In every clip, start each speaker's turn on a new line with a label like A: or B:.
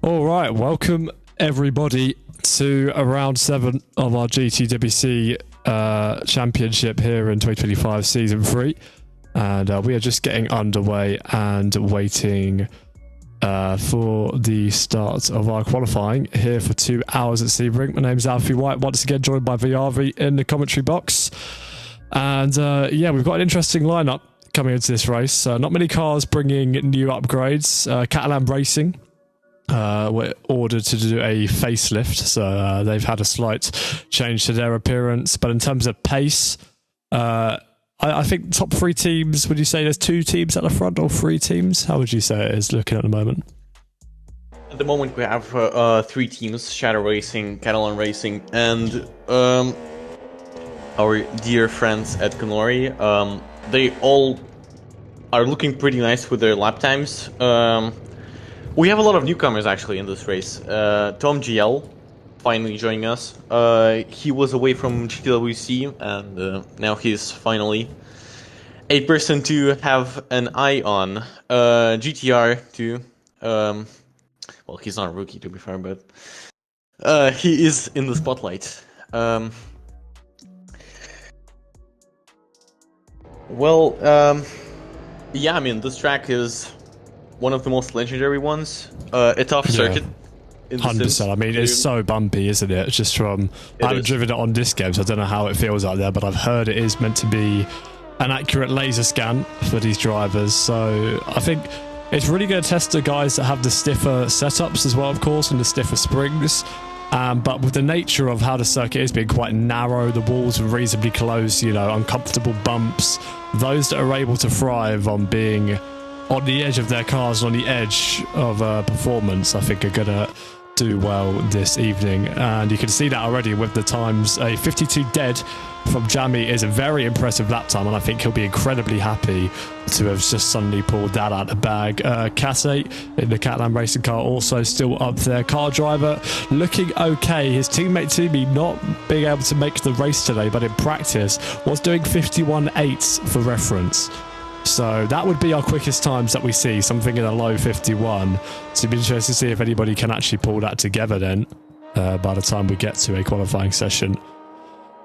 A: All right, welcome everybody to round 7 of our GTWC championship here in 2025 season 3, and we are just getting underway and waiting for the start of our qualifying here for 2 hours at Sebring. My name's Alfie White, once again joined by VRV in the commentary box, and yeah, we've got an interesting lineup coming into this race. Not many cars bringing new upgrades. Catalan Racing were ordered to do a facelift, so they've had a slight change to their appearance. But in terms of pace, I think top 3 teams, would you say there's 2 teams at the front or 3 teams? How would you say it is looking at the moment?
B: At the moment we have 3 teams: Shadow Racing, Catalan Racing, and our dear friends at Canori. They all are looking pretty nice with their lap times. We have a lot of newcomers actually in this race. Tom GL finally joining us. He was away from GTWC, and now he's finally a person to have an eye on. GTR too. Well, he's not a rookie to be fair, but he is in the spotlight. Yeah, I mean, this track is one of the most legendary ones. A tough circuit.
A: 100%. I mean, it's so bumpy, isn't it? Just from... I haven't driven it on disc games, so I don't know how it feels out there, but I've heard it is meant to be an accurate laser scan for these drivers. So I think it's really going to test the guys that have the stiffer setups as well, of course, and the stiffer springs. But with the nature of how the circuit is being quite narrow, the walls are reasonably close, you know, uncomfortable bumps, those that are able to thrive on being on the edge of their cars, on the edge of performance, I think are going to do well this evening. And you can see that already with the times. A 52 dead from Jammy is a very impressive lap time, and I think he'll be incredibly happy to have just suddenly pulled that out of the bag. Casse in the Catalan Racing car also still up there. Car driver looking okay. His teammate Toomey not being able to make the race today, but in practice was doing 51.8 for reference. So that would be our quickest times that we see, something in a low 51. So it'd be interesting to see if anybody can actually pull that together then by the time we get to a qualifying session.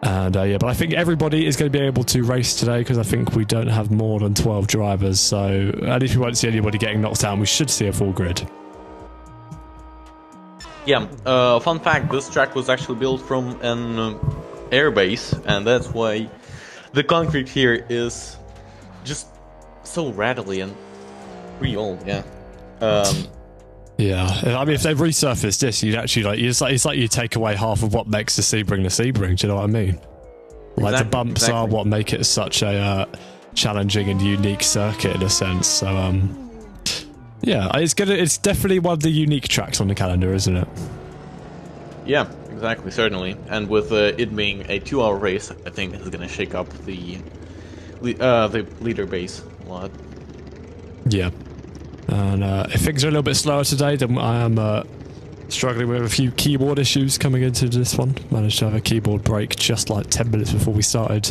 A: And yeah, but I think everybody is going to be able to race today because I think we don't have more than 12 drivers. So at least we won't see anybody getting knocked down. We should see a full grid.
B: Yeah, fun fact, this track was actually built from an airbase, and that's why the concrete here is just so rattly and pretty old. Yeah.
A: Yeah, I mean, if they've resurfaced this, you'd actually it's like you take away half of what makes the Sebring the Sebring. Do you know what I mean? Like the bumps are what make it such a challenging and unique circuit in a sense. So yeah, it's definitely one of the unique tracks on the calendar, isn't it?
B: Yeah, exactly, certainly. And with it being a 2-hour race, I think it's gonna shake up the leader base a lot.
A: Yeah. And if things are a little bit slower today, then I am struggling with a few keyboard issues coming into this one. Managed to have a keyboard break just like 10 minutes before we started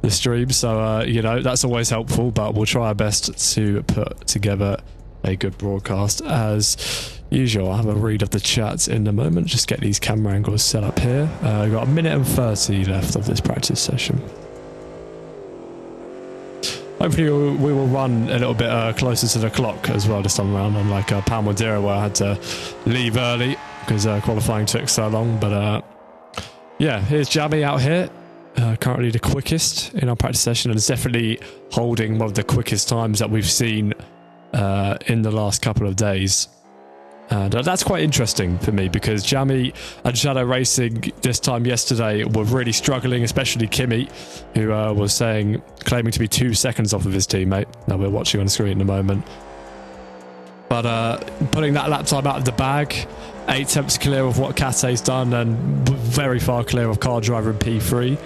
A: the stream. So, you know, that's always helpful, but we'll try our best to put together a good broadcast as usual. I'll have a read of the chat in a moment. Just get these camera angles set up here. We've got 1 minute and 30 left of this practice session. Hopefully we will run a little bit closer to the clock as well this time around, unlike Palmadera where I had to leave early because qualifying took so long. But yeah, here's Jammy out here, currently the quickest in our practice session, and is definitely holding one of the quickest times that we've seen in the last couple of days. And that's quite interesting for me because Jammy and Shadow Racing this time yesterday were really struggling, especially Kimmy, who was claiming to be 2 seconds off of his teammate. Now we're watching on the screen in a moment. But putting that lap time out of the bag, 8 tenths clear of what Casse's done and very far clear of car driver in P3.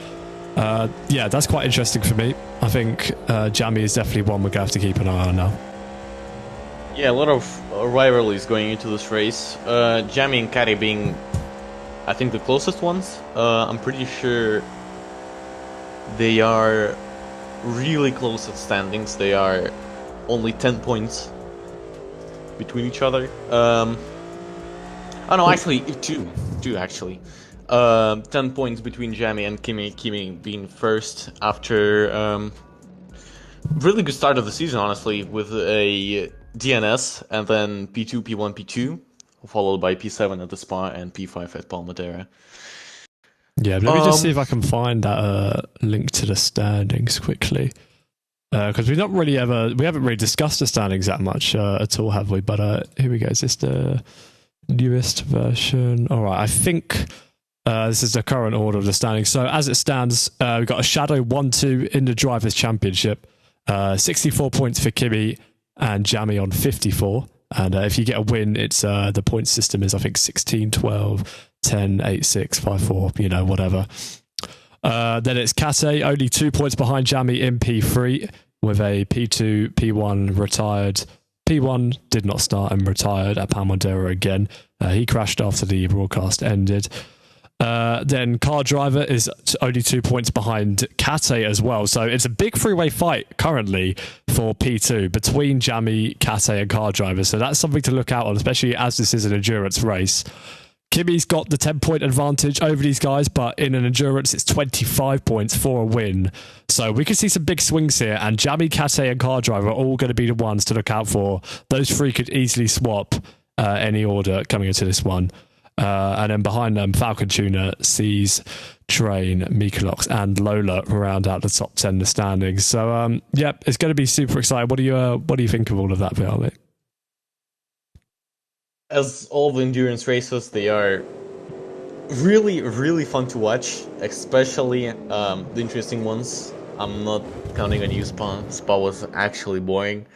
A: Yeah, that's quite interesting for me. I think Jammy is definitely one we're going to have to keep an eye on now.
B: Yeah, a lot of rivalries going into this race. Jammy and Caddy being, I think, the closest ones. I'm pretty sure they are really close at standings. They are only 10 points between each other. Oh no, actually, two actually. 10 points between Jamie and Kimi. Kimi being first after really good start of the season, honestly, with a DNS and then P2, P1, P2, followed by P7 at the Spa and P5 at Palmadeira.
A: Yeah, let me just see if I can find that link to the standings quickly. Because we haven't really discussed the standings that much at all, have we? But here we go. Is this the newest version? All right, I think this is the current order of the standings. So as it stands, we've got a Shadow 1-2 in the Drivers' Championship. 64 points for Kimi and Jamie on 54. And if you get a win, it's the point system is, I think, 16, 12, 10, 8, 6, 5, 4, whatever. Then it's Kate, only 2 points behind Jamie in P3 with a P2, P1 retired. P1 did not start and retired at Palmadeira again. He crashed after the broadcast ended. Then Car Driver is only 2 points behind Kate as well. So it's a big three-way fight currently for P2 between Jamie, Kate and Car Driver. So that's something to look out on, especially as this is an endurance race. Kimi's got the 10-point advantage over these guys, but in an endurance, it's 25 points for a win. So we could see some big swings here, and Jamie, Kate, and Car Driver are all going to be the ones to look out for. Those three could easily swap any order coming into this one. And then behind them, Falcon Tuner, Seas, Train, Mikalox, and Lola round out the top 10 in the standings. So, it's going to be super exciting. What do you think of all of that, Vitaly?
B: As all the endurance races, they are really, really fun to watch, especially the interesting ones. I'm not counting on you, Spa. Spa was actually boring.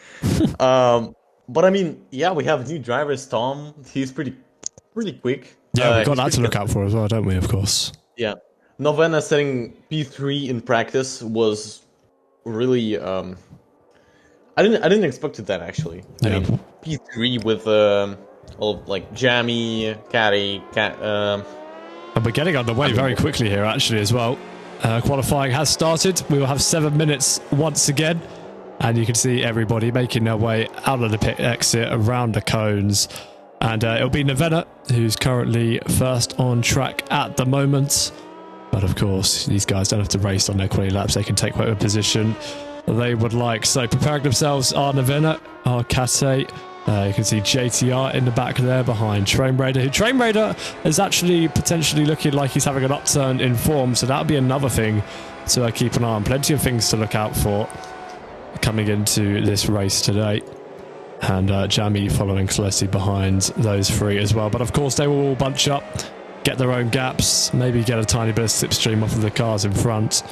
B: But I mean, yeah, we have new drivers. Tom, he's pretty quick.
A: Yeah, we've got that to look out for as well, don't we, of course?
B: Yeah. Novena setting P3 in practice was really... I didn't expect that, actually.
A: Yeah.
B: I mean, P3 with... like Jamie, Caddy,
A: and we're getting underway very quickly here, actually, as well. Qualifying has started. We will have 7 minutes once again, and you can see everybody making their way out of the pit exit around the cones. And it'll be Novena, who's currently first on track at the moment. But of course, these guys don't have to race on their quality laps. They can take whatever position they would like. So preparing themselves are Novena, are Kate. You can see JTR in the back there behind Train Raider, who Train Raider is actually potentially looking like he's having an upturn in form, so that'll be another thing to keep an eye on. Plenty of things to look out for coming into this race today. And Jamie following closely behind those three as well. But of course, they will all bunch up, get their own gaps, maybe get a tiny bit of slipstream off of the cars in front,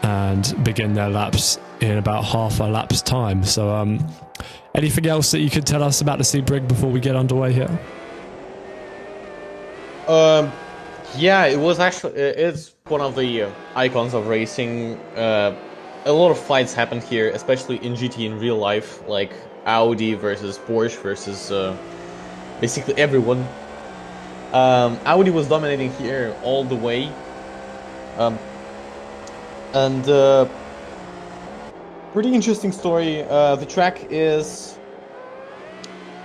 A: and begin their laps in about half a lap's time. So, anything else that you could tell us about the Sebring before we get underway here?
B: Yeah, it was actually... It's one of the icons of racing. A lot of fights happened here, especially in GT in real life, like Audi versus Porsche versus basically everyone. Audi was dominating here all the way. Pretty interesting story. The track is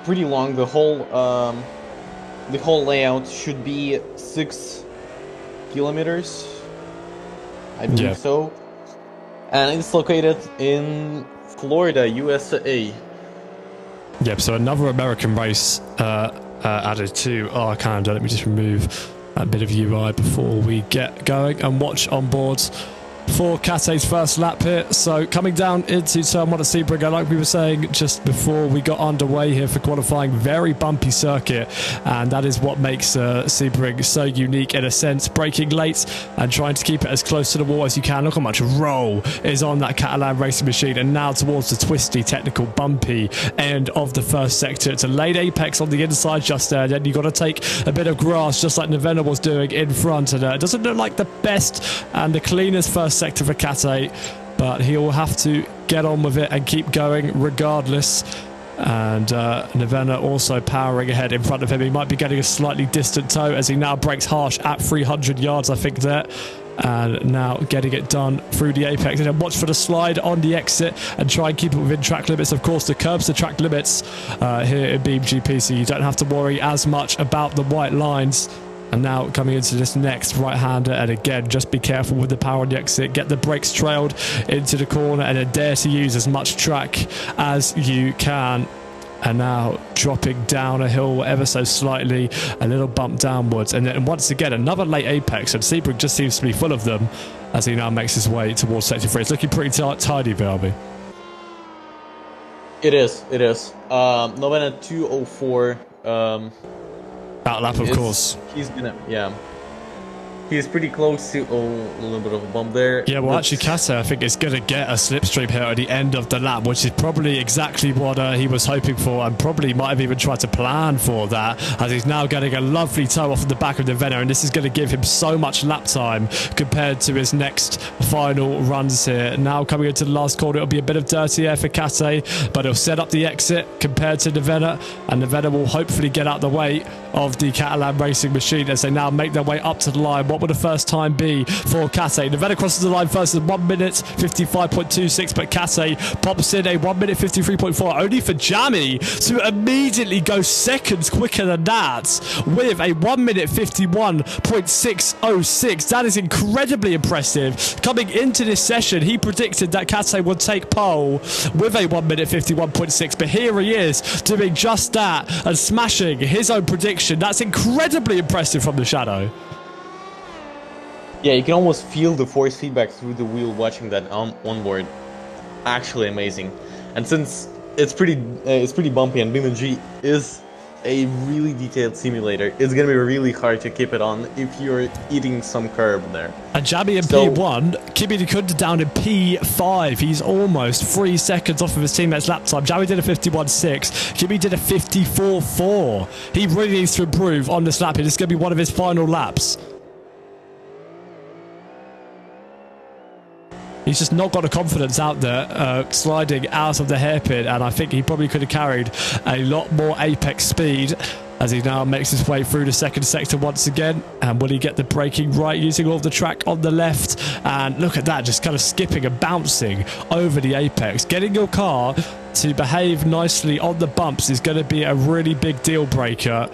B: pretty long. The whole layout should be 6 kilometers, I believe so, and it's located in Florida, USA.
A: Yep. So another American race added to our calendar. Let me just remove that bit of UI before we get going and watch on board for Kate's first lap here. So coming down into turn 1 at Sebring, like we were saying just before we got underway here for qualifying, very bumpy circuit, and that is what makes Sebring so unique in a sense. Braking late and trying to keep it as close to the wall as you can. Look how much roll is on that Catalan racing machine, and now towards the twisty, technical, bumpy end of the first sector. It's a late apex on the inside just there, then you've got to take a bit of grass just like Novena was doing in front, and it doesn't look like the best and the cleanest first sector for Kate, but he will have to get on with it and keep going regardless. And Novena also powering ahead in front of him. He might be getting a slightly distant tow as he now brakes harsh at 300 yards, I think, there. And now getting it done through the apex, and then watch for the slide on the exit and try and keep it within track limits. Of course, the curbs to track limits here in BeamGP, so you don't have to worry as much about the white lines. And now coming into this next right-hander, and again, just be careful with the power on the exit. Get the brakes trailed into the corner, and then dare to use as much track as you can. And now dropping down a hill ever so slightly, a little bump downwards. And then once again, another late apex. And Sebring just seems to be full of them as he now makes his way towards sector 3. It's looking pretty tidy, BRB.
B: It is. Novena 204.
A: Outlap, of course.
B: He's gonna, yeah. He's pretty close to, a little bit of a bump there.
A: Yeah, well, actually, Kase, I think, is going to get a slipstream here at the end of the lap, which is probably exactly what he was hoping for, and probably might have even tried to plan for that, as he's now getting a lovely toe off of the back of the Venner, and this is going to give him so much lap time compared to his next final runs here. Now coming into the last corner, it'll be a bit of dirty air for Kase, but he'll set up the exit compared to the Venner, and the Venner will hopefully get out the way of the Catalan racing machine as they now make their way up to the line. What would the first time be for Kase? The Venner crosses the line first in 1 minute 55.26, but Kase pops in a 1 minute 53.4, only for Jammy to immediately go seconds quicker than that with a 1 minute 51.606. That is incredibly impressive. Coming into this session, he predicted that Kase would take pole with a 1 minute 51.6, but here he is doing just that and smashing his own prediction. That's incredibly impressive from the shadow.
B: Yeah, you can almost feel the force feedback through the wheel watching that onboard. Actually amazing. And since it's pretty bumpy, and BeamNG is a really detailed simulator, it's gonna be really hard to keep it on if you're eating some curb there.
A: And Jammy in P1, Kimi Nikunda down in P5. He's almost 3 seconds off of his teammate's lap time. Jammy did a 51.6. Kimi did a 54.4. He really needs to improve on this lap here. This is going to be one of his final laps. He's just not got the confidence out there, sliding out of the hairpin, and I think he probably could have carried a lot more apex speed as he now makes his way through the second sector once again. And will he get the braking right, using all of the track on the left? And look at that, just kind of skipping and bouncing over the apex. Getting your car to behave nicely on the bumps is going to be a really big deal breaker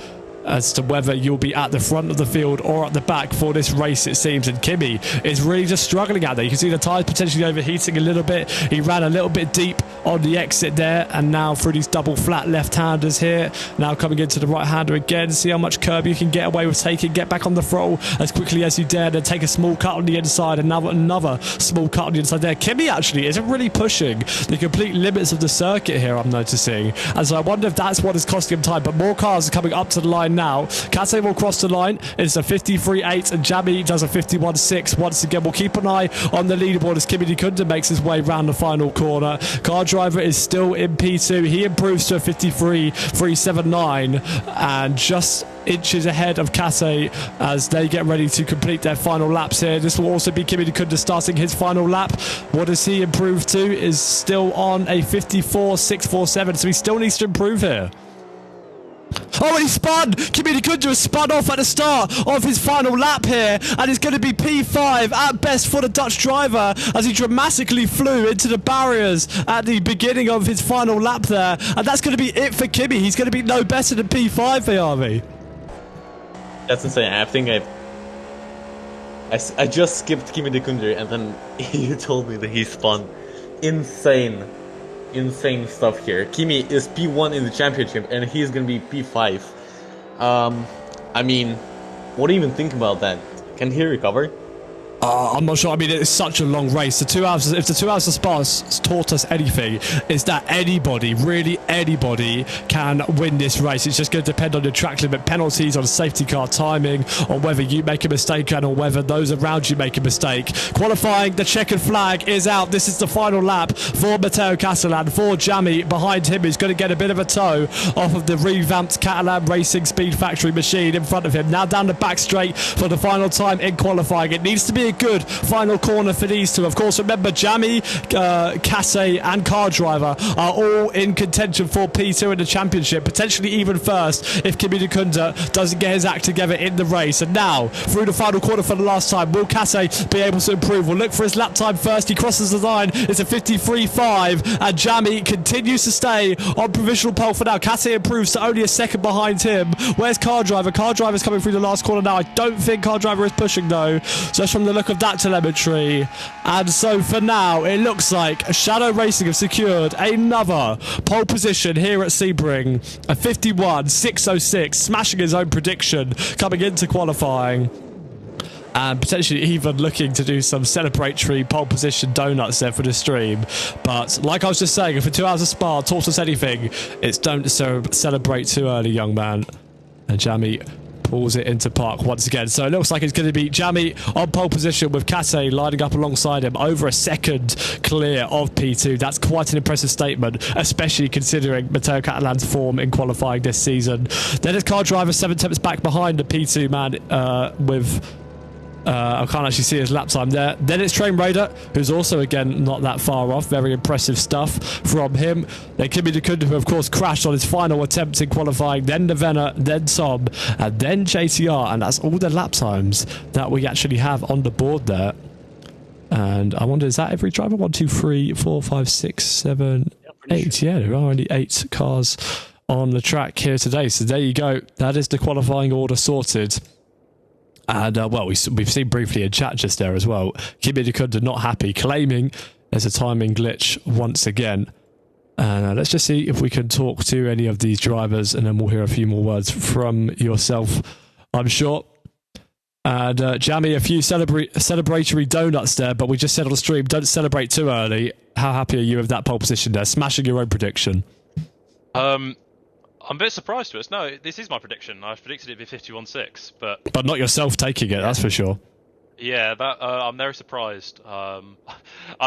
A: as to whether you'll be at the front of the field or at the back for this race, it seems. And Kimi is really just struggling out there. You can see the tyres potentially overheating a little bit. He ran a little bit deep on the exit there, and now through these double flat left-handers here, now coming into the right-hander again. See how much curb you can get away with taking. Get back on the throttle as quickly as you dare, then take a small cut on the inside, and now another small cut on the inside there. Kimi actually isn't really pushing the complete limits of the circuit here, I'm noticing, and so I wonder if that's what is costing him time. But more cars are coming up to the line now. Kase will cross the line. It's a 53.8, and Jammy does a 51.6. Once again, we'll keep an eye on the leaderboard as Kimi Nikunda makes his way round the final corner. Car driver is still in P2. He improves to a 53.379 and just inches ahead of Kase as they get ready to complete their final laps here. This will also be Kimi Nikunda starting his final lap. What does he improve to? Is still on a 54.647, so he still needs to improve here. Oh, and he spun! Kimi Nikunda has spun off at the start of his final lap here, and it's going to be P5 at best for the Dutch driver as he dramatically flew into the barriers at the beginning of his final lap there, and that's going to be it for Kimi. He's going to be no better than P5, ARV.
B: That's insane. I think I just skipped Kimi Nikunda, and then you told me that he spun. Insane stuff here. Kimi is P1 in the championship, and he's gonna be P5. I mean, what do you even think about that? Can he recover?
A: I'm not sure. I mean, it's such a long race. The 2 hours, if the 2 hours of Spa taught us anything, is that anybody, really anybody, can win this race. It's just going to depend on the track limit penalties, on safety car timing, on whether you make a mistake and on whether those around you make a mistake. Qualifying, the checkered flag is out. This is the final lap for Matteo Castellan. For Jammy behind him, he's going to get a bit of a toe off of the revamped Catalan Racing Speed Factory machine in front of him. Now down the back straight for the final time in qualifying. It needs to be be a good final corner for these two. Of course, remember, Jammy, Kasse and Car Driver are all in contention for P2 in the championship, potentially even first if Kimi Dukunda doesn't get his act together in the race. And now, through the final corner for the last time, will Kasse be able to improve? We'll look for his lap time first. He crosses the line. It's a 53.5, and Jammy continues to stay on provisional pole for now. Kasse improves to only a second behind him. Where's Car Driver? Car Driver's coming through the last corner now. I don't think Car Driver is pushing though, just from the look of that telemetry. And so for now, it looks like Shadow Racing have secured another pole position here at Sebring. A 51.606, smashing his own prediction coming into qualifying. And potentially even looking to do some celebratory pole position donuts there for the stream. But like I was just saying, if for 2 hours of Spa taught us anything, it's don't celebrate too early, young man. And Jammy pulls it into park once again. So it looks like it's going to be Jammy on pole position with Kasse lining up alongside him, over a second clear of P2. That's quite an impressive statement, especially considering Matteo Catalan's form in qualifying this season. Then it's Car Driver 7 tenths back behind the P2 man with... I can't actually see his lap time there. Then it's Train Raider, who's also, again, not that far off. Very impressive stuff from him. Then Kimi Dukunda, who, of course, crashed on his final attempt in qualifying. Then Nevena, then Tom, and then JTR. And that's all the lap times that we actually have on the board there. And I wonder, is that every driver? 1, 2, 3, 4, 5, 6, 7, 8. Sure. Yeah, there are only 8 cars on the track here today. So there you go. That is the qualifying order sorted. And, well, we've seen briefly in chat just there as well. Kimi Dukunda not happy, claiming there's a timing glitch once again. And let's just see if we can talk to any of these drivers, and then we'll hear a few more words from yourself, I'm sure. And, Jammy, a few celebratory donuts there, but we just said on the stream, don't celebrate too early. How happy are you with that pole position there? Smashing your own prediction.
C: I'm a bit surprised to us. No, this is my prediction. I've predicted it'd be 51.6, but
A: not yourself taking it, that's for sure.
C: Yeah, that I'm very surprised. I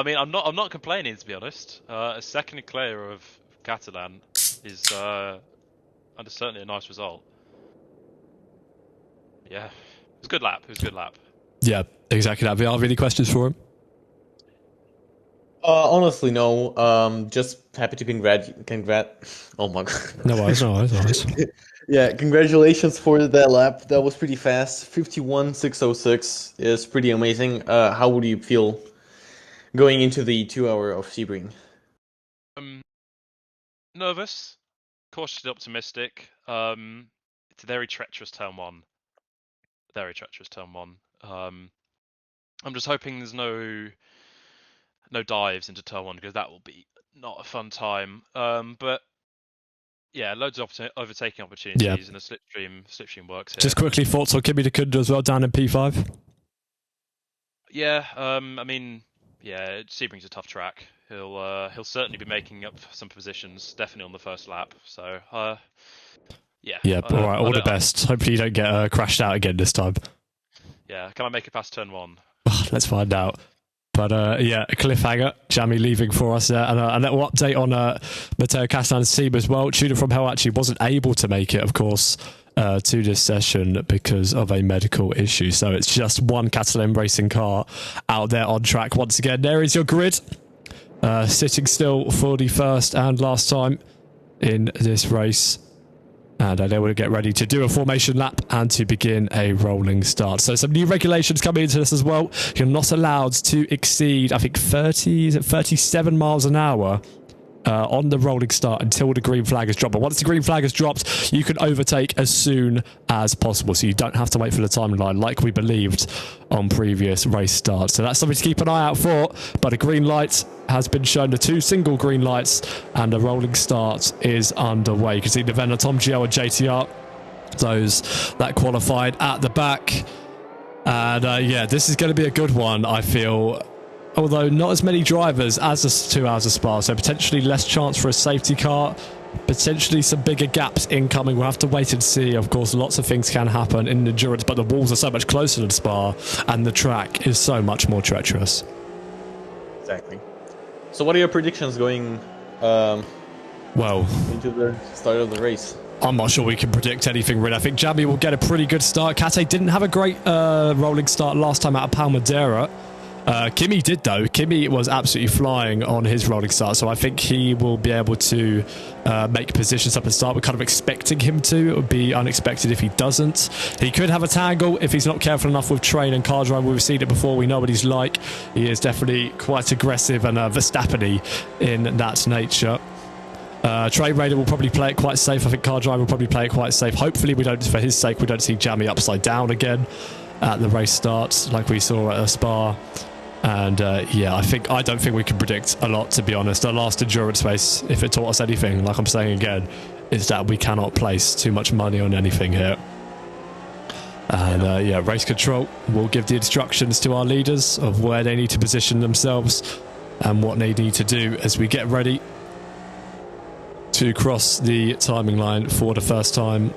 C: mean, I'm not complaining, to be honest. A second clear of Catalan is certainly a nice result. Yeah, it was a good lap. It was a good lap.
A: Yeah, exactly that. VR, any questions for him?
B: Honestly, no. Just happy to congrat. Oh my god.
A: No worries.
B: Yeah, congratulations for that lap. That was pretty fast. 51.606 is pretty amazing. How would you feel going into the 2 hour of Sebring?
C: Nervous, cautiously optimistic. It's a very treacherous turn one. Very treacherous turn one. I'm just hoping there's no dives into turn one, because that will be not a fun time. But yeah, loads of overtaking opportunities, and the slipstream works here.
A: Just quickly, thoughts on Kimi Dukunda as well down in P5?
C: Yeah, I mean, yeah, Sebring's a tough track. He'll certainly be making up some positions, definitely on the first lap. So yeah.
A: Yeah, all right, all the best. Hopefully you don't get crashed out again this time.
C: Yeah, can I make it past turn one?
A: Let's find out. But yeah, a cliffhanger. Jammy leaving for us there. And a little update on Matteo Catalan's team as well. Tudor from Hell actually wasn't able to make it, of course, to this session because of a medical issue. So it's just one Catalan racing car out there on track once again. There is your grid. Sitting still for the first and last time in this race. And they will get ready to do a formation lap and to begin a rolling start. So some new regulations coming into this as well. You're not allowed to exceed, I think, 37 miles an hour on the rolling start until the green flag is dropped. But once the green flag is dropped, you can overtake as soon as possible. So you don't have to wait for the timeline like we believed on previous race starts. So that's something to keep an eye out for. But a green light has been shown, the 2 single green lights, and the rolling start is underway. You can see Nevena, Tom GL and JTR, those that qualified at the back. And yeah, this is going to be a good one, I feel. Although not as many drivers as the 2 hours of Spa, so potentially less chance for a safety car, potentially some bigger gaps incoming. We'll have to wait and see. Of course, lots of things can happen in endurance, but the walls are so much closer than Spa, and the track is so much more treacherous.
B: Exactly. So what are your predictions going
A: well
B: into the start of the race?
A: I'm not sure we can predict anything really. I think Jammy will get a pretty good start. Kate didn't have a great rolling start last time out of Palmadera. Kimi did though. Kimi was absolutely flying on his rolling start, so I think he will be able to make positions up and start. We're kind of expecting him to. It would be unexpected if he doesn't. He could have a tangle if he's not careful enough with train and car driver. We've seen it before. We know what he's like. He is definitely quite aggressive and Verstappen-y in that nature. Train Raider will probably play it quite safe. I think car driver will probably play it quite safe. Hopefully we don't, for his sake, we don't see Jammy upside down again at the race start like we saw at Spa. And yeah, I don't think we can predict a lot, to be honest. Our last endurance race, if it taught us anything, like I'm saying again, is that we cannot place too much money on anything here. And yeah, race control will give the instructions to our leaders of where they need to position themselves and what they need to do as we get ready to cross the timing line for the first time.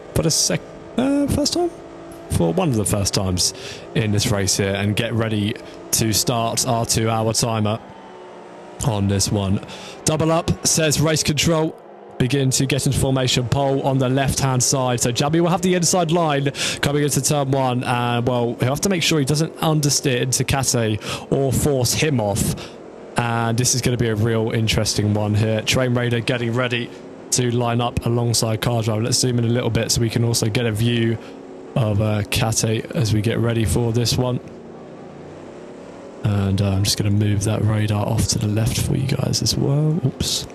A: For one of the first times in this race here, and get ready to start our 2-hour timer on this one. Double up, says race control. Begin to get into formation. Pole on the left-hand side. So Jammy will have the inside line coming into turn 1, and well, he'll have to make sure he doesn't understeer into Kate or force him off. And this is going to be a real interesting one here. Train Raider getting ready to line up alongside car driver. Let's zoom in a little bit so we can also get a view of Kate as we get ready for this one. And I'm just going to move that radar off to the left for you guys as well. Oops.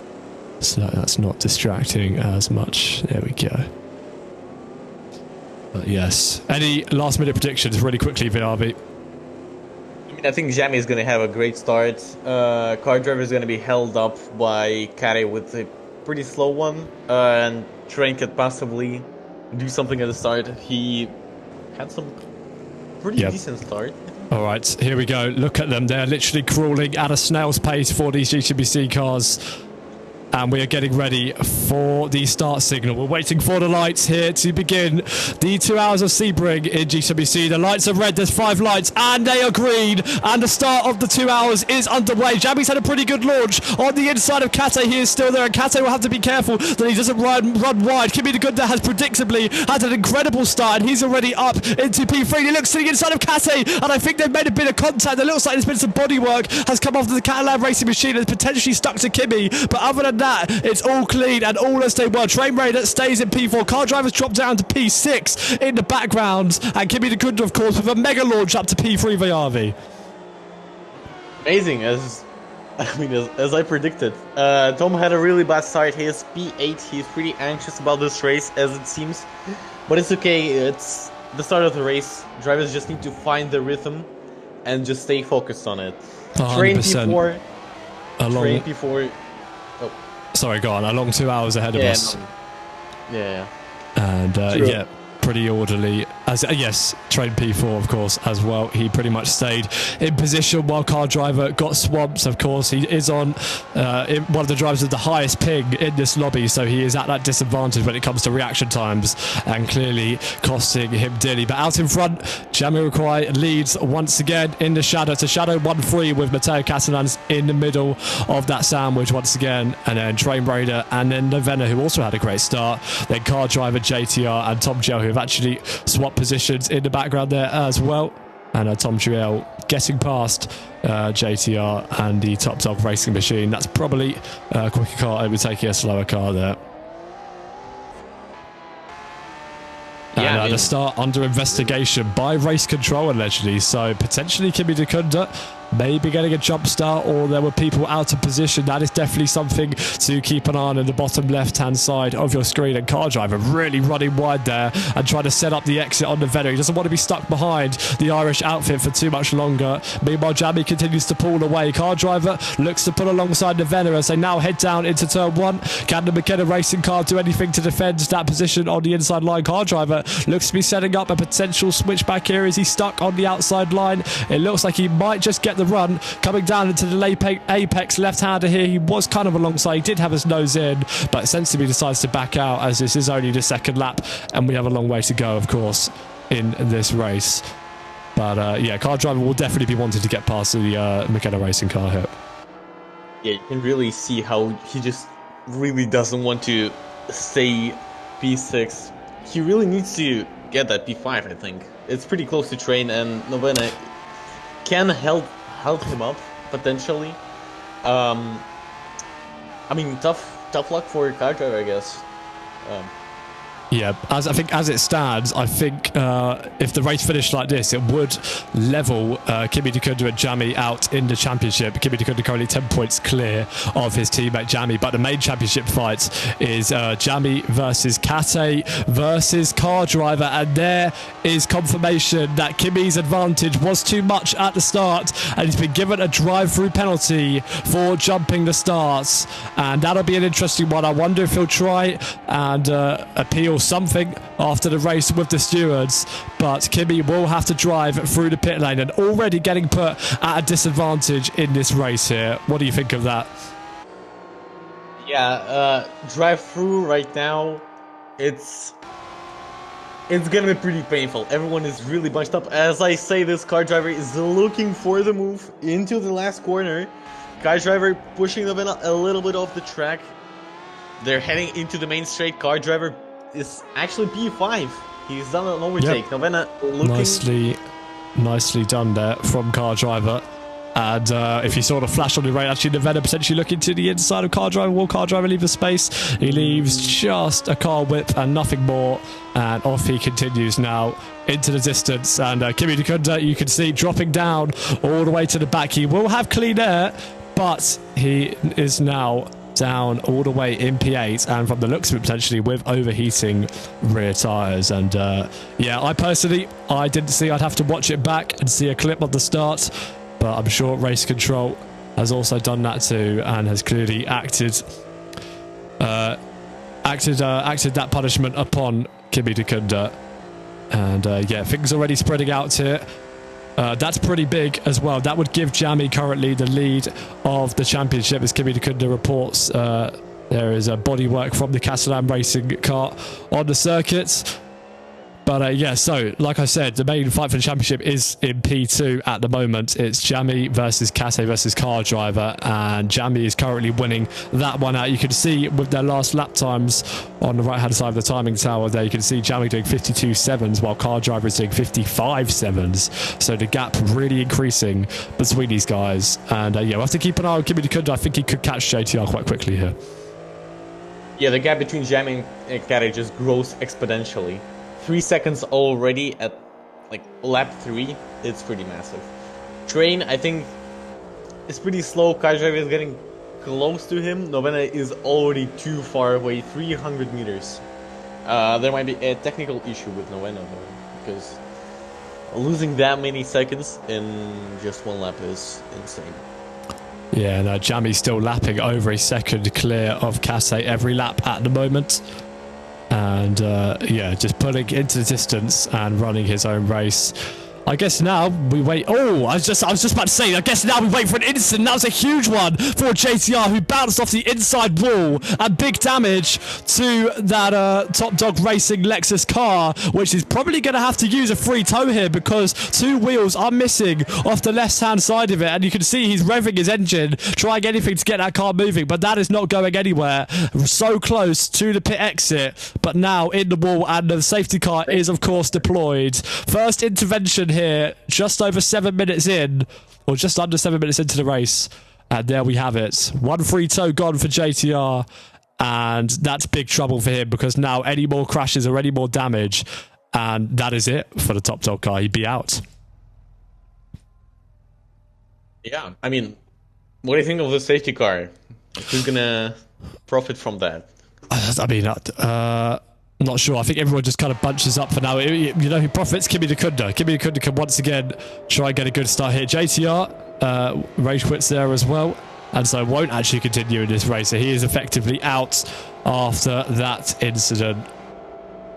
A: So that's not distracting as much. There we go. But yes. Any last minute predictions really quickly, VRV?
B: I mean, I think Jammy is going to have a great start. Car driver is going to be held up by Kate with a pretty slow one. And Train could possibly do something at the start. He had some pretty decent start.
A: All right, here we go. Look at them. They're literally crawling at a snail's pace for these GTBC cars. And we are getting ready for the start signal. We're waiting for the lights here to begin the 2 hours of Sebring in GWC. The lights are red. There's 5 lights, and they are green. And the start of the 2 hours is underway. Jammy's had a pretty good launch on the inside of Kate. He is still there, and Kate will have to be careful that he doesn't run wide. Kimi the Good has predictably had an incredible start, and he's already up into P3. He looks to the inside of Kate, and I think they've made a bit of contact. It looks like there's been some bodywork has come off the Catalan racing machine and potentially stuck to Kimi. But other than that, it's all clean and all as they were. Train Raider stays in P4. Car drivers drop down to P6 in the background, and Kimi the Good, of course, with a mega launch up to P3 VRV.
B: Amazing, as I predicted. Tom had a really bad start. He is P8. He's pretty anxious about this race, as it seems, but it's okay. It's the start of the race. Drivers just need to find the rhythm and just stay focused on it.
A: 100%.
B: Train P4. Train P4.
A: Sorry, go on. A long 2 hours ahead of us.
B: Yeah.
A: And yeah, pretty orderly. As yes, train P4, of course, as well. He pretty much stayed in position while car driver got swamped. Of course, he is on one of the drivers with the highest ping in this lobby, so he is at that disadvantage when it comes to reaction times, and clearly costing him dearly. But out in front, Jamiroquai leads once again in the shadow. To shadow 1-3 with Matteo Catalans in the middle of that sandwich once again, and then Train Raider, and then Novena, who also had a great start. Then car driver JTR and Tom Gell, who have actually swapped positions in the background there as well. And Tom Gell getting past JTR and the Top Dog racing machine. That's probably a quicker car. It would take a slower car there.
B: Yeah,
A: and the start under investigation by race control allegedly. So potentially Kimi Dekunda maybe getting a jump start, or there were people out of position. That is definitely something to keep an eye on in the bottom left-hand side of your screen. And car driver really running wide there and trying to set up the exit on the Venner. He doesn't want to be stuck behind the Irish outfit for too much longer. Meanwhile, Jammy continues to pull away. Car driver looks to pull alongside the Venner as they now head down into turn 1. Can the McKenna racing car do anything to defend that position on the inside line? Car driver looks to be setting up a potential switch back here. Is he stuck on the outside line? It looks like he might just get the run coming down into the apex left-hander here. He was kind of alongside. He did have his nose in, but sensibly decides to back out as this is only the second lap and we have a long way to go, of course, in this race. But yeah, car driver will definitely be wanting to get past the McKenna racing car here.
B: Yeah, you can really see how he just really doesn't want to stay P6. He really needs to get that P5, I think. It's pretty close to train, and Novena can help him up, potentially. I mean, tough luck for car driver, I guess.
A: Yeah, as it stands, I think if the race finished like this, it would level Kimi Dukunda and Jammy out in the championship. Kimi Dukunda currently 10 points clear of his teammate Jammy, but the main championship fight is Jammy versus Kate versus Car Driver, and there is confirmation that Kimi's advantage was too much at the start, and he's been given a drive-through penalty for jumping the starts, and that'll be an interesting one. I wonder if he'll try and appeal something after the race with the stewards, but Kimi will have to drive through the pit lane and already getting put at a disadvantage in this race here. What do you think of that?
B: Yeah, drive through right now, it's gonna be pretty painful. Everyone is really bunched up. As I say, this car driver is looking for the move into the last corner. Car driver pushing them a little bit off the track. They're heading into the main straight. Car driver is actually P5. He's done an overtake. Yep. Novena looking...
A: Nicely done there from Car Driver. And if you saw the flash on the right, actually Novena potentially looking to the inside of Car Driver. Will Car Driver leave the space? He leaves just a car whip and nothing more. And off he continues now into the distance. And Kimi Dukunda, you can see dropping down all the way to the back. He will have clean air, but he is now down all the way in P8, and from the looks of it, potentially with overheating rear tyres. And yeah, I didn't see. I'd have to watch it back and see a clip of the start, but I'm sure race control has also done that too and has clearly acted that punishment upon Kimi Dukunda. And yeah, things already spreading out here. That's pretty big as well. That would give Jammy currently the lead of the championship, as Kimi Dukunda reports. There is a bodywork from the Castellan racing car on the circuit. But yeah, so like I said, the main fight for the championship is in P2 at the moment. It's Jammy versus Kate versus Car Driver, and Jammy is currently winning that one out. You can see with their last lap times on the right hand side of the timing tower there, you can see Jammy doing 52.7s while Car Driver is doing 55.7s. So the gap really increasing between these guys. And yeah, we'll have to keep an eye on Kimi Dukunda. I think he could catch JTR quite quickly here.
B: Yeah, the gap between Jammy and Kate just grows exponentially. 3 seconds already at like lap 3. It's pretty massive. Train, I think, is pretty slow. Car Driver is getting close to him. Novena is already too far away, 300 meters. There might be a technical issue with Novena though, because losing that many seconds in just one lap is insane.
A: Yeah, no, Jammy's still lapping over a second clear of Kate every lap at the moment. And yeah, just pulling into the distance and running his own race. I guess now we wait. Oh, I was just about to say, I guess now we wait for an incident. That was a huge one for JTR, who bounced off the inside wall, and big damage to that Top Dog Racing Lexus car, which is probably going to have to use a free tow here because 2 wheels are missing off the left-hand side of it. And you can see he's revving his engine, trying anything to get that car moving, but that is not going anywhere. So close to the pit exit, but now in the wall, and the safety car is, of course, deployed. First intervention here, just over 7 minutes in, or just under 7 minutes into the race, and there we have it. 1 free tow gone for JTR, and that's big trouble for him because now any more crashes or any more damage, and that is it for the Top Dog car. He'd be out.
B: Yeah, I mean, what do you think of the safety car? Who's gonna profit from that?
A: I mean, not sure. I think everyone just kind of bunches up for now. You know who profits? Kimi Dukunda. Kimi Dukunda can once again try and get a good start here. JTR, rage quits there as well, and so won't actually continue in this race. So he is effectively out after that incident.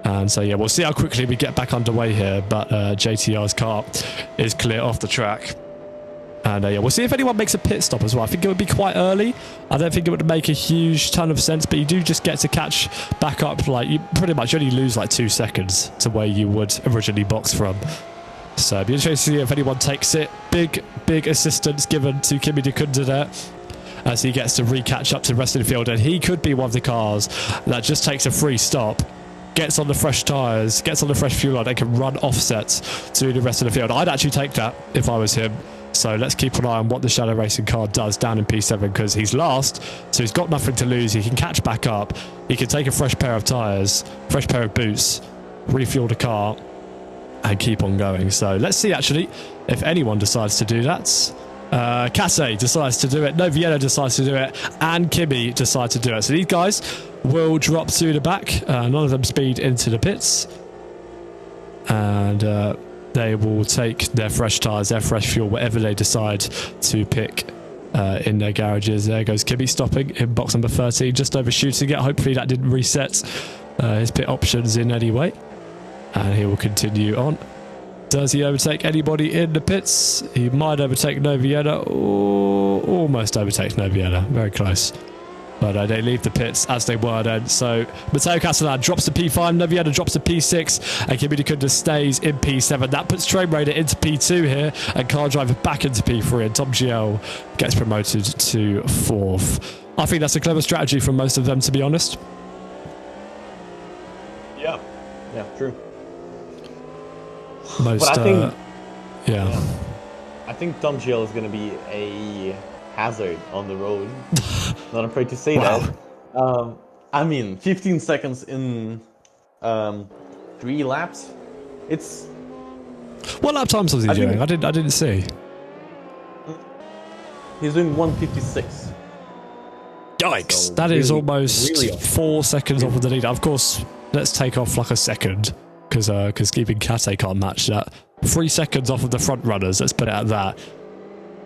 A: And so yeah, we'll see how quickly we get back underway here. But JTR's car is clear off the track. And yeah, we'll see if anyone makes a pit stop as well. I think it would be quite early. I don't think it would make a huge ton of sense, but you do just get to catch back up. Like, you pretty much only lose like 2 seconds to where you would originally box from. So it'd be interesting to see if anyone takes it. Big assistance given to Kimi Dukunda there, as he gets to re-catch up to the rest of the field. And he could be one of the cars that just takes a free stop gets on the fresh tyres, gets on the fresh fuel line, and can run offsets to the rest of the field. I'd actually take that if I was him. So let's keep an eye on what the Shadow Racing car does down in P7, because he's last, so he's got nothing to lose. He can catch back up. He can take a fresh pair of tyres, fresh pair of boots, refuel the car, and keep on going. So let's see, actually, if anyone decides to do that. Kase decides to do it, Noviello decides to do it, and Kimi decides to do it. So these guys will drop to the back. None of them speed into the pits. And they will take their fresh tyres, their fresh fuel, whatever they decide to pick in their garages. There goes Kimi stopping in box number 13, just overshooting it. Hopefully that didn't reset his pit options in any way. And he will continue on. Does he overtake anybody in the pits? He might overtake Noviello, or almost overtakes Noviello. Very close. But they leave the pits as they were then. So Matteo Castellan drops to P5, Noviello drops to P6, and Kimi Dacunda stays in P7. That puts Train Raider into P2 here, and Car Driver back into P3, and Tom GL gets promoted to 4th. I think that's a clever strategy from most of them, to be honest.
B: Yeah, true.
A: Most,
B: but I think,
A: yeah.
B: I think Tom GL is going to be a hazard on the road. Not afraid to say that. I mean, 15 seconds in 3 laps. It's.
A: What lap times was he doing? I didn't see.
B: He's doing 1:56.
A: Yikes!
B: So
A: that is almost
B: really
A: 4 seconds off of the lead. Of course, let's take off like a second, because keeping Kate can't match that. 3 seconds off of the front runners. Let's put it at that.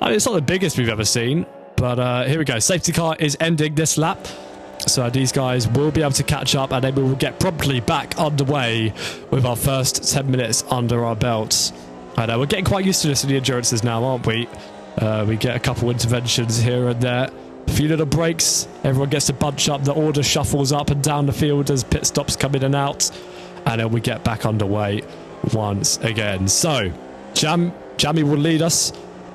A: I mean, it's not the biggest we've ever seen, but here we go. Safety car is ending this lap. So these guys will be able to catch up, and then we will get promptly back underway with our first 10 minutes under our belts. I know, we're getting quite used to this in the endurances now, aren't we? We get a couple interventions here and there. A few little breaks. Everyone gets to bunch up. The order shuffles up and down the field as pit stops come in and out. And then we get back underway once again. So, Jamie will lead us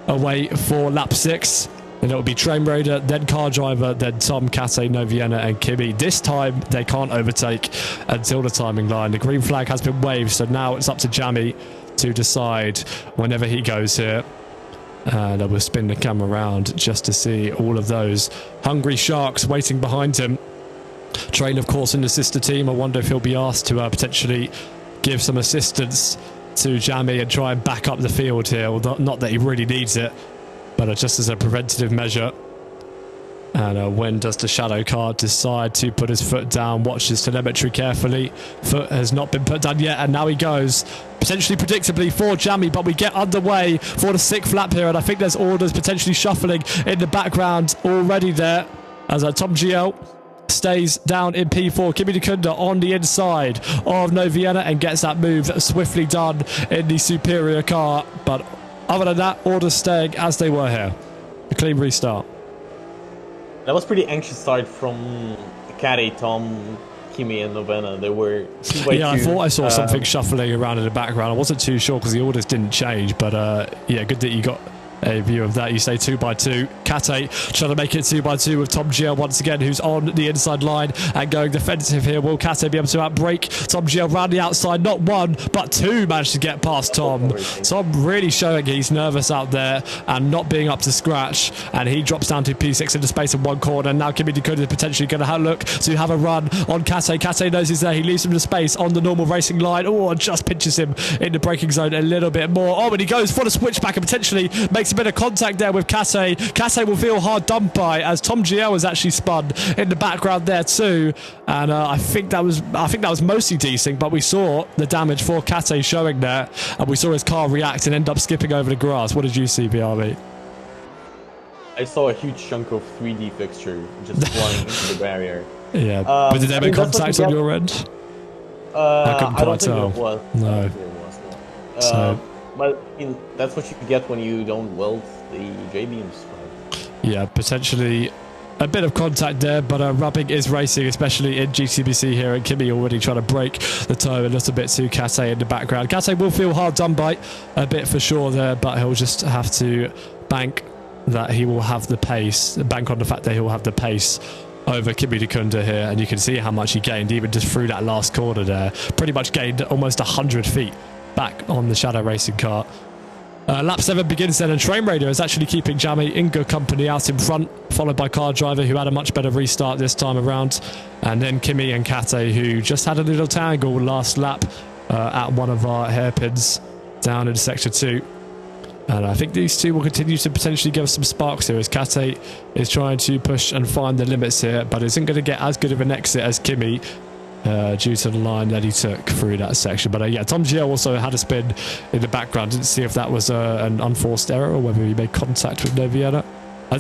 A: away for lap 6, and it will be Train Raider, then Car Driver, then Tom, Kate, Noviello, and Kimi. This time they can't overtake until the timing line. The green flag has been waved, so now it's up to Jamie to decide whenever he goes here. And I will spin the camera around just to see all of those hungry sharks waiting behind him. Train, of course, in the sister team. I wonder if he'll be asked to potentially give some assistance to Jamie and try and back up the field here. Well, not that he really needs it, but just as a preventative measure. And when does the shadow car decide to put his foot down? Watch his telemetry carefully. Foot has not been put down yet, and now he goes. Potentially predictably for Jamie, but we get underway for the 6th lap here, and I think there's orders potentially shuffling in the background already there. As Tom GL stays down in P4. Kimi Dacunda on the inside of Noviello and gets that move swiftly done in the superior car. But other than that, orders staying as they were here. A clean restart.
B: That was pretty anxious start from Kate, Tom, Kimi, and Noviello. They were 2 by 2.
A: I thought I saw something shuffling around in the background. I wasn't too sure because the orders didn't change, but yeah, good that you got a view of that. You say 2 by 2. Kate trying to make it 2 by 2 with Tom GL once again, who's on the inside line and going defensive here. Will Kate be able to outbrake Tom GL round the outside? Not 1 but 2 managed to get past Tom. Tom really showing he's nervous out there and not being up to scratch, and he drops down to P6 in the space of 1 corner. Now Kimi Dacunda is potentially going to have a look to have a run on Kate. Kate knows he's there. He leaves him the space on the normal racing line. Oh, and just pinches him in the braking zone a little bit more. Oh, and he goes for the switchback and potentially makes a bit of contact there with Kate. Kate will feel hard dumped by, as Tom GL was actually spun in the background there too. And I think that was mostly desync, but we saw the damage for Kate showing there, and we saw his car react and end up skipping over the grass. What did you see, BRB?
B: I saw a huge chunk of 3D fixture just flying into the barrier.
A: Yeah, but did they make contact on your end? I couldn't quite tell.
B: It was.
A: No.
B: So. But I mean, that's what you get when you don't weld the J-beams.
A: Yeah, potentially a bit of contact there, but rubbing is racing, especially in GTBC here, and Kimi already trying to break the toe a little bit to Kate in the background. Kate will feel hard done by a bit for sure there, but he'll just have to bank that he will have the pace, bank on the fact that he will have the pace over Kimi Dikunda here, and you can see how much he gained even just through that last corner there. Pretty much gained almost 100 feet back on the Shadow Racing kart. Lap 7 begins then, and Train Radio is actually keeping Jamie in good company out in front, followed by Car Driver, who had a much better restart this time around, and then Kimi and Kate, who just had a little tangle last lap at one of our hairpins down in Sector 2. And I think these two will continue to potentially give us some sparks here, as Kate is trying to push and find the limits here, but isn't going to get as good of an exit as Kimi due to the line that he took through that section. But yeah, Tom Gio also had a spin in the background. Didn't see if that was an unforced error or whether he made contact with Noviana.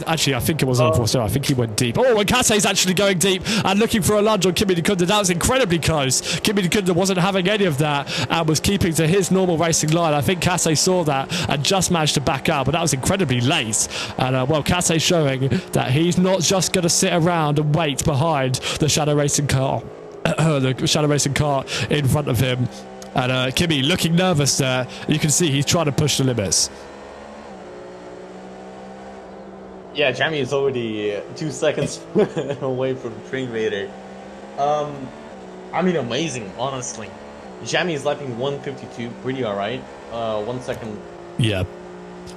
A: Actually, I think it was an unforced error. I think he went deep. Oh, and Kate's actually going deep and looking for a lunge on Kimi Dikunda. That was incredibly close. Kimi Dikunda wasn't having any of that and was keeping to his normal racing line. I think Kate saw that and just managed to back out, but that was incredibly late. And well, Kate's showing that he's not just going to sit around and wait behind the Shadow Racing car. The Shadow Racing car in front of him. And Kimi looking nervous there. You can see he's trying to push the limits.
B: Yeah, Jamie is already 2 seconds away from Train Raider. I mean, amazing, honestly. Jamie is lapping 152, pretty alright. 1 second
A: yeah.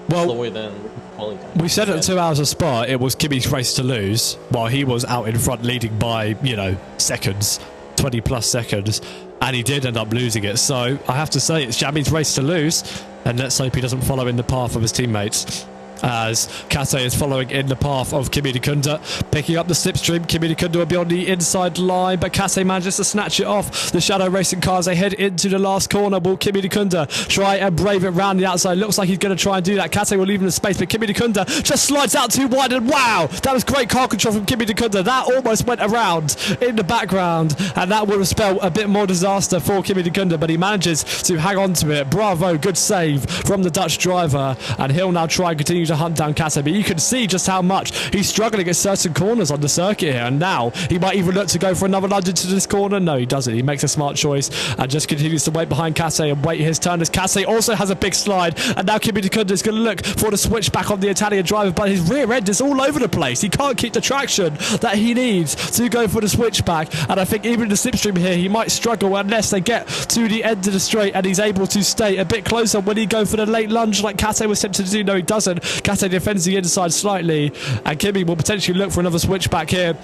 A: Well,
B: slower than quality time.
A: We said at 2 hours of Spa it was Kimi's race to lose, while he was out in front leading by, you know, seconds, 20 plus seconds, and he did end up losing it. So I have to say it's Jamie's race to lose, and let's hope he doesn't follow in the path of his teammates, as Kate is following in the path of Kimi Dikunda, picking up the slipstream. Kimi Dikunda will be on the inside line, but Kate manages to snatch it off the Shadow Racing car as they head into the last corner. Will Kimi Dikunda try and brave it round the outside? Looks like he's going to try and do that. Kate will leave him the space, but Kimi Dikunda just slides out too wide, and wow, that was great car control from Kimi Dikunda. That almost went around in the background, and that would have spelled a bit more disaster for Kimi Dikunda, but he manages to hang on to it. Bravo, good save from the Dutch driver, and he'll now try and continue to hunt down Kate, but you can see just how much he's struggling at certain corners on the circuit here, and now he might even look to go for another lunge into this corner. No, he doesn't. He makes a smart choice and just continues to wait behind Kate and wait his turn, as Kate also has a big slide, and now Kimi Dikunda is going to look for the switch back on the Italian driver, but his rear end is all over the place. He can't keep the traction that he needs to go for the switch back, and I think even the slipstream here, he might struggle unless they get to the end of the straight and he's able to stay a bit closer. When he go for the late lunge like Kate was tempted to do? No, he doesn't. Kate defends the inside slightly, and Kimi will potentially look for another switch back here.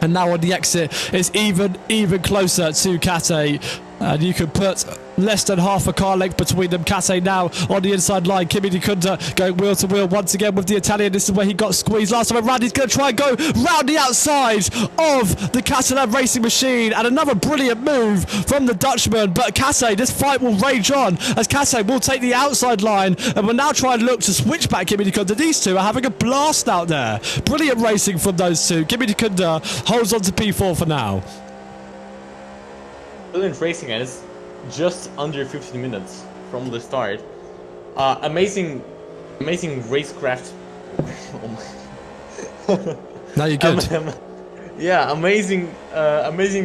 A: And now on the exit, it's even closer to Kate. And you can put less than half a car length between them. Kate now on the inside line. Kimi Dikunda going wheel to wheel once again with the Italian. This is where he got squeezed last time around. He's going to try and go round the outside of the Catalan racing machine. And another brilliant move from the Dutchman. But Kate, this fight will rage on, as Kate will take the outside line and will now try and look to switch back Kimi Dikunda. These two are having a blast out there. Brilliant racing from those two. Kimi Dikunda holds on to P4 for now.
B: Brilliant racing, and it's just under 15 minutes from the start. Amazing racecraft.
A: Now you're good.
B: Yeah, amazing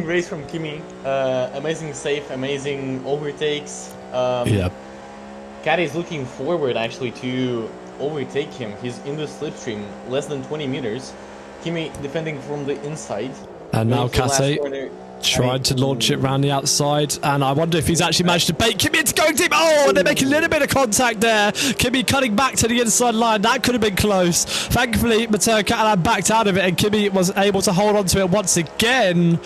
B: race from Kimi. Amazing save, amazing overtakes.
A: Yeah.
B: Kate is looking forward actually to overtake him. He's in the slipstream, less than 20 meters. Kimi defending from the inside.
A: And now Kate tried to launch it round the outside, and I wonder if he's actually managed to bait Kimi into going deep. Oh, and they're making a little bit of contact there. Kimi cutting back to the inside line. That could have been close. Thankfully, Matteo Catalan backed out of it, and Kimi was able to hold on to it once again.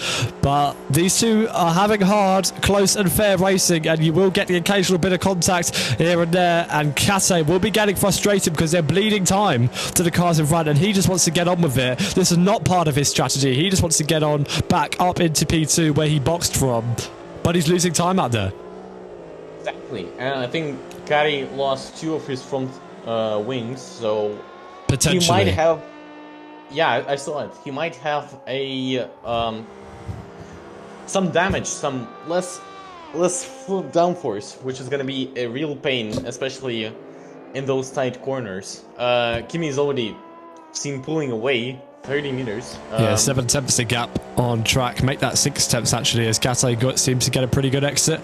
A: But these two are having hard, close and fair racing, and you will get the occasional bit of contact here and there, and Kate will be getting frustrated because they're bleeding time to the cars in front, and he just wants to get on with it. This is not part of his strategy. He just wants to get on back up into P2 where he boxed from, but he's losing time out there.
B: Exactly, and I think Kari lost 2 of his front wings, so
A: potentially
B: he might have. Yeah, I saw it. He might have a some damage, some less downforce, which is going to be a real pain, especially in those tight corners. Kimi is already seen pulling away 30 meters.
A: Yeah, 7/10 a gap on track. Make that 6/10 actually, as Kate seems to get a pretty good exit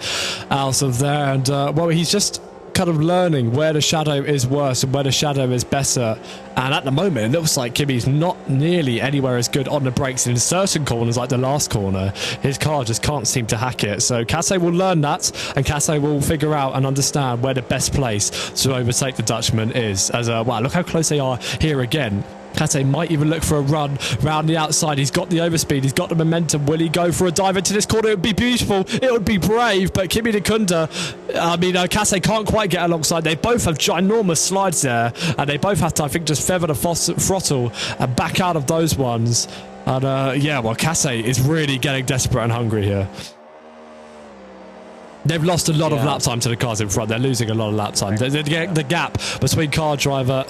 A: out of there. And well, he's just kind of learning where the shadow is worse and where the shadow is better. And at the moment, it looks like Kimmy's not nearly anywhere as good on the brakes in certain corners, like the last corner. His car just can't seem to hack it. So Kase will learn that, and Kase will figure out and understand where the best place to overtake the Dutchman is. As wow, look how close they are here again. Kase might even look for a run round the outside. He's got the overspeed. He's got the momentum. Will he go for a dive into this corner? It would be beautiful. It would be brave. But Kimi Nakunda, I mean, Kase can't quite get alongside. They both have ginormous slides there. And they both have to, I think, just feather the throttle and back out of those ones. And yeah, well, Kase is really getting desperate and hungry here. They've lost a lot of lap time to the cars in front. They're losing a lot of lap time. The gap between car driver...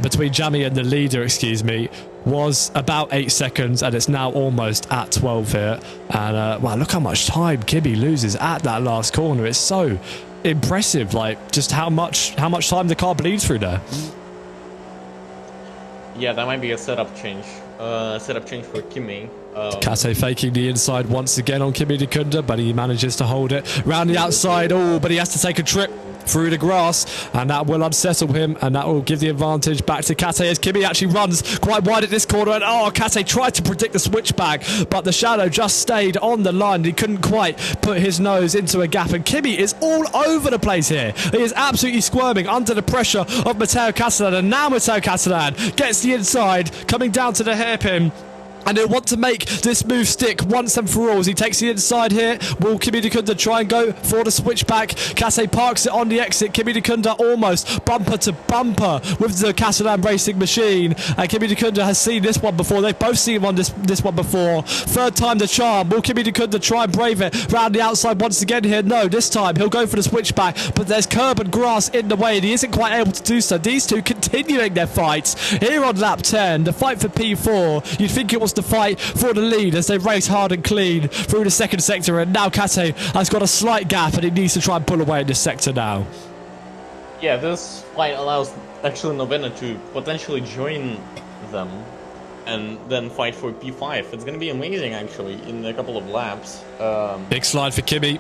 A: between Jamie and the leader, excuse me, was about 8 seconds, and it's now almost at 12 here. And wow, look how much time Kibby loses at that last corner. It's so impressive, like just how much time the car bleeds through there.
B: Yeah, that might be a setup change. Setup change for Kimi.
A: Kase faking the inside once again on Kimi Nakunda, but he manages to hold it round the outside. Oh, but he has to take a trip through the grass, and that will unsettle him, and that will give the advantage back to Kase as Kimi actually runs quite wide at this corner. And oh, Kase tried to predict the switchback, but the shadow just stayed on the line. He couldn't quite put his nose into a gap, and Kimi is all over the place here. He is absolutely squirming under the pressure of Matteo Castellan, and now Matteo Castellan gets the inside, coming down to the hairpin. And he'll want to make this move stick once and for all as he takes the inside here. Will Kimi Nakunda try and go for the switchback? Kase parks it on the exit. Kimi Nakunda almost bumper to bumper with the Castellan racing machine. And Kimi Nakunda has seen this one before. They've both seen this one before. Third time the charm. Will Kimi Nakunda try and brave it round the outside once again here? No, this time he'll go for the switchback. But there's curb and grass in the way and he isn't quite able to do so. These two continuing their fights here on lap 10. The fight for P4. You'd think it was the fight for the lead as they race hard and clean through the second sector, and now Kase has got a slight gap and he needs to try and pull away in this sector now.
B: Yeah, this fight allows actually Novena to potentially join them and then fight for P5. It's going to be amazing actually in a couple of laps.
A: Big slide for Kimi.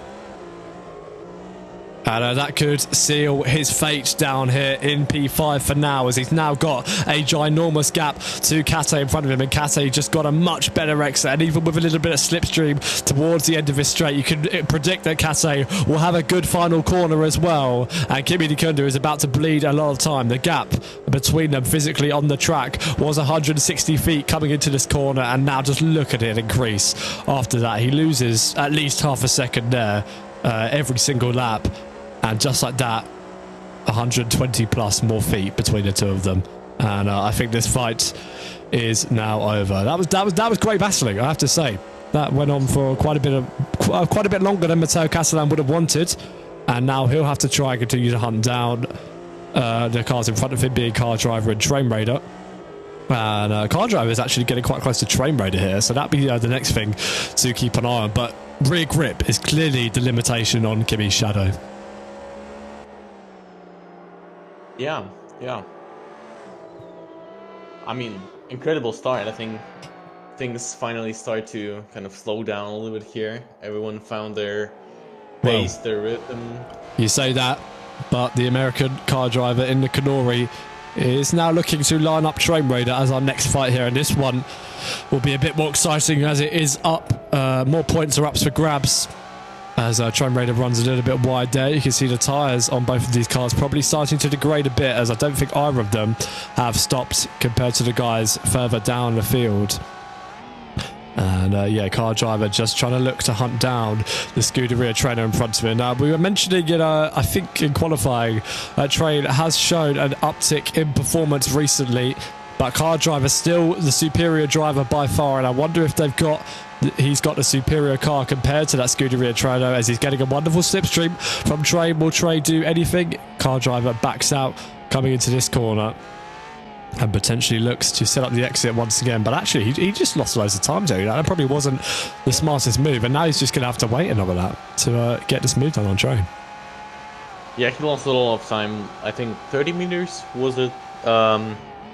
A: And that could seal his fate down here in P5 for now, as he's now got a ginormous gap to Kase in front of him, and Kase just got a much better exit, and even with a little bit of slipstream towards the end of his straight, you can predict that Kase will have a good final corner as well, and Kimi Nakunda is about to bleed a lot of time. The gap between them physically on the track was 160 feet coming into this corner, and now just look at it increase after that. He loses at least half a second there every single lap. And just like that, 120 plus more feet between the two of them. And I think this fight is now over. That was great battling, I have to say. That went on for quite a bit longer than Matteo Castellan would have wanted. And now he'll have to try and continue to hunt down the cars in front of him, being Car Driver and Train Raider. And Car Driver is actually getting quite close to Train Raider here, so that'll be the next thing to keep an eye on. But rear grip is clearly the limitation on Kimi's shadow.
B: Yeah. I mean, incredible start. I think things finally start to kind of slow down a little bit here. Everyone found their pace, their rhythm.
A: You say that, but the American car driver in the Canori is now looking to line up Train Raider as our next fight here, and this one will be a bit more exciting as it is up. More points are up for grabs. As Train Raider runs a little bit wide there, you can see the tyres on both of these cars probably starting to degrade a bit, as I don't think either of them have stopped compared to the guys further down the field. And yeah, Car Driver just trying to look to hunt down the Scuderia trainer in front of him. Now, we were mentioning, I think in qualifying, Train has shown an uptick in performance recently, but Car Driver still the superior driver by far, and I wonder if he's got the superior car compared to that Scuderia trainer, as he's getting a wonderful slipstream from Train. Will Train do anything? Car Driver backs out coming into this corner and potentially looks to set up the exit once again, but actually he just lost loads of time doing that. That probably wasn't the smartest move, and now he's just going to have to wait another lap to get this move done on Train.
B: Yeah, he lost a lot of time. I think 30 meters was it?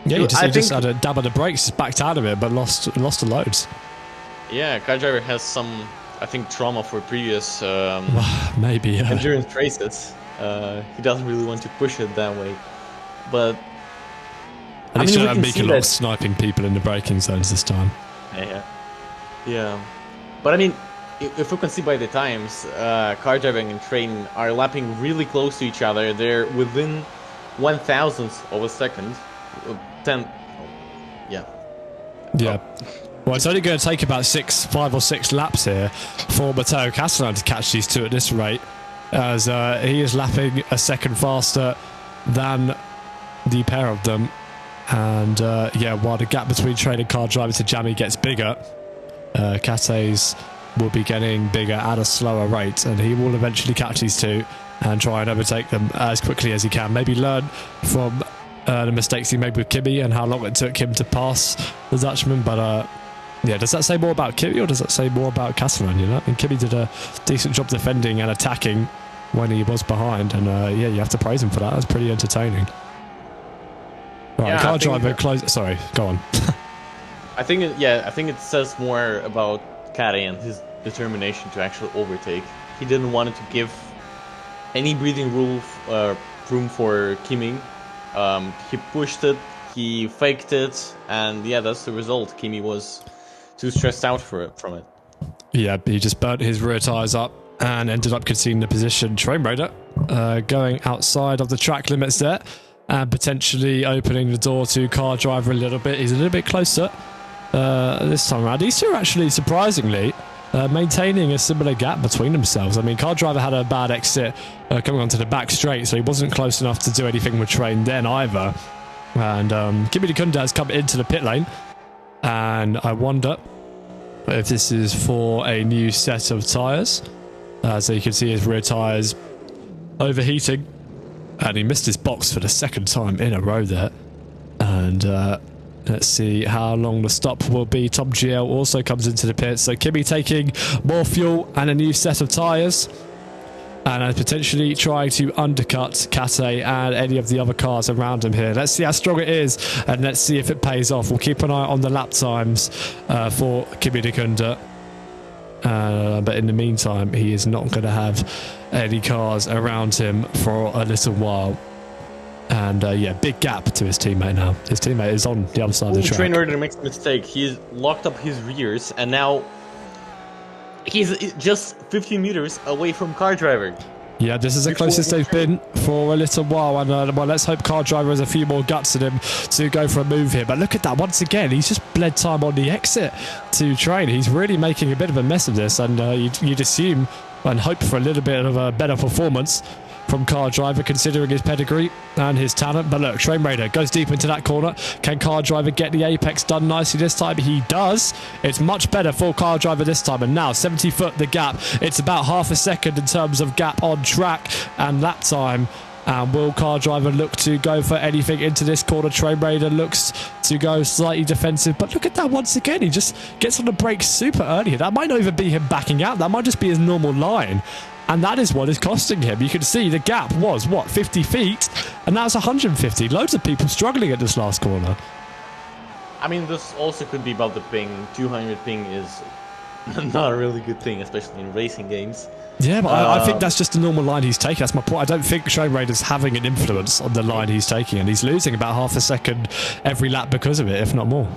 A: Yeah, he just had a dab of the brakes, just backed out of it, but lost the loads.
B: Yeah, Car Driver has some, I think, trauma for previous
A: maybe
B: endurance races. He doesn't really want to push it that way. But
A: and he should have Mika lot sniping people in the braking zones this time.
B: Yeah. But I mean, if you can see by the times, car driving and train are lapping really close to each other. They're within 1,000th of a second. 10. Yeah.
A: Yeah. Well, it's only going to take about 5 or 6 laps here for Matteo Castellan to catch these two at this rate, as he is lapping a second faster than the pair of them. And yeah, while the gap between train and car driver to Jammy gets bigger, Kate's will be getting bigger at a slower rate, and he will eventually catch these two and try and overtake them as quickly as he can. Maybe learn from the mistakes he made with Kimi and how long it took him to pass the Dutchman. But yeah, does that say more about Kimi or does that say more about Castellan? You know, and Kimi did a decent job defending and attacking when he was behind, and yeah, you have to praise him for that. That's pretty entertaining. Right,
B: yeah,
A: car driver close. Sorry, go on.
B: I think it says more about Kate and his determination to actually overtake. He didn't want to give any breathing room for Kimi. He pushed it, he faked it, and yeah, that's the result. Kimi was too stressed out from it.
A: Yeah, he just burnt his rear tyres up and ended up conceding the position. Train Raider going outside of the track limits there and potentially opening the door to car driver a little bit. He's a little bit closer this time around. These two are actually surprisingly maintaining a similar gap between themselves. I mean, car driver had a bad exit coming onto the back straight, so he wasn't close enough to do anything with train then either. And Kimi Dikunda has come into the pit lane, and I wonder if this is for a new set of tyres. So you can see his rear tyres overheating, and he missed his box for the second time in a row there. And let's see how long the stop will be. Tom GL also comes into the pit, so Kimi taking more fuel and a new set of tyres, and potentially trying to undercut Kate and any of the other cars around him here. Let's see how strong it is, and let's see if it pays off. We'll keep an eye on the lap times for Kimi Dikunda. But in the meantime, he is not going to have any cars around him for a little while. And yeah, big gap to his teammate now. His teammate is on the other side of the track.
B: Train Raider makes a mistake. He's locked up his rears, and now he's just 15 meters away from car driver.
A: Yeah, this is the closest they've been for a little while, and well, let's hope car driver has a few more guts in him to go for a move here. But look at that, once again, he's just bled time on the exit to train. He's really making a bit of a mess of this, and you'd assume and hope for a little bit of a better performance from car driver, considering his pedigree and his talent. But look, Train Raider goes deep into that corner. Can car driver get the apex done nicely this time? He does. It's much better for car driver this time, and now 70 foot the gap. It's about half a second in terms of gap on track and lap time. And will car driver look to go for anything into this corner? Train Raider looks to go slightly defensive, but look at that once again. He just gets on the brakes super early. That might not even be him backing out. That might just be his normal line. And that is what is costing him. You can see the gap was, what, 50 feet? And now it's 150. Loads of people struggling at this last corner.
B: I mean, this also could be about the ping. 200 ping is not a really good thing, especially in racing games.
A: Yeah, but I think that's just the normal line he's taking. That's my point. I don't think Train Raider's having an influence on the line he's taking, and he's losing about half a second every lap because of it, if not more.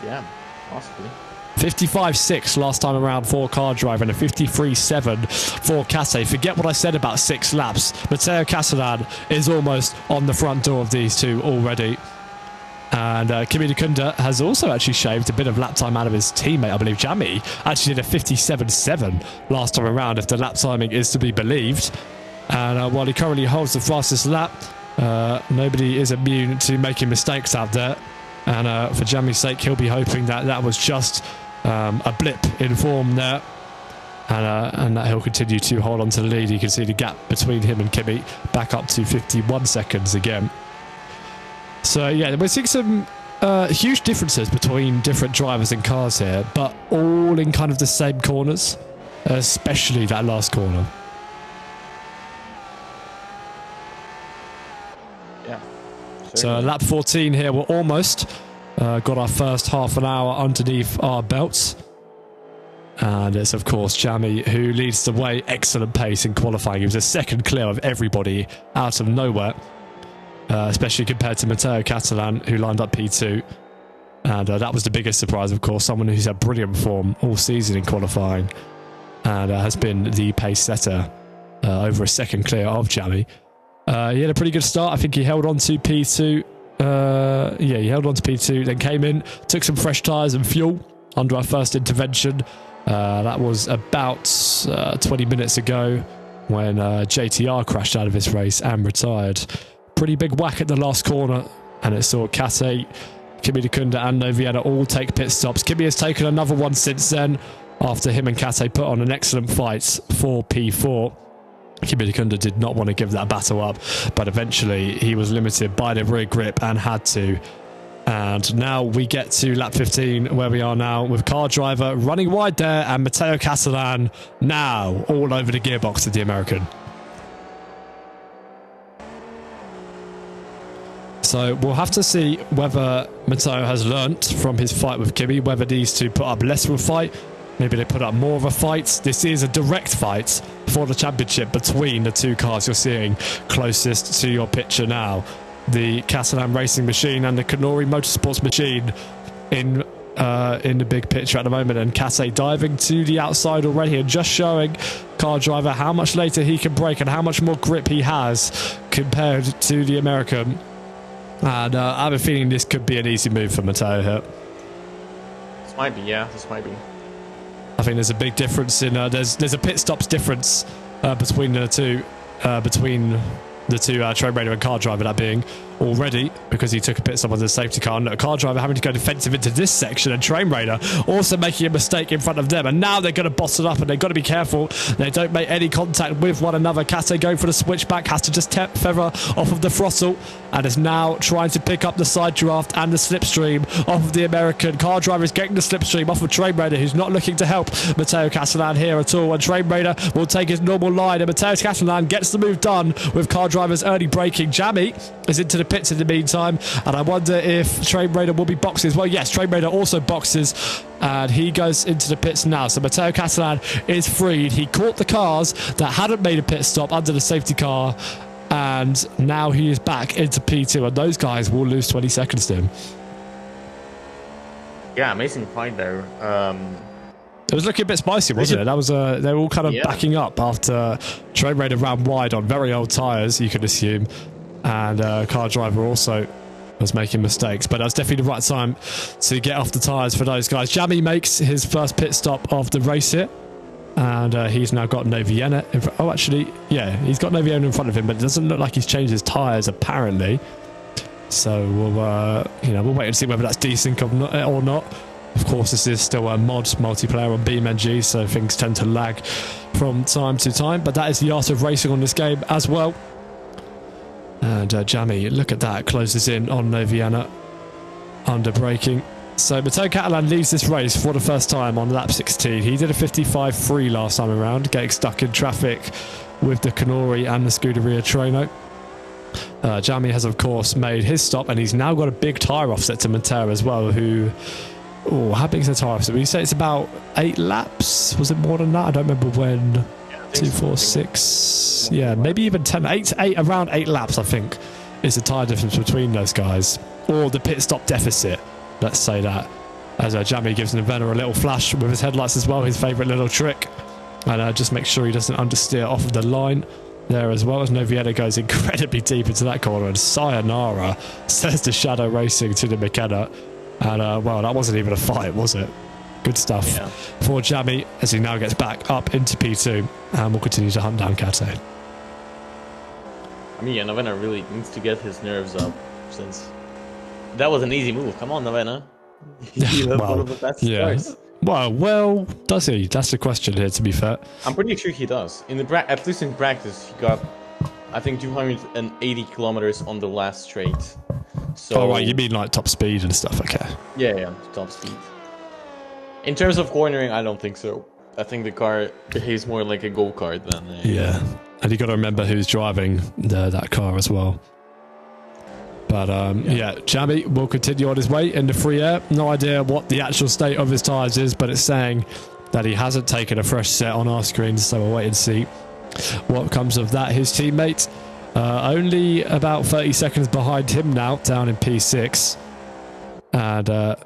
B: Yeah, possibly.
A: 55.6 last time around for car driver, and a 53.7 for Kate. Forget what I said about 6 laps. Matteo Castellan is almost on the front door of these two already. And Kimi Dikunda has also actually shaved a bit of lap time out of his teammate. I believe Jammy actually did a 57.7 last time around, if the lap timing is to be believed. And while he currently holds the fastest lap, nobody is immune to making mistakes out there. And for Jammy's sake, he'll be hoping that that was just a blip in form there, and that he'll continue to hold on to the lead. You can see the gap between him and Kimi back up to 51 seconds again. So yeah, we're seeing some huge differences between different drivers and cars here, but all in kind of the same corners, especially that last corner.
B: Yeah.
A: So lap 14 here, we're almost got our first half an hour underneath our belts. And it's, of course, Jammy who leads the way. Excellent pace in qualifying. He was a second clear of everybody out of nowhere, especially compared to Matteo Catalan, who lined up P2. And that was the biggest surprise, of course. Someone who's had brilliant form all season in qualifying and has been the pace setter over a second clear of Jammy. He had a pretty good start. I think he held on to P2. Yeah, he held on to P2, then came in, took some fresh tyres and fuel under our first intervention. That was about 20 minutes ago when JTR crashed out of this race and retired. Pretty big whack at the last corner, and it saw Kate, Kimi Dukunda and Noviana all take pit stops. Kimi has taken another one since then after him and Kate put on an excellent fight for P4. Kimi Dukunda did not want to give that battle up, but eventually he was limited by the rear grip and had to. And now we get to lap 15, where we are now with car driver running wide there, and Matteo Catalan now all over the gearbox of the American. So we'll have to see whether Matteo has learnt from his fight with Kimi, whether these two put up less of a fight. Maybe they put up more of a fight. This is a direct fight for the championship between the two cars you're seeing closest to your picture now. The Catalan Racing Machine and the Canori Motorsports Machine in the big picture at the moment, and Kate diving to the outside already and just showing car driver how much later he can brake and how much more grip he has compared to the American. And I have a feeling this could be an easy move for Matteo here.
B: This might be, yeah, this might be.
A: I think there's a big difference in there's a pit stops difference between the two Train Raider and car driver, that being already because he took a pit stop on the safety car, and a car driver having to go defensive into this section, and Train Raider also making a mistake in front of them, and now they're going to boss it up, and they've got to be careful they don't make any contact with one another. Kate going for the switchback, has to just feather off of the throttle, and is now trying to pick up the side draft and the slipstream off of the American. Car driver is getting the slipstream off of Train Raider, who's not looking to help Matteo Catalan here at all, and Train Raider will take his normal line, and Matteo Catalan gets the move done with car driver's early braking. Jammy is into the pits in the meantime, and I wonder if Train Raider will be boxes. Well, yes, Train Raider also boxes, and he goes into the pits now. So Matteo Catalan is freed. He caught the cars that hadn't made a pit stop under the safety car, and now he is back into P2, and those guys will lose 20 seconds to him.
B: Yeah, amazing fight there.
A: It was looking a bit spicy, wasn't it? That was they were all kind of backing up after Train Raider ran wide on very old tyres, you could assume, and car driver also was making mistakes, but that's definitely the right time to get off the tyres for those guys. Jammy makes his first pit stop of the race here, and he's now got Noviana in front. Oh, actually, yeah, he's got Noviana in front of him, but it doesn't look like he's changed his tyres apparently. So we'll wait and see whether that's desync or not. Of course, this is still a mod multiplayer on BeamNG, so things tend to lag from time to time, but that is the art of racing on this game as well. And Jammy, look at that, closes in on Noviana under braking. So Matteo Catalan leads this race for the first time on lap 16. He did a 55.3 last time around, getting stuck in traffic with the Canori and the Scuderia Treno. Jammy has, of course, made his stop, and he's now got a big tyre offset to Matteo as well, who... Oh, how big is the tyre offset? Would you say it's about 8 laps? Was it more than that? I don't remember when. Yeah, 2, 4, 6... Yeah, maybe even 10. Around 8 laps, I think, is the tyre difference between those guys. Or the pit stop deficit, let's say that. As Jammy gives Nevena a little flash with his headlights as well, his favourite little trick. And just make sure he doesn't understeer off of the line there as well, as Noviana goes incredibly deep into that corner, and sayonara, says the Shadow Racing to the McKenna. And well, that wasn't even a fight, was it? Good stuff for Jammy as he now gets back up into P2, and will continue to hunt down Kate.
B: I mean, yeah, Novena really needs to get his nerves up, since that was an easy move. Come on, Novena. You have one of the best starts.
A: Well, does he? That's the question here, to be fair.
B: I'm pretty sure he does. At least in practice, he got, I think, 280 kilometers on the last straight. So,
A: oh, right, you mean like top speed and stuff, okay.
B: Yeah, top speed. In terms of cornering, I don't think so. I think the car behaves more like a go-kart than a...
A: Yeah, and you got to remember who's driving that car as well. But yeah, Jammy will continue on his way in the free air. No idea what the actual state of his tyres is, but it's saying that he hasn't taken a fresh set on our screens, so we'll wait and see what comes of that. His teammate only about 30 seconds behind him now, down in P6. And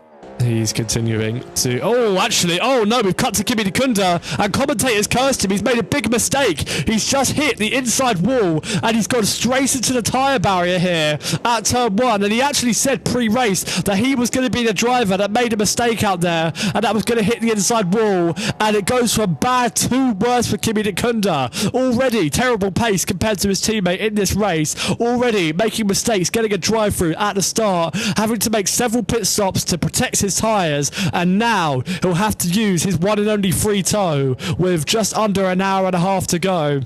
A: he's continuing to... Oh, actually, oh no, we've cut to Kimi Dikunda, and commentators cursed him. He's made a big mistake. He's just hit the inside wall, and he's gone straight into the tyre barrier here at turn 1. And he actually said pre-race that he was going to be the driver that made a mistake out there, and that was going to hit the inside wall. And it goes from bad to worse for Kimi Dikunda. Already terrible pace compared to his teammate in this race. Already making mistakes, getting a drive-through at the start, having to make several pit stops to protect his tyres, and now he'll have to use his one and only free toe with just under an hour and a half to go.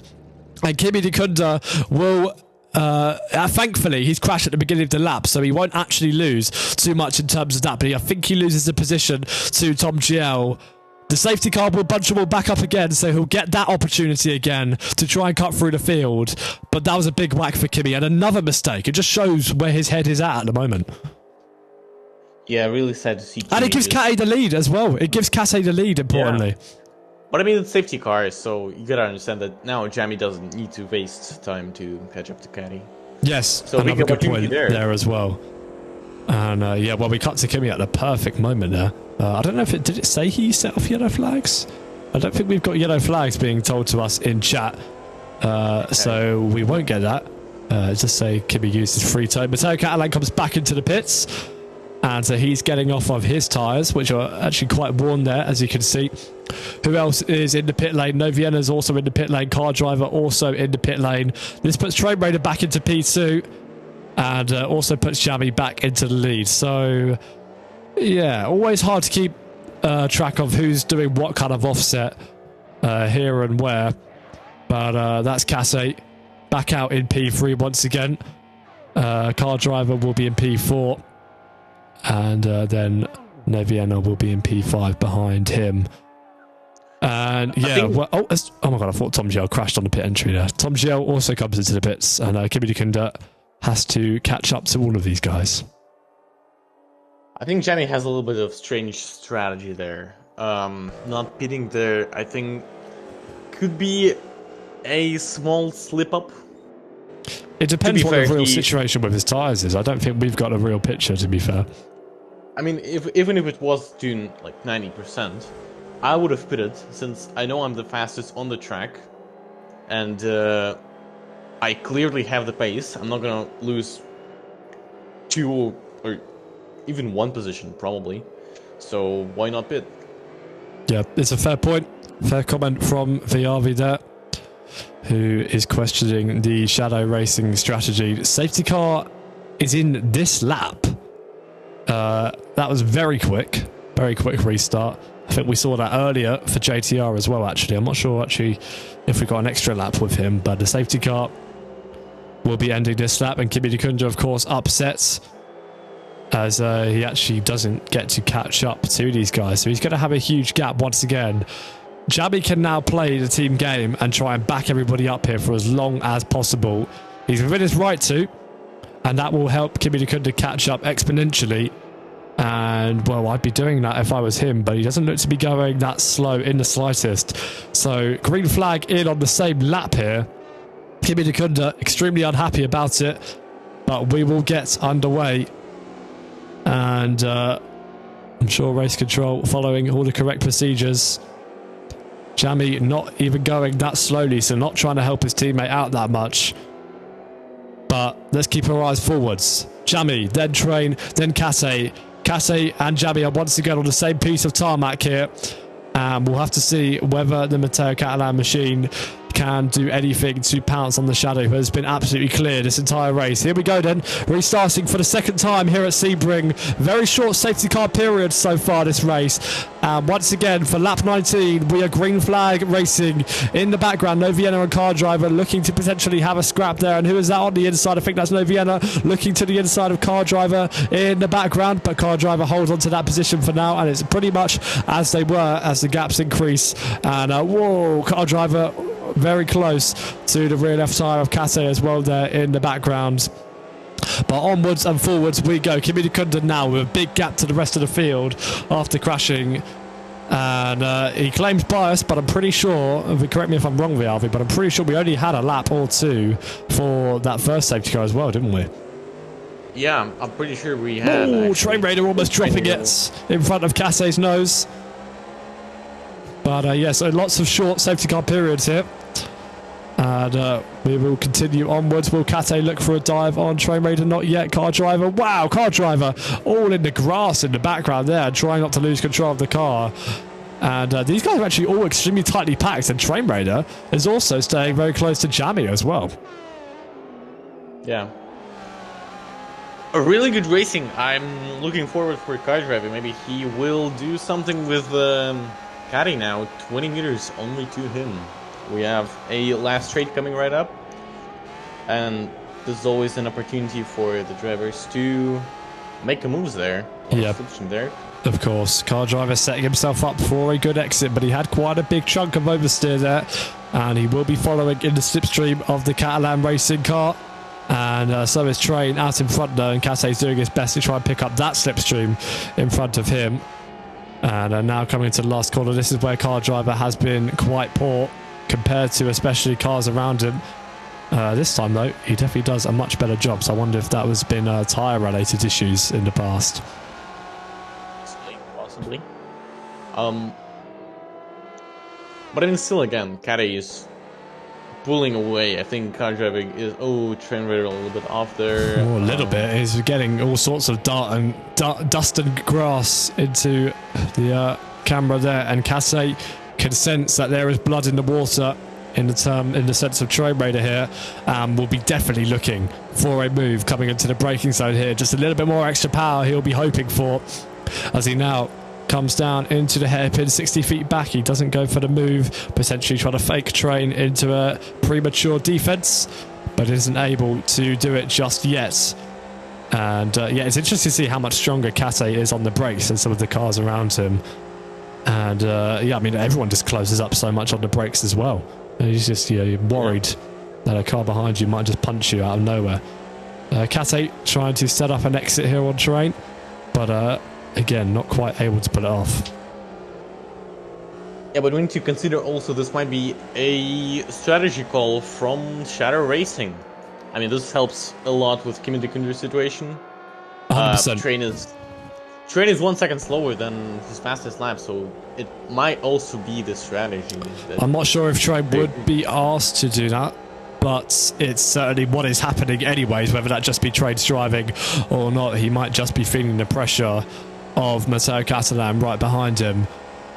A: And Kimi Dikunda will thankfully he's crashed at the beginning of the lap, so he won't actually lose too much in terms of that, but I think he loses the position to Tom GL. The safety car will bunch them all back up again, so he'll get that opportunity again to try and cut through the field. But that was a big whack for Kimi, and another mistake. It just shows where his head is at the moment.
B: Yeah, really sad to see.
A: And it gives Kate the lead as well. It gives Kate the lead, importantly.
B: Yeah. But I mean, it's safety car, so you gotta understand that now Jamie doesn't need to waste time to catch up to Caddy.
A: Yes,
B: so
A: another good point there as well. And yeah, well, we cut to Kimi at the perfect moment there. I don't know if did it say he set off yellow flags? I don't think we've got yellow flags being told to us in chat. Okay. So we won't get that. Just say Kimi used his free toe. Matteo Catalan comes back into the pits. And so he's getting off of his tyres, which are actually quite worn there, as you can see. Who else is in the pit lane? No Vienna's also in the pit lane. Car driver also in the pit lane. This puts Train Raider back into P2. And also puts Jamie back into the lead. So, yeah, always hard to keep track of who's doing what kind of offset here and where. But that's Casse back out in P3 once again. Car driver will be in P4. And then Noviena will be in P5 behind him. And yeah, well, oh my god, I thought Tom GL crashed on the pit entry there. Tom GL also comes into the pits, and Kimi Dikunda has to catch up to all of these guys.
B: I think Jamie has a little bit of strange strategy there. Not pitting there, I think, could be a small slip up.
A: It depends what the real situation with his tyres is. I don't think we've got a real picture, to be fair.
B: I mean, even if it was doing like 90%, I would have pitted, since I know I'm the fastest on the track, and I clearly have the pace. I'm not gonna lose 2 or even 1 position, probably. So why not pit?
A: Yeah, it's a fair point. Fair comment from VRV there, who is questioning the shadow racing strategy. Safety car is in this lap. That was very quick restart. I think we saw that earlier for JTR as well, actually. I'm not sure actually if we got an extra lap with him, but the safety car will be ending this lap, and Kimi Dikunda, of course, upsets as he actually doesn't get to catch up to these guys. So he's going to have a huge gap once again. Jamie can now play the team game and try and back everybody up here for as long as possible. He's within his right to, and that will help Kimi Dikunda catch up exponentially. And, well, I'd be doing that if I was him, but he doesn't look to be going that slow in the slightest. So, green flag in on the same lap here. Kimi Dikunda extremely unhappy about it, but we will get underway. And I'm sure race control following all the correct procedures. Jamie not even going that slowly, so not trying to help his teammate out that much. But let's keep our eyes forwards. Jamie, then Train, then Casse. Casse and Jamie are once again on the same piece of tarmac here. And we'll have to see whether the Matteo Catalan machine can do anything to pounce on the shadow, who has been absolutely clear this entire race. Here we go then, restarting for the second time here at Sebring. Very short safety car period so far this race. Once again, for lap 19, we are green flag racing. In the background, No Vienna and car driver looking to potentially have a scrap there. And who is that on the inside? I think that's No Vienna looking to the inside of car driver in the background. But car driver holds on to that position for now. And it's pretty much as they were as the gaps increase. And whoa, car driver very close to the rear left tyre of Casse as well there in the background. But onwards and forwards we go. Kimi Dikunda now with a big gap to the rest of the field after crashing And he claims bias, but I'm pretty sure, correct me if I'm wrong, Vialvi, but I'm pretty sure we only had a lap or two for that first safety car as well, didn't we?
B: Yeah, I'm pretty sure we had.
A: Oh, Train Raider almost dropping it in front of Cassie's nose. But yeah, so lots of short safety car periods here. And we will continue onwards. Will Kate look for a dive on Train Raider? Not yet. Car Driver. Wow, Car Driver all in the grass in the background there, trying not to lose control of the car. And these guys are actually all extremely tightly packed, and Train Raider is also staying very close to Jammy as well.
B: Yeah. A really good racing. I'm looking forward for Car Driver. Maybe he will do something with Caddy now. 20 meters only to him. We have a last straight coming right up, and there's always an opportunity for the drivers to make a move there.
A: Yeah,
B: there.
A: Of course. Car Driver setting himself up for a good exit, but he had quite a big chunk of oversteer there, and he will be following in the slipstream of the Catalan racing car. And so is Train out in front there, and Cate's doing his best to try and pick up that slipstream in front of him. And now coming into the last corner, this is where Car Driver has been quite poor compared to especially cars around him. This time though, he definitely does a much better job, so I wonder if that was been tyre related issues in the past.
B: Possibly. But even still, again, Caddy is pulling away. I think Car Driving is... Oh, Train Raider a little bit off there.
A: Oh, a little bit. He's getting all sorts of dust and grass into the camera there, and Casse can sense that there is blood in the water in the sense of Train Raider here. Will be definitely looking for a move coming into the braking zone here. Just a little bit more extra power he'll be hoping for as he now comes down into the hairpin 60 feet back. He doesn't go for the move, potentially trying to fake Train into a premature defense, but isn't able to do it just yet. And yeah, it's interesting to see how much stronger Kate is on the brakes than some of the cars around him. And yeah, I mean, everyone just closes up so much on the brakes as well. And he's just worried that a car behind you might just punch you out of nowhere. Kate trying to set up an exit here on Train, but again, not quite able to pull it off.
B: Yeah, but we need to consider also this might be a strategy call from Shadow Racing. I mean, this helps a lot with Kimi Kunder's situation.
A: 100%.
B: Train is 1 second slower than his fastest lap, so it might also be the strategy.
A: I'm not sure if Train would be asked to do that, but it's certainly what is happening anyways, whether that just be Train's driving or not. He might just be feeling the pressure of Matteo Catalan right behind him.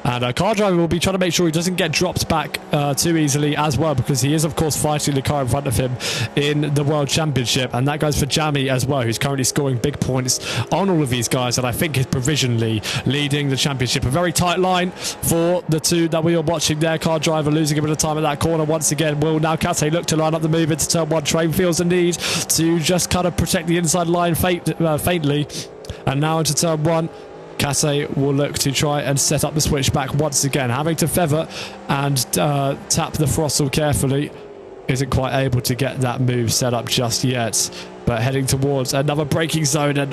A: And Car Driver will be trying to make sure he doesn't get dropped back too easily as well, because he is, of course, fighting the car in front of him in the World Championship. And that goes for Jammy as well, who's currently scoring big points on all of these guys, and I think is provisionally leading the championship. A very tight line for the two that we are watching there. Car Driver losing a bit of time at that corner once again. Will now Kate look to line up the move into turn one. Train feels the need to just kind of protect the inside line faintly. And now into turn one. Casse will look to try and set up the switchback once again, having to feather and tap the throttle carefully. Isn't quite able to get that move set up just yet, but heading towards another braking zone, and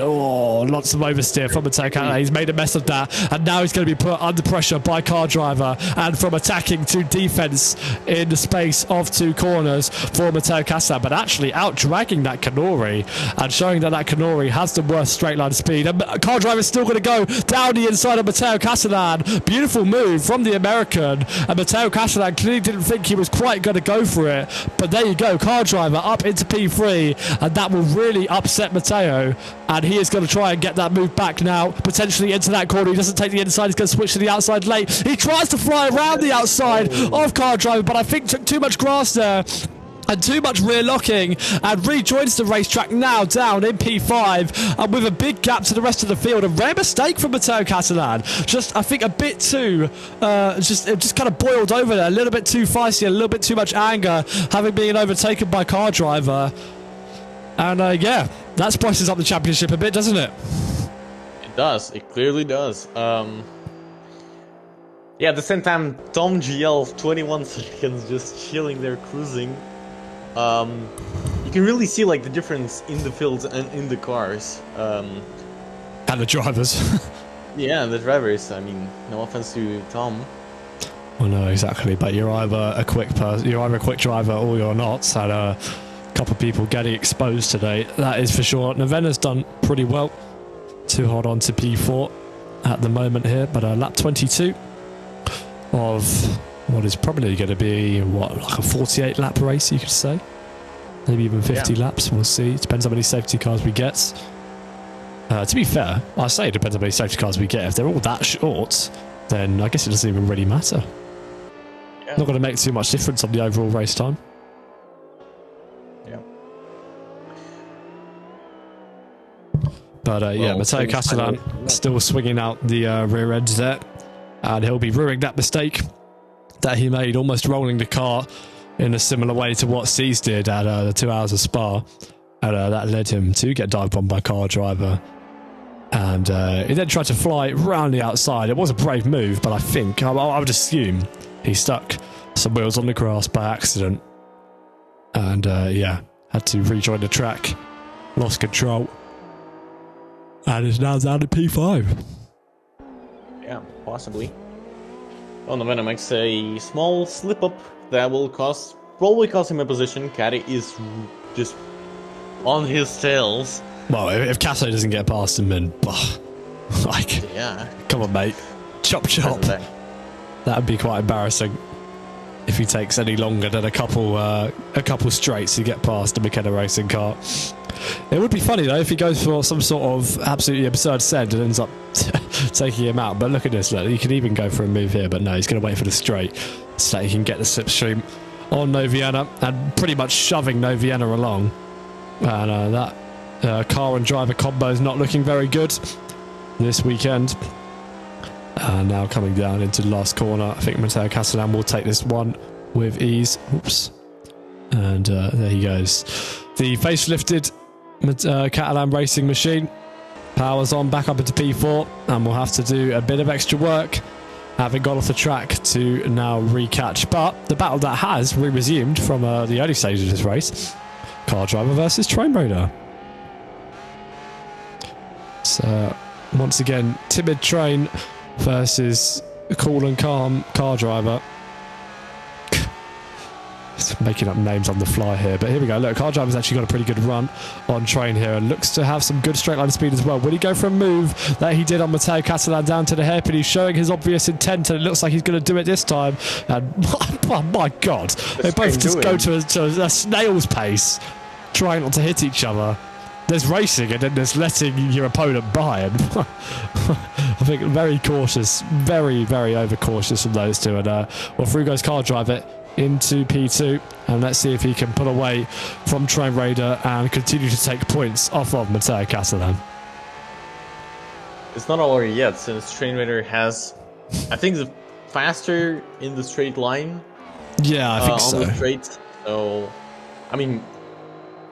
A: lots of oversteer from Matteo Catalan. He's made a mess of that, and now he's going to be put under pressure by Car Driver, and from attacking to defense in the space of two corners for Matteo Catalan, but actually out dragging that Canori and showing that Canori has the worst straight line speed. And Car Driver is still going to go down the inside of Matteo Catalan. Beautiful move from the American, and Matteo Catalan clearly didn't think he was quite going to go for it, but there you go. Car Driver up into P3, and that will really upset Matteo, and he is going to try and get that move back now, potentially into that corner. He doesn't take the inside, he's going to switch to the outside late. He tries to fly around the outside of Car Driver, but I think took too much grass there and too much rear locking, and rejoins the racetrack now down in P5, and with a big gap to the rest of the field. A rare mistake from Matteo Catalan. Just, I think, a bit too, it just kind of boiled over there. A little bit too feisty, a little bit too much anger, having been overtaken by Car Driver. And yeah, that spices up the championship a bit, doesn't it?
B: It does. It clearly does. Yeah, at the same time, Tom GL, 21 seconds, just chilling there, cruising. You can really see like the difference in the fields and in the cars.
A: And the drivers.
B: Yeah, the drivers. I mean, no offense to Tom.
A: Well, no, exactly. But you're either a quick driver or you're not. And a couple of people getting exposed today. That is for sure. Navena's done pretty well to hold on to P4 at the moment here, but lap 22 of what is probably going to be like a 48 lap race, you could say. Maybe even 50 laps. We'll see. Depends how many safety cars we get. To be fair, I say it depends how many safety cars we get. If they're all that short, then I guess it doesn't even really matter. Yeah. Not going to make too much difference on the overall race time.
B: Yeah.
A: But yeah, Matteo Catalan still swinging out the rear ends there, and he'll be ruining that mistake that he made, almost rolling the car in a similar way to what Seas did at the 2 hours of Spa, and that led him to get dive bombed by car driver. And he then tried to fly round the outside. It was a brave move, but I think I would assume he stuck some wheels on the grass by accident, and yeah, had to rejoin the track, lost control, and is now down to P5.
B: Yeah, possibly. Well, Nevena makes a small slip up that will probably cost him a position. Caddy is just on his tails.
A: Well, if Casso doesn't get past him, then like,
B: yeah,
A: come on, mate, chop. That would be quite embarrassing if he takes any longer than a couple straights to get past the McKenna racing car. It would be funny though if he goes for some sort of absolutely absurd send and ends up taking him out. But look at this, look, he can even go for a move here, but no, he's going to wait for the straight so that he can get the slipstream on Noviana and pretty much shoving Noviana along. And that car and driver combo is not looking very good this weekend. And now coming down into the last corner, I think Matteo Castellan will take this one with ease. Oops. And there he goes. The facelifted Catalan racing machine powers on back up into P4, and we'll have to do a bit of extra work having got off the track to now recatch. But the battle that has resumed from the early stages of this race, car driver versus train raider. So once again, timid train versus cool and calm car driver. Just making up names on the fly here, but here we go. Look, car driver's actually got a pretty good run on train here and looks to have some good straight line speed as well. Will he go for a move that he did on Matteo Catalan down to the hairpin? He's showing his obvious intent, and it looks like he's going to do it this time. And oh my God, they both just go to a snail's pace, trying not to hit each other. There's racing and then there's letting your opponent by, and I think very cautious, very overcautious from those two. And well, through goes car driver into P2, and let's see if he can pull away from Train Raider and continue to take points off of Matteo Catalan.
B: It's not over yet, since Train Raider has, I think, the faster in the straight line.
A: Yeah, I think so.
B: On the straight, so I mean,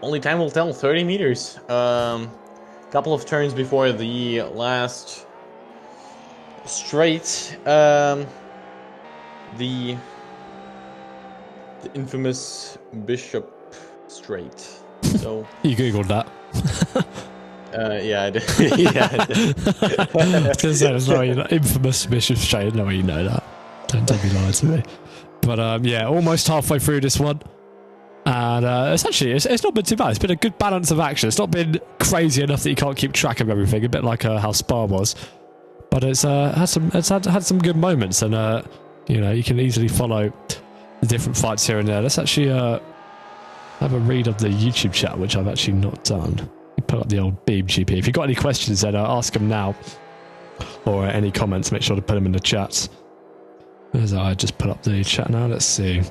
B: only time will tell. 30 meters. Couple of turns before the last straight. The infamous Bishop Straight. So
A: you googled that.
B: Yeah, I did. Yeah, I did.
A: I was going to say, there's no way you know. Infamous Bishop Straight. No way you know that. Don't be lying to me. But yeah, almost halfway through this one. And it's not been too bad. It's been a good balance of action. It's not been crazy enough that you can't keep track of everything, a bit like how Spa was. But it's had some good moments, and you know, you can easily follow the different fights here and there. Let's actually have a read of the YouTube chat, which I've actually not done. You put up the old BeamGP. If you've got any questions, then ask them now, or any comments, make sure to put them in the chat. As I just put up the chat now. Let's see.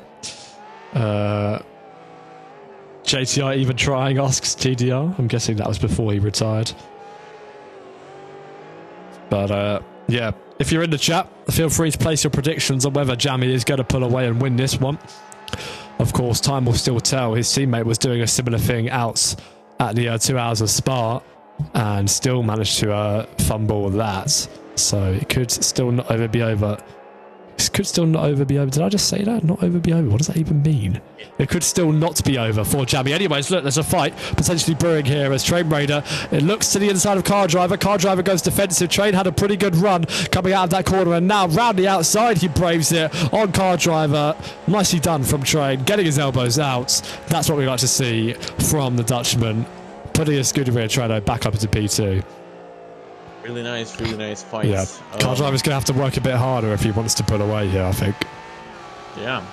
A: JTI even trying, asks TDR. I'm guessing that was before he retired. But yeah, if you're in the chat, feel free to place your predictions on whether Jamie is going to pull away and win this one. Of course, time will still tell. His teammate was doing a similar thing out at the 2 hours of Spa and still managed to fumble that. So it could still not be over. could still not over be over. Did I just say that? Not over be over. What does that even mean? It could still not be over for Jammy. Anyways, look, there's a fight potentially brewing here as Train Raider. It looks to the inside of Car Driver. Car Driver goes defensive. Train had a pretty good run coming out of that corner, and now round the outside he braves it on Car Driver. Nicely done from Train, getting his elbows out. That's what we like to see from the Dutchman, putting his Scuderia Treno back up into P2.
B: Really nice fights.
A: Yeah, Car Driver's going to have to work a bit harder if he wants to pull away here, I think.
B: Yeah.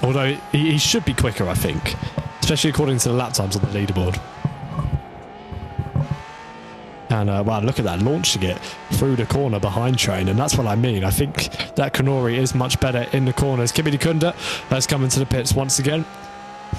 A: Although he should be quicker, I think, especially according to the lap times on the leaderboard. And wow, look at that, launching it through the corner behind Train, and that's what I mean. I think that Kanori is much better in the corners. Kimi Dikunda has come into the pits once again.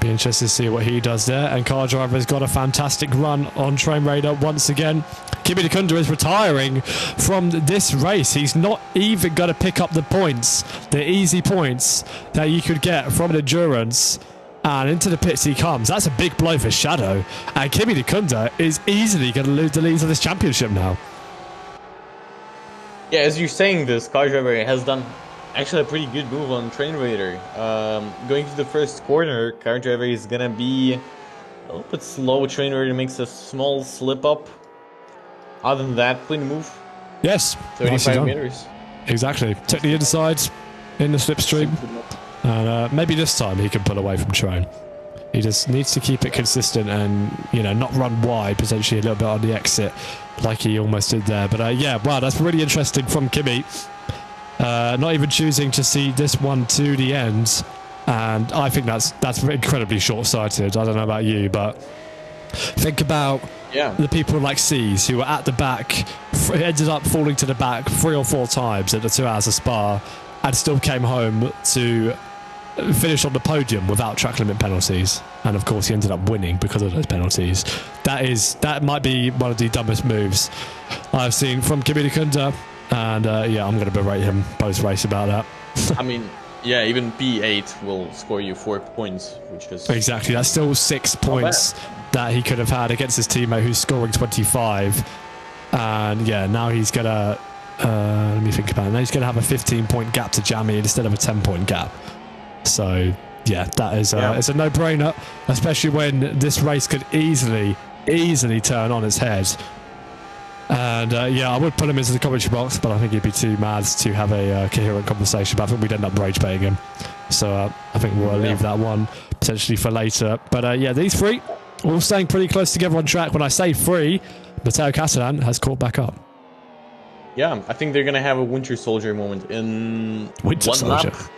A: Be interested to see what he does there. And Car Driver has got a fantastic run on Train Raider once again. Kimi Dikunda is retiring from this race. He's not even going to pick up the points, the easy points that you could get from an endurance. And into the pits he comes. That's a big blow for Shadow. And Kimi Dikunda is easily going to lose the lead of this championship now.
B: Yeah, as you're saying this, Car Driver has done actually a pretty good move on Train Raider. Going to the first corner, Car Driver is gonna be a little bit slow. Train Raider makes a small slip up. Other than that, clean move.
A: Yes.
B: 35 meters.
A: Exactly. Took the inside in the slipstream. And maybe this time he can pull away from Train. He just needs to keep it consistent and, you know, not run wide, potentially a little bit on the exit like he almost did there. But yeah, wow, that's really interesting from Kimi. Not even choosing to see this one to the end, and I think that's incredibly short-sighted. I don't know about you, but think about the people like C's who were at the back, ended up falling to the back 3 or 4 times at the 2 hours of Spa, and still came home to finish on the podium without track limit penalties. And of course, he ended up winning because of those penalties. That might be one of the dumbest moves I've seen from Kimi Dikunda. And yeah, I'm going to berate him post-race about that.
B: I mean, yeah, even P8 will score you 4 points, which is...
A: Exactly, that's still 6 points that he could have had against his teammate who's scoring 25. And yeah, now he's going to... let me think about it. Now he's going to have a 15-point gap to Jammy instead of a 10-point gap. So yeah, that is it's a no-brainer, especially when this race could easily turn on its head. And yeah, I would put him into the commentary box, but I think he'd be too mad to have a coherent conversation. But I think we'd end up rage baiting him. So I think we'll leave that one potentially for later. But yeah, these three all staying pretty close together on track. When I say three, Matteo Catalan has caught back up.
B: Yeah, I think they're going to have a Winter Soldier moment in
A: Winter
B: one
A: Soldier.
B: lap.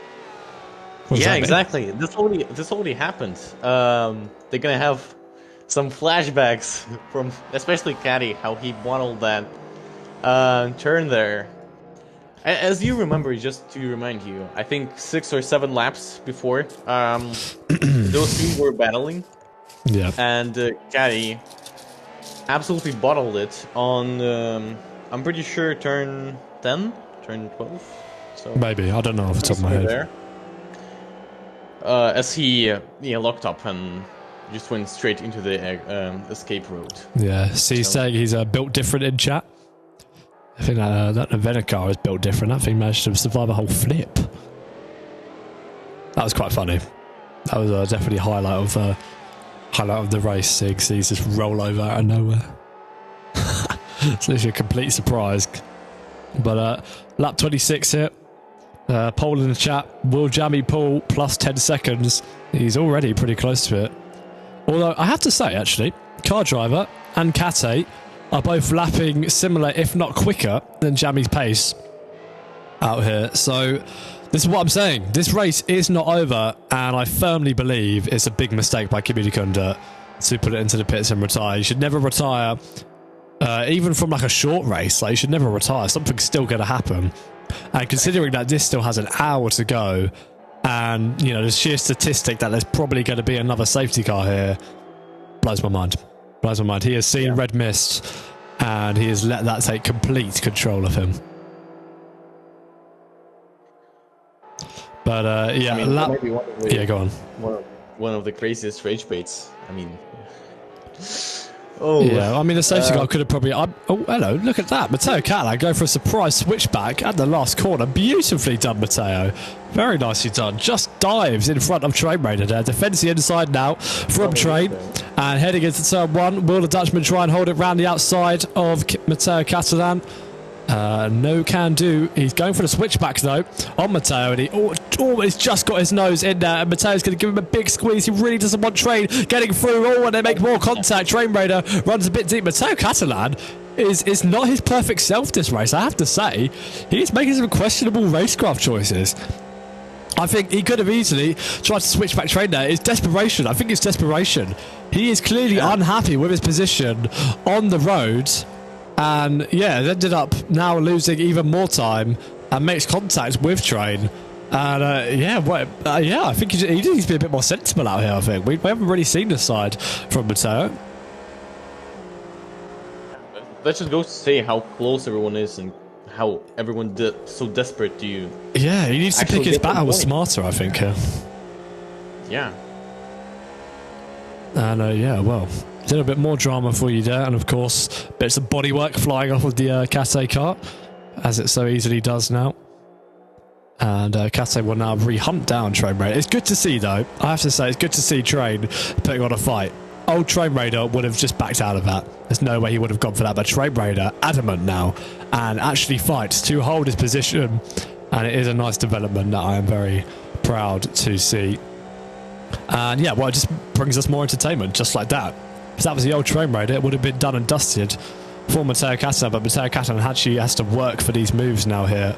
B: Yeah, exactly. This already happened. They're going to have some flashbacks from especially Caddy, how he bottled that turn there. As you remember, just to remind you, I think 6 or 7 laps before, those two were battling.
A: Yeah.
B: And Caddy absolutely bottled it on, I'm pretty sure, turn 10? Turn 12? So
A: maybe, I don't know off the top of my head.
B: There. As he locked up and just went straight into the escape route.
A: Yeah, so he's saying he's built different in chat. I think that Nevena car is built different. That thing managed to survive a whole flip. That was quite funny. That was definitely a highlight of the race. Seeing C's just roll over out of nowhere. It's literally a complete surprise. But lap 26 here. Poll in the chat. Will Jammy pull plus 10 seconds? He's already pretty close to it. Although, I have to say, actually, Car Driver and Kate are both lapping similar, if not quicker, than Jammy's pace out here. So, this is what I'm saying. This race is not over, and I firmly believe it's a big mistake by Kimi Dikunda to put it into the pits and retire. You should never retire, even from like a short race. Like, you should never retire. Something's still going to happen. And considering that this still has an hour to go, and, you know, the sheer statistic that there's probably going to be another safety car here blows my mind. Blows my mind. He has seen red mist, and he has let that take complete control of him. But, yeah,
B: I mean,
A: yeah, go on.
B: One of the craziest rage baits. I mean, Oh.
A: Yeah, I mean, the safety car could have probably... oh, hello, look at that. Matteo Catalan going for a surprise switchback at the last corner. Beautifully done, Matteo. Very nicely done. Just dives in front of Train Raider there. Defends the inside now from Train. And heading into turn 1. Will the Dutchman try and hold it round the outside of Matteo Catalan? No can do. He's going for the switchback though on Matteo, and he's just got his nose in there, and Matteo's going to give him a big squeeze. He really doesn't want Train getting through. And they make more contact. Train Raider runs a bit deep. Matteo Catalan is not his perfect self this race, I have to say. He's making some questionable racecraft choices. I think he could have easily tried to switch back Train there. It's desperation. I think it's desperation. He is clearly unhappy with his position on the road. And yeah, ended up now losing even more time and makes contact with Train. And I think he needs to be a bit more sensible out here. I think we haven't really seen this side from Matteo.
B: That just goes to say how close everyone is and how everyone so desperate to you.
A: Yeah, he needs to pick his battle smarter, I think.
B: Yeah.
A: And yeah, well, a little bit more drama for you there, and of course bits of bodywork flying off of the Cathay car, as it so easily does now. And Cathay will now re-hunt down Train Raider. It's good to see though, I have to say, it's good to see Train putting on a fight. Old Train Raider would have just backed out of that. There's no way he would have gone for that, but Train Raider adamant now and actually fights to hold his position, and it is a nice development that I am very proud to see. And yeah, well, it just brings us more entertainment just like that. If that was the old Train Raider, it would have been done and dusted for Matteo Catalan, but Matteo Catalan actually has to work for these moves now here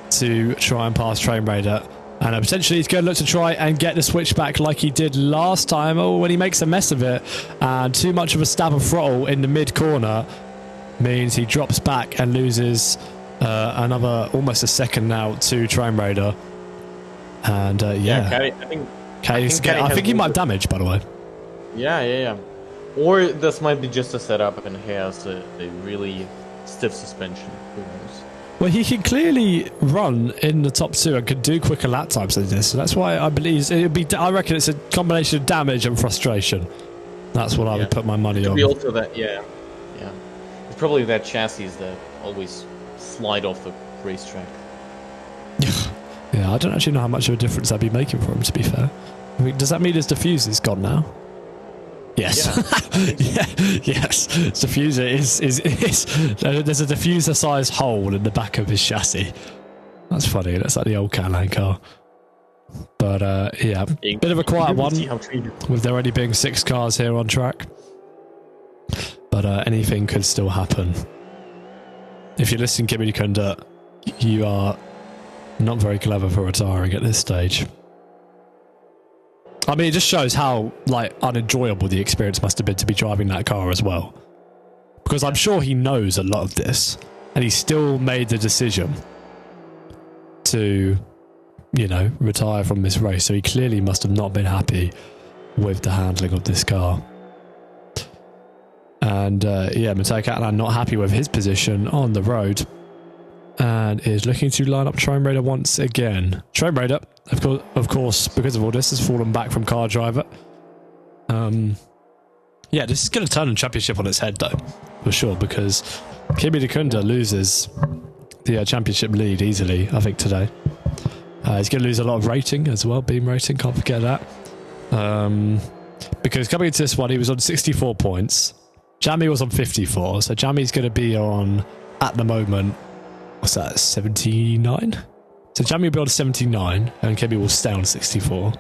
A: to try and pass Train Raider. And potentially he's going to look to try and get the switchback like he did last time. Oh, when he makes a mess of it, and too much of a stab of throttle in the mid-corner means he drops back and loses another almost a second now to Train Raider. And yeah, I think he might have damage, by the way.
B: Yeah. Or this might be just a setup and he has a really stiff suspension. Who knows?
A: Well, he can clearly run in the top 2 and can do quicker lap times than this. So that's why I believe it would be. I reckon it's a combination of damage and frustration. That's what I would put my money on.
B: Be also that, yeah. It's probably that chassis that always slide off the racetrack.
A: Yeah, I don't actually know how much of a difference that'd be making for him, to be fair. I mean, does that mean his diffuser's gone now? Yes. Yeah. Yes. His diffuser is there's a diffuser size hole in the back of his chassis. That's funny. That's like the old Catalan car. But yeah, bit of a quiet one with there only being 6 cars here on track. But anything could still happen. If you're listening, Kimi Kunda, you are not very clever for retiring at this stage. I mean, it just shows how unenjoyable the experience must have been to be driving that car as well. Because I'm sure he knows a lot of this, and he still made the decision to, retire from this race. So he clearly must have not been happy with the handling of this car. And yeah, Matteo Catalan not happy with his position on the road, and is looking to line up Train Raider once again. Train Raider, of course, because of all this, has fallen back from Car Driver. Yeah, this is going to turn the championship on its head, though, for sure, because Kimi Kunda loses the championship lead easily, I think, today. He's going to lose a lot of rating as well, beam rating, can't forget that. Because coming into this one, he was on 64 points. Jamie was on 54, so Jamie's going to be on, at the moment, what's that, 79? So Jamie will be on 79, and Kimi will stay on 64.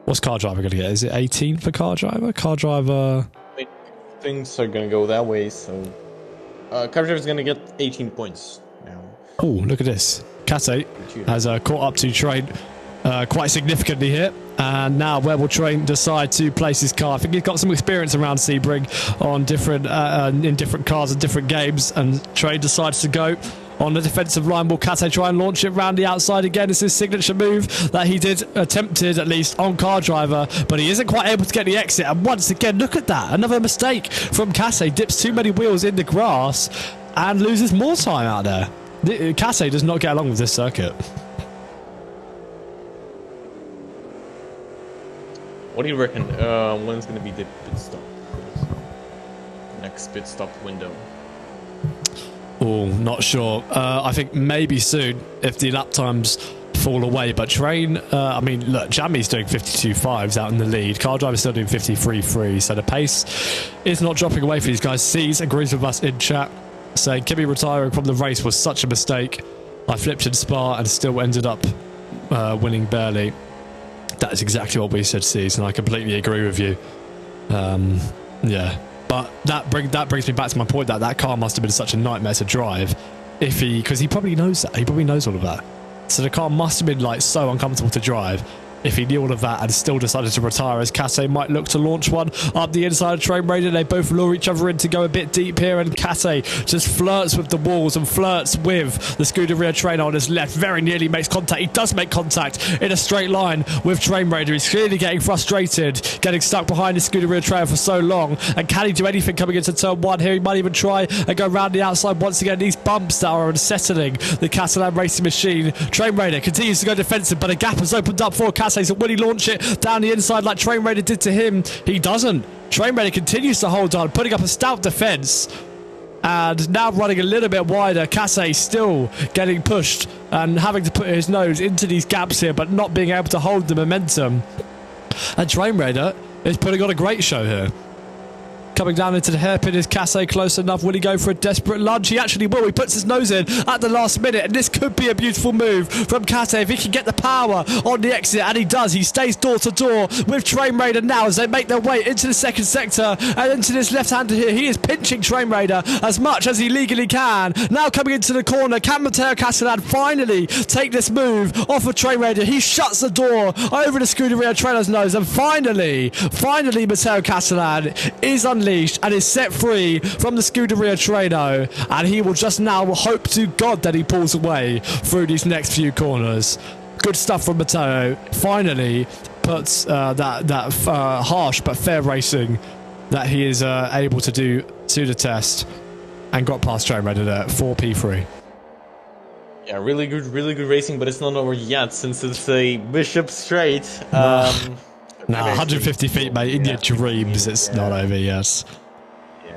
A: What's Car Driver going to get? Is it 18 for Car Driver? Car Driver...
B: I mean, things are going to go that way, so... Car Driver is going to get 18 points now.
A: Oh, look at this. Cathay has caught up to Train quite significantly here. And now where will Train decide to place his car? I think he's got some experience around Sebring on different in different cars and different games, and Train decides to go on the defensive line. Will Cathay try and launch it round the outside again? It's his signature move that he attempted at least on Car Driver, but he isn't quite able to get the exit. And once again, look at that, another mistake from Cathay. Dips too many wheels in the grass and loses more time out there. Cathay does not get along with this circuit.
B: What do you reckon? When's going to be the pit stop? next pit stop window?
A: Oh, not sure. I think maybe soon if the lap times fall away. But Train, I mean, look, Jammy's doing 52.5s out in the lead. Car Driver's still doing 53.3. So the pace is not dropping away for these guys. C's agrees with us in chat, saying Kimmy retiring from the race was such a mistake. I flipped in Spa and still ended up winning barely. That is exactly what we said, C's, and I completely agree with you. Yeah. But that brings me back to my point that that car must have been such a nightmare to drive, because he probably knows that. He probably knows all of that. So the car must have been like so uncomfortable to drive if he knew all of that and still decided to retire, as Kase might look to launch one up the inside of Train Raider. They both lure each other in to go a bit deep here, and Kase just flirts with the walls and flirts with the Scuderia trainer on his left. Very nearly makes contact. He does make contact in a straight line with Train Raider. He's clearly getting frustrated, getting stuck behind his Scuderia trainer for so long. And can he do anything coming into turn one here? He might even try and go round the outside once again. These bumps that are unsettling the Catalan racing machine. Train Raider continues to go defensive, but a gap has opened up for Kase. So will he launch it down the inside like Train Raider did to him? He doesn't. Train Raider continues to hold on, putting up a stout defense, and now running a little bit wider. Kase still getting pushed and having to put his nose into these gaps here, but not being able to hold the momentum. And Train Raider is putting on a great show here. Coming down into the hairpin is Kase close enough. Will he go for a desperate lunge? He actually will. He puts his nose in at the last minute, and this could be a beautiful move from Kase if he can get the power on the exit, and he does. He stays door to door with Train Raider now as they make their way into the second sector and into this left-hander here. He is pinching Train Raider as much as he legally can. Now coming into the corner, can Matteo Castellan finally take this move off of Train Raider? He shuts the door over the Scuderia trailer's nose, and finally Matteo Castellan is unleashed and is set free from the Scuderia trainer, and he will just now hope to God that he pulls away through these next few corners. Good stuff from Matteo. Finally puts that harsh but fair racing that he is able to do to the test, and got past Train Raider there, 4P3.
B: Yeah, really good racing, but it's not over yet since it's a Bishop Straight.
A: Nah, 150 feet, mate. In your dreams, it's not over yet.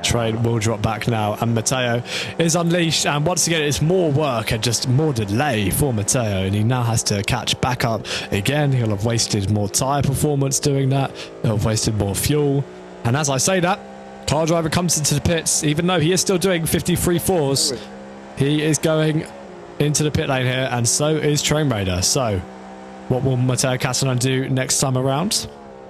A: Train will drop back now, and Matteo is unleashed, and once again it's more work and just more delay for Matteo, and he now has to catch back up again. He'll have wasted more tyre performance doing that. He'll have wasted more fuel, and as I say that, Car Driver comes into the pits. Even though he is still doing 53.4s, he is going into the pit lane here, and so is Train Raider. So what will Matteo Castellan do next time around?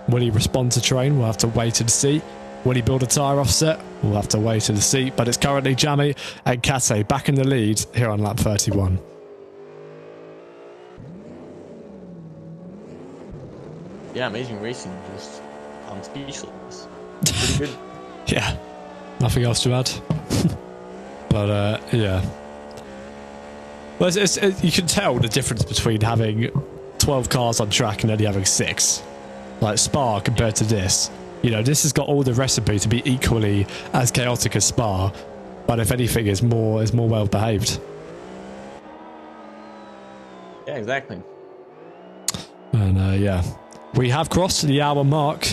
A: Will he respond to Train? We'll have to wait and see. Will he build a tyre offset? We'll have to wait and see. But it's currently Jammy and Kase back in the lead here on lap 31.
B: Yeah, amazing racing. Just I'm speechless. Pretty good.
A: Yeah, nothing else to add. But yeah. Well, you can tell the difference between having 12 cars on track and only having 6. Like Spa compared to this. You know, this has got all the recipe to be equally as chaotic as Spa, but if anything, is more well behaved.
B: Yeah, exactly.
A: And yeah, we have crossed the hour mark,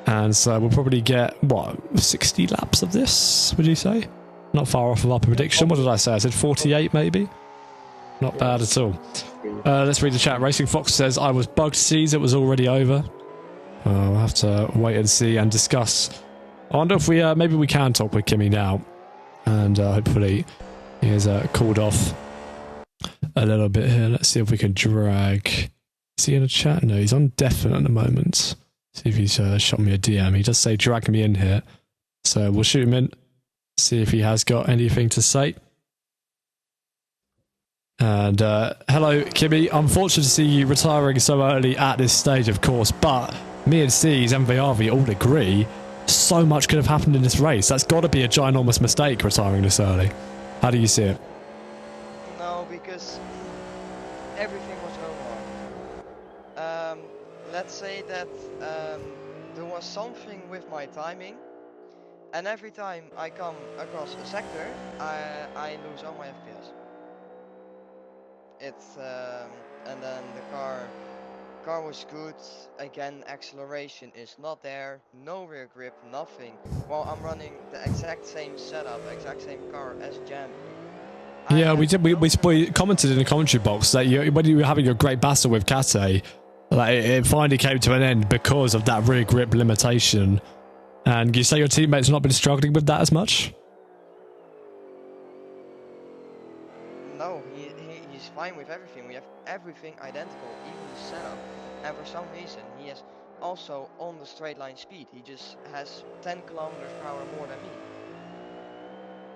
A: and so we'll probably get what 60 laps of this. Would you say? Not far off of our prediction. What did I say? I said 48, maybe. Not bad at all. Let's read the chat. Racing Fox says I was bugged. Sees it was already over. We'll have to wait and see and discuss. I wonder if we maybe we can talk with Kimmy now, and hopefully he has cooled off a little bit here. Let's see if we can drag. Is he in a chat? No, he's on deafened at the moment. See if he's shot me a DM. He does say drag me in here, so we'll shoot him in. See if he has got anything to say. And hello, Kimmy. Unfortunate to see you retiring so early at this stage, of course, but me and C's and VRV all agree so much could have happened in this race. That's got to be a ginormous mistake, retiring this early. How do you see it?
D: No, because everything was going wrong. Let's say that there was something with my timing, and every time I come across a sector, I lose all my FPS. It's and then the car car was good. Again, acceleration is not there. No rear grip, nothing. While I'm running the exact same setup, exact same car as Jamie.
A: Yeah, we did. We commented in the commentary box that when you were having a great battle with Kate, like it finally came to an end because of that rear grip limitation. And you say your teammates not been struggling with that as much?
D: No, he's fine with everything. We have everything identical, even the setup. And for some reason, he is also on the straight line speed. He just has 10 kilometers per hour more than me.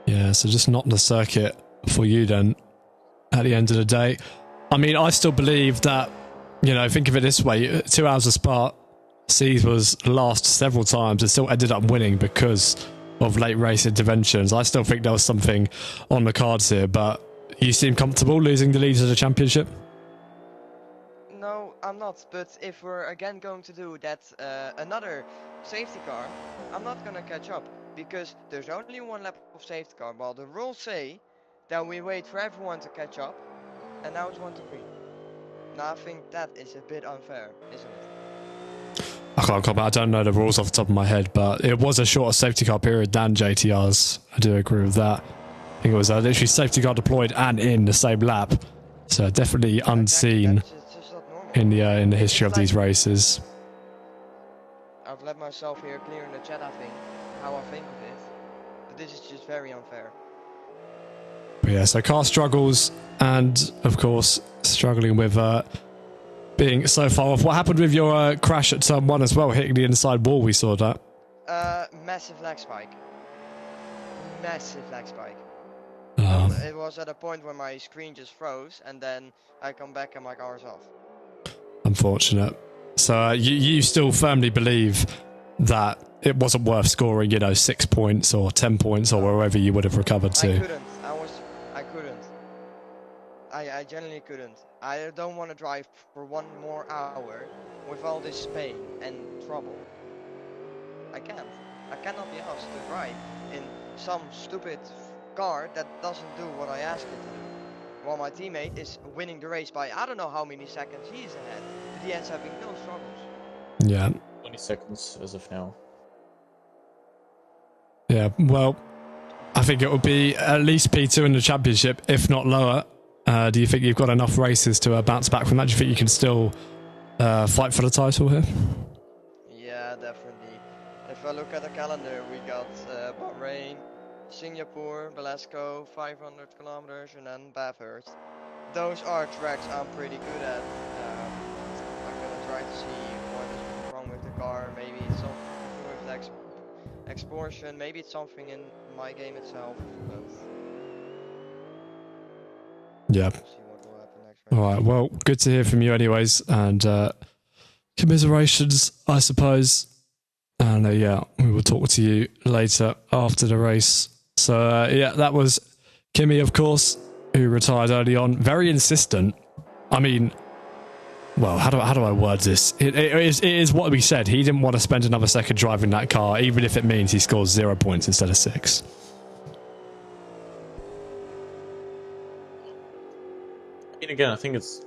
A: Yeah, so just not the circuit for you then at the end of the day. I mean, I still believe that, you know, think of it this way, 2 hours of Spa, Seas was last several times and still ended up winning because of late race interventions. I still think there was something on the cards here, but you seem comfortable losing the lead to the championship?
D: No, I'm not, but if we're again going to do that another safety car, I'm not gonna catch up, because there's only one lap of safety car. Well, the rules say that we wait for everyone to catch up, and now it's 1 to 3. Now I think that is a bit unfair, isn't it?
A: I can't comment. I don't know the rules off the top of my head, but it was a shorter safety car period than JTR's. I do agree with that. I think it was literally safety car deployed and in the same lap, so definitely unseen
D: Exactly,
A: in the history of these races.
D: I've let myself here clear in the chat, I think, how I think of it, but this is just very unfair.
A: But yeah, so car struggles, and of course struggling with being so far off. What happened with your crash at turn 1 as well, hitting the inside wall? We saw that.
D: Massive lag spike. Massive lag spike. It was at a point where my screen just froze, and then I come back and my car is off. Unfortunate.
A: So you still firmly believe that it wasn't worth scoring, you know, 6 points or 10 points or wherever you would have recovered to?
D: I couldn't. I genuinely couldn't. I don't want to drive for 1 more hour with all this pain and trouble. I can't. I cannot be asked to drive in some stupid car that doesn't do what I ask it to do. While my teammate is winning the race by I don't know how many seconds he is ahead, but he is having no struggles.
A: Yeah.
B: 20 seconds as of now.
A: Yeah, well, I think it will be at least P2 in the championship, if not lower. Do you think you've got enough races to bounce back from that? Do you think you can still fight for the title here?
D: Yeah, definitely. If I look at the calendar, we got Bahrain, Singapore, Velasco, 500 kilometers, and then Bathurst. Those are tracks I'm pretty good at. I'm gonna try to see what is wrong with the car. Maybe it's something with the explosion. Maybe it's something in my game itself. But
A: yeah.
D: we'll see what will happen next race.
A: All right. Well, good to hear from you, anyways, and commiserations, I suppose. And yeah, we will talk to you later after the race. So yeah, that was Kimi, of course, who retired early on. Very insistent. I mean, well, how do I word this? It is what we said. He didn't want to spend another second driving that car, even if it means he scores 0 points instead of 6.
B: And again, I think it's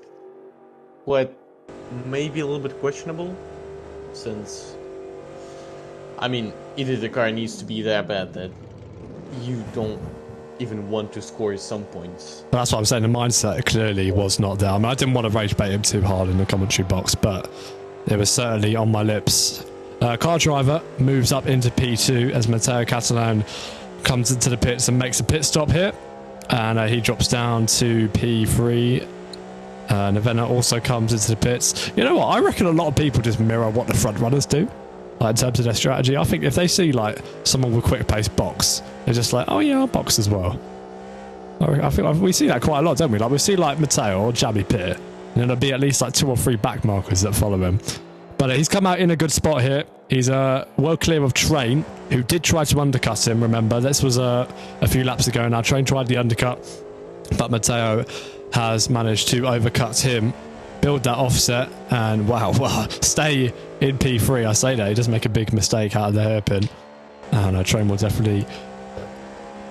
B: quite maybe a little bit questionable, since I mean, either the car needs to be that bad that you don't even want to score some points.
A: But that's what I'm saying. The mindset clearly was not there. I mean, I didn't want to rage bait him too hard in the commentary box, but it was certainly on my lips. Car driver moves up into P2 as Matteo Catalan comes into the pits and makes a pit stop here. And he drops down to P3. Nevena also comes into the pits. You know what? I reckon a lot of people just mirror what the front runners do. Like, in terms of their strategy. I think if they see like someone with quick pace box, they're just like, oh yeah, I'll box as well. I think we see that quite a lot, don't we? Like we see like Matteo or Jamie pit, and then there'll be at least like 2 or 3 back markers that follow him. But he's come out in a good spot here. He's well clear of Train, who did try to undercut him. Remember, this was a few laps ago now. Train tried the undercut, but Matteo has managed to overcut him, build that offset, and wow, stay in P3. I say that he does make a big mistake out of the hairpin, and Train will definitely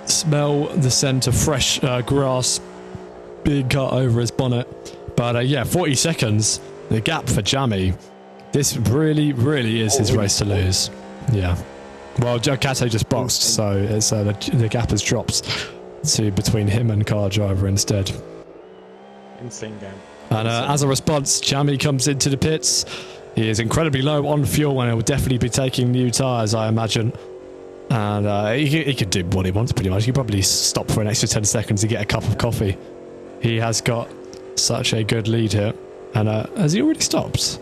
A: smell the scent of fresh grass being cut over his bonnet. But yeah, 40 seconds the gap for Jammy. This really, really is his race to lose. Yeah. Well, Kato just boxed, so it's, the gap has dropped to between him and Car Driver instead.
B: Insane gap.
A: And as a response, Jammy comes into the pits. He is incredibly low on fuel and he will definitely be taking new tyres, I imagine. And he could do what he wants pretty much. He could probably stop for an extra 10 seconds to get a cup of coffee. He has got such a good lead here. And has he already stopped?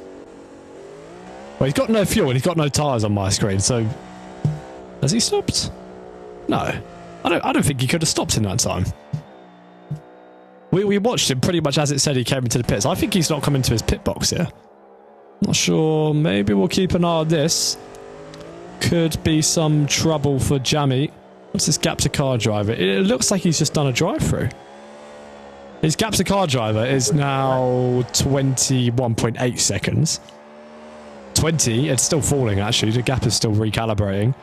A: Well, he's got no fuel and he's got no tyres on my screen, so... Has he stopped? No. I don't think he could have stopped in that time. We watched him pretty much as it said he came into the pits. I think he's not coming to his pit box here. Not sure. Maybe we'll keep an eye on this. Could be some trouble for Jammy. What's this gap to Car Driver? It looks like he's just done a drive-through. His gap to Car Driver is now 21.8 seconds. 20. It's still falling, actually. The gap is still recalibrating.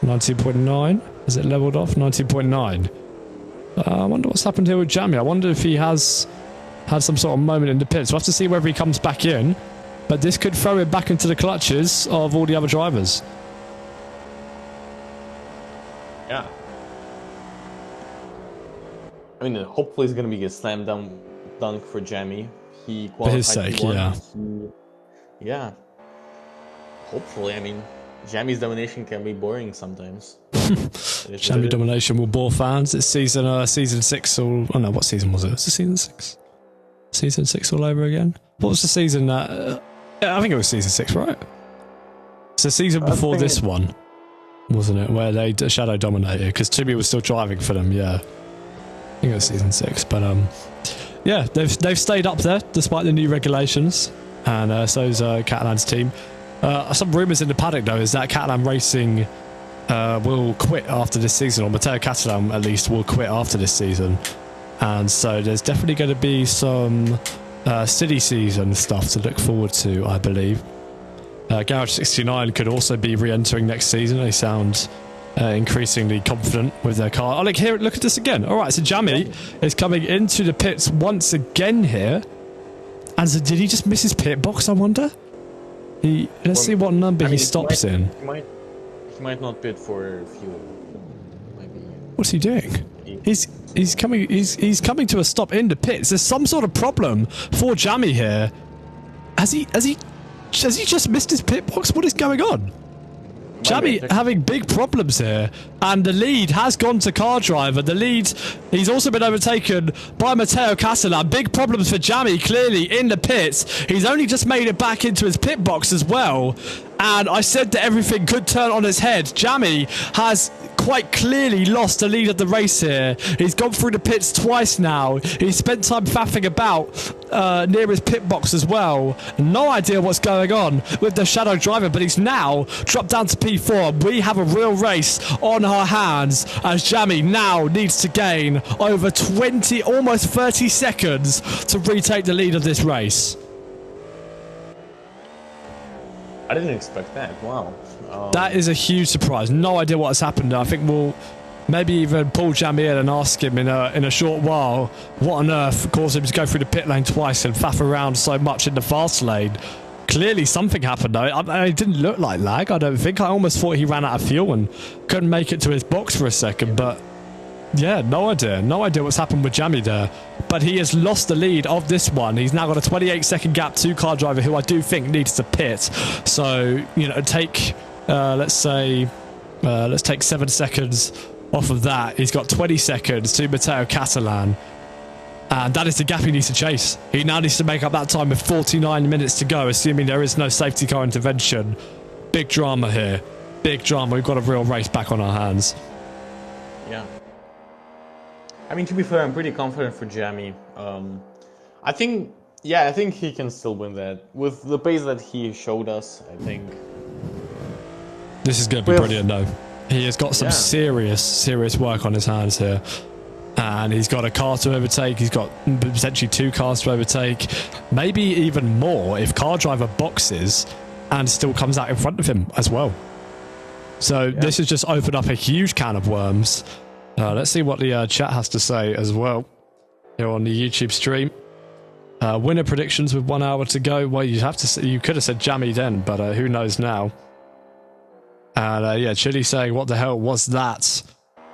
A: 19.9. Is it leveled off? 19.9. I wonder what's happened here with Jammy. I wonder if he has had some sort of moment in the pits. We'll have to see whether he comes back in. But this could throw him back into the clutches of all the other drivers.
B: Yeah. I mean, hopefully it's going to be a slam dunk for Jammy. He qualified
A: for his sake, yeah.
B: Yeah. Hopefully, I mean, Jammy's domination can be boring sometimes.
A: Jammy domination will bore fans. It's season 6 all... Oh no, what season was it? Was it season 6? Season 6 all over again? What was the season that... I think it was season 6, right? It's the season before this one, wasn't it? Where they shadow dominated, because Timmy was still driving for them, yeah. I think it was season 6, but yeah, they've stayed up there despite the new regulations, and so's Catalan's team. Some rumours in the paddock though is that Catalan Racing will quit after this season, or Matteo Catalan at least will quit after this season, and so there's definitely going to be some city season stuff to look forward to, I believe. Garage 69 could also be re-entering next season. They sound increasingly confident with their car. Oh, look here! Look at this again. All right, so Jammy is coming into the pits once again here. And so did he just miss his pit box? I wonder. Let's see what number he stops in.
B: He might not pit for fuel. Maybe.
A: What's he doing? He's coming to a stop in the pits. There's some sort of problem for Jammy here. Has he just missed his pit box? What is going on? Jammy having big problems here, and the lead has gone to Car Driver. The lead, he's also been overtaken by Matteo Catalan. Big problems for Jammy, clearly, in the pits. He's only just made it back into his pit box as well, and I said that everything could turn on its head. Jammy has quite clearly lost the lead of the race here. He's gone through the pits twice now. He's spent time faffing about near his pit box as well. No idea what's going on with the shadow driver, but he's now dropped down to P4. We have a real race on our hands as Jammy now needs to gain over 20, almost 30 seconds to retake the lead of this race.
B: I didn't expect that. Wow.
A: That is a huge surprise. No idea what has happened. I think we'll maybe even pull Jammy in and ask him in a short while what on earth caused him to go through the pit lane twice and faff around so much in the fast lane. Clearly something happened though. It didn't look like lag, I don't think. I almost thought he ran out of fuel and couldn't make it to his box for a second, but yeah, no idea. No idea what's happened with Jammy there. But he has lost the lead of this one. He's now got a 28-second gap to Car Driver, who I do think needs to pit. So, you know, take, let's take 7 seconds off of that. He's got 20 seconds to Matteo Catalan. And that is the gap he needs to chase. He now needs to make up that time with 49 minutes to go, assuming there is no safety car intervention. Big drama here. Big drama. We've got a real race back on our hands.
B: Yeah. I mean, to be fair, I'm pretty confident for Jammy. I think he can still win that. With the pace that he showed us, I think.
A: This is going to be brilliant, though. He has got some serious work on his hands here. And he's got a car to overtake. He's got potentially 2 cars to overtake. Maybe even more if Car Driver boxes and still comes out in front of him as well. So this has just opened up a huge can of worms. Let's see what the chat has to say as well here on the YouTube stream. Winner predictions with 1 hour to go. Well, you could have said Jammy then, but who knows now? And yeah, Chili saying, what the hell was that?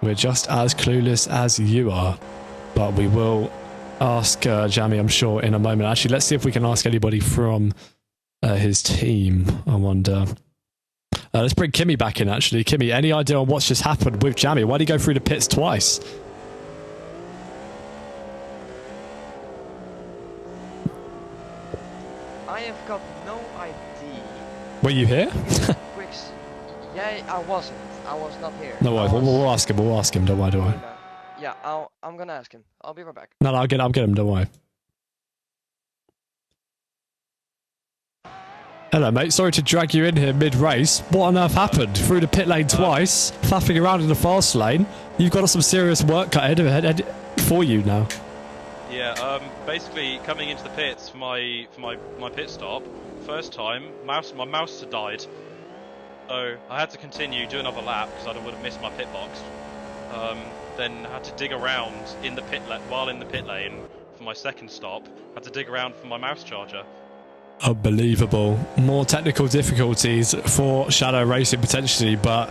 A: We're just as clueless as you are. But we will ask Jammy, I'm sure, in a moment. Actually, let's see if we can ask anybody from his team, I wonder. Let's bring Kimmy back in, actually. Kimmy, any idea on what's just happened with Jammy? Why did he go through the pits twice?
D: I have got no idea.
A: Were you here?
D: Yeah, I wasn't. I was not here.
A: No worries. We'll ask him. We'll ask him. Don't worry, don't worry.
D: Yeah, I'm gonna ask him. I'll be right back.
A: No, I'll get him. Don't worry. Hello, mate. Sorry to drag you in here mid-race. What on earth happened? Through the pit lane twice, faffing around in the fast lane. You've got some serious work cut ahead for you now.
C: Yeah, basically coming into the pits for my pit stop, first time, my mouse had died. So I had to continue, do another lap because I would have missed my pit box. Then had to dig around in the while in the pit lane for my second stop. Had to dig around for my mouse charger.
A: Unbelievable. More technical difficulties for Shadow Racing potentially, but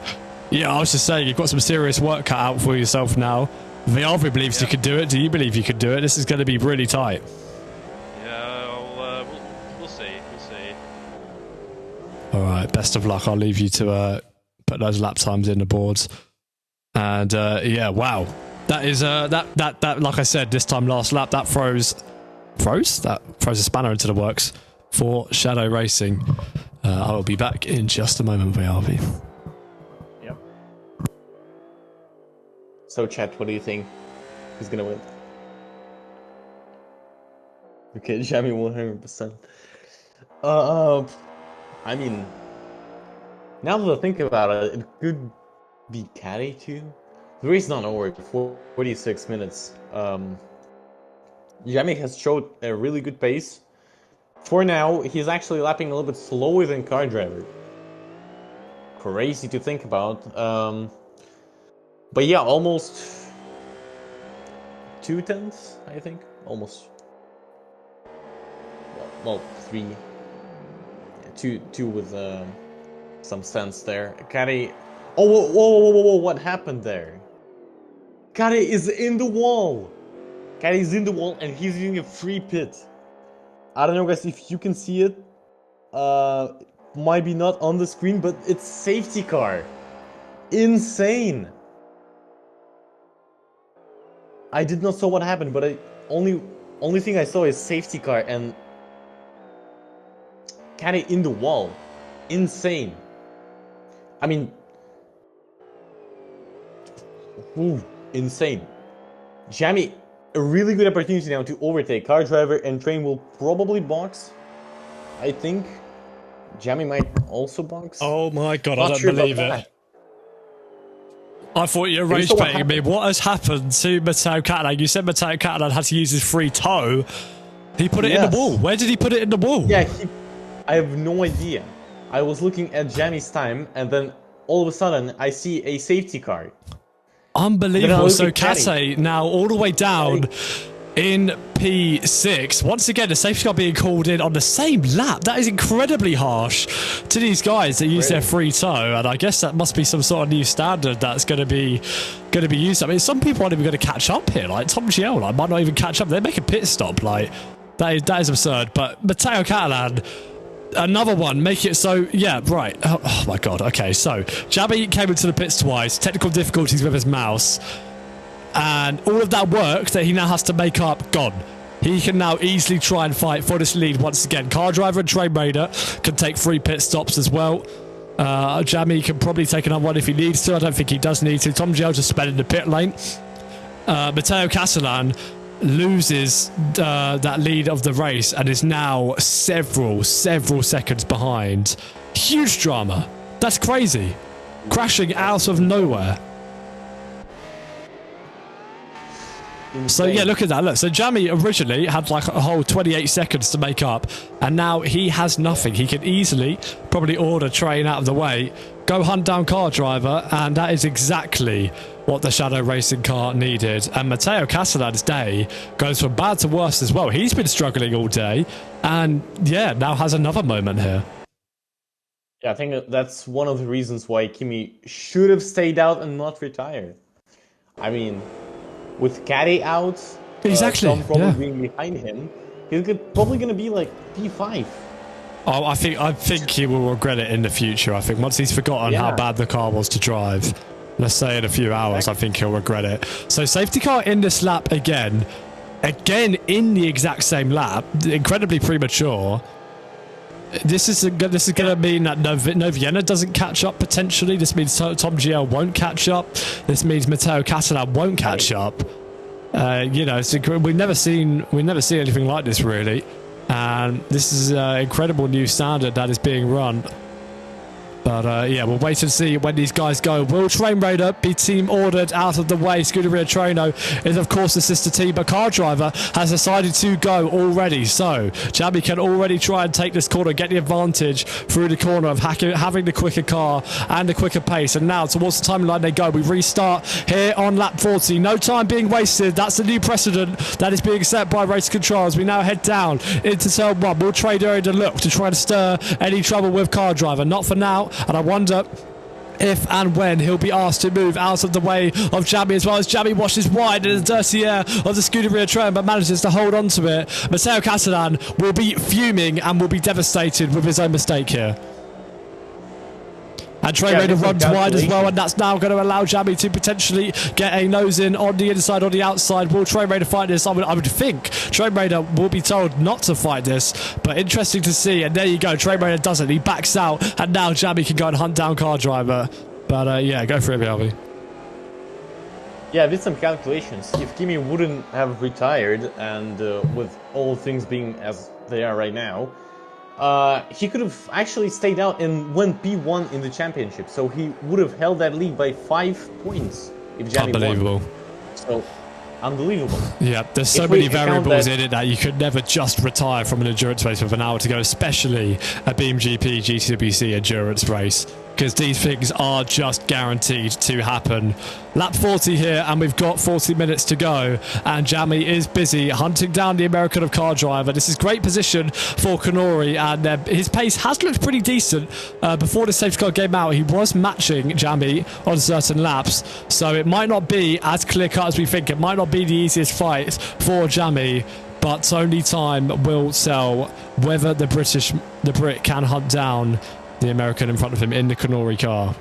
A: yeah, I was just saying, you've got some serious work cut out for yourself now. Vialvi believes you could do it. Do you believe you could do it? This is going to be really tight.
C: Yeah, we'll see. We'll see.
A: All right, best of luck. I'll leave you to put those lap times in the boards. And yeah, wow, that is that like I said this time last lap, that throws a spanner into the works for Shadow Racing. I will be back in just a moment, VRV.
B: Yep. So, chat, what do you think? Who's gonna win? Okay, Jammy 100%. I mean, now that I think about it, it could be Caddy too. The race is not over. 46 minutes. Jammy has showed a really good pace. For now, he's actually lapping a little bit slower than Car Driver. Crazy to think about. But yeah, almost 2 tenths, I think. Almost. Well, 3. Yeah, two with some sense there. Caddy. Oh, whoa, what happened there? Caddy is in the wall. Caddy is in the wall and he's doing a free pit. I don't know, guys, if you can see it. Might be not on the screen, but it's safety car. Insane. I did not saw what happened, but only thing I saw is safety car and Caddy in the wall. Insane. I mean, ooh, insane. Jammy, a really good opportunity now to overtake. Car Driver and Train will probably box. I think Jammy might also box.
A: Oh my god, I don't believe it. I thought you were rage baiting me. What has happened to Matteo Catalan? You said Matteo Catalan had to use his free toe. He put it in the wall. Where did he put it in the wall?
B: Yeah, I have no idea. I was looking at Jammy's time and then all of a sudden I see a safety car.
A: Unbelievable. So Kate now all the way down in P6. Once again, the safety car being called in on the same lap. That is incredibly harsh to these guys that use their free toe, and I guess that must be some sort of new standard that's going to be used. I mean, some people aren't even going to catch up here. Like Tom GL, might not even catch up. They make a pit stop. Like that is absurd. But Matteo Catalan, another one, make it so, yeah, right. Oh my god, okay, so Jammy came into the pits twice, technical difficulties with his mouse, and all of that work that he now has to make up, gone. He can now easily try and fight for this lead once again. Car Driver and Train Raider can take 3 pit stops as well. Jammy can probably take another one if he needs to. I don't think he does need to. Tom Gio just sped in the pit lane. Matteo Catalan loses that lead of the race and is now several seconds behind. Huge drama. That's crazy. Crashing out of nowhere. Insane. So yeah, look at that. Look, so Jammy originally had like a whole 28 seconds to make up, and now he has nothing. He can easily probably order Train out of the way, go hunt down car driver, and that is exactly what the Shadow Racing car needed. And Matteo Castellan's day goes from bad to worse as well. He's been struggling all day, and yeah, now has another moment here.
B: Yeah, I think that's one of the reasons why Kimi should have stayed out and not retired. I mean, with Caddy out,
A: exactly,
B: Tom probably being behind him, he's probably going to be like P5.
A: Oh, I think he will regret it in the future. I think once he's forgotten how bad the car was to drive, let's say in a few hours, I think he'll regret it. So safety car in this lap again in the exact same lap, incredibly premature. This is going to mean that no Vienna doesn't catch up potentially. This means Tom GL won't catch up. This means Matteo Castellan won't catch up. You know, we've never seen anything like this really. And this is an incredible new standard that is being run. But yeah, we'll wait and see when these guys go. Will Train Raider be team ordered out of the way? Scuderia Treno is of course the sister team, but Car Driver has decided to go already. So Jamie can already try and take this corner, get the advantage through the corner of having the quicker car and the quicker pace. And now towards the timeline they go. We restart here on lap 40. No time being wasted. That's the new precedent that is being set by race control as we now head down into turn 1. Will Train Raider look to try to stir any trouble with Car Driver? Not for now. And I wonder if and when he'll be asked to move out of the way of Jamie, as well as Jamie washes wide in the dirty air of the Scuderia train but manages to hold on to it. Matteo Castellan will be fuming and will be devastated with his own mistake here. And Train Raider runs wide as well, and that's now going to allow Jamie to potentially get a nose in on the inside or the outside. Will Train Raider fight this? I would think Train Raider will be told not to fight this, but interesting to see. And there you go, Train Raider doesn't. He backs out, and now Jamie can go and hunt down Car Driver. But yeah, go for it, BLV.
B: Yeah, I did some calculations. If Kimi wouldn't have retired, and with all things being as they are right now, he could have actually stayed out and went P1 in the championship, so he would have held that lead by 5 points if Gianni
A: Unbelievable.
B: won. So, unbelievable.
A: Yeah, there's so many variables in it that you could never just retire from an endurance race with an hour to go, especially a BeamGP GTWC endurance race, because these things are just guaranteed to happen. Lap 40 here, and we've got 40 minutes to go, and Jamie is busy hunting down the American of Car Driver. This is great position for Kanori, and his pace has looked pretty decent. Before the safety car came out, he was matching Jamie on certain laps, so it might not be as clear-cut as we think. It might not be the easiest fight for Jamie, but only time will tell whether the Brit can hunt down the American in front of him in the Kanori car.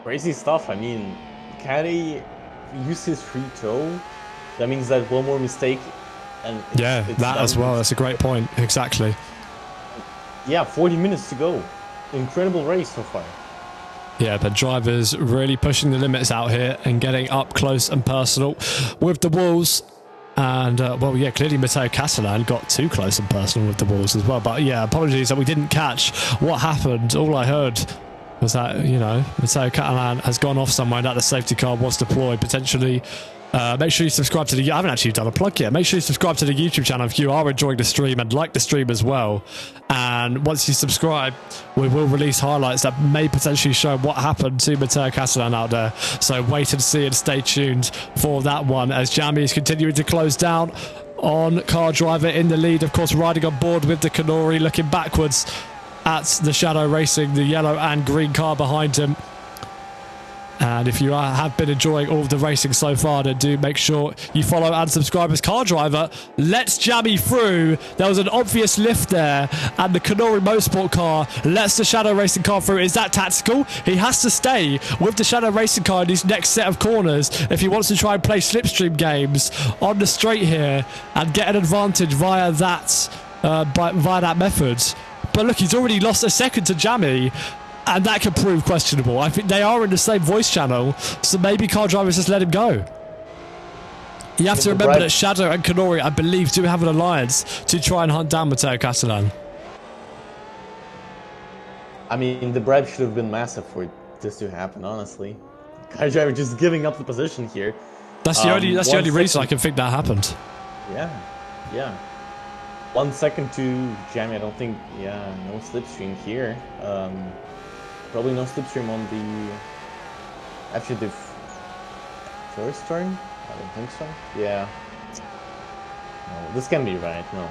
B: Crazy stuff. I mean, Caddy used his free toe. That means that one more mistake and it's
A: that as well. That's a great point. Exactly.
B: Yeah, 40 minutes to go. Incredible race so far.
A: Yeah, the drivers really pushing the limits out here and getting up close and personal with the walls. And, well, yeah, clearly Matteo Castellan got too close and personal with the walls as well. But, yeah, apologies that we didn't catch what happened. All I heard was that, you know, Matteo Castellan has gone off somewhere and that the safety car was deployed, potentially. Make sure you subscribe to the... I haven't actually done a plug yet. Make sure you subscribe to the YouTube channel if you are enjoying the stream, and like the stream as well. And once you subscribe, we will release highlights that may potentially show what happened to Matteo Castellan out there. So wait and see and stay tuned for that one, as Jamie is continuing to close down on Car Driver in the lead. Of course, riding on board with the Kanori, looking backwards at the Shadow Racing, the yellow and green car behind him. And if you have been enjoying all of the racing so far, then do make sure you follow and subscribe, as Car Driver lets Jamie through. There was an obvious lift there, and the Kanori Motorsport car lets the Shadow Racing car through. Is that tactical? He has to stay with the Shadow Racing car in these next set of corners if he wants to try and play slipstream games on the straight here and get an advantage via that method. But look, he's already lost a second to Jamie, and that could prove questionable. I think they are in the same voice channel, so maybe Car Drivers just let him go. You have to remember that Shadow and Kanori, I believe, do have an alliance to try and hunt down Matteo Castellan.
B: I mean, the bribe should have been massive for this to happen, honestly. Car Driver just giving up the position here.
A: That's the only reason I can think that happened.
B: Yeah. 1 second to Jamie. I don't think, yeah, no slipstream here. Probably no slipstream on the, after the first turn? I don't think so. Yeah. No, this can be right, no.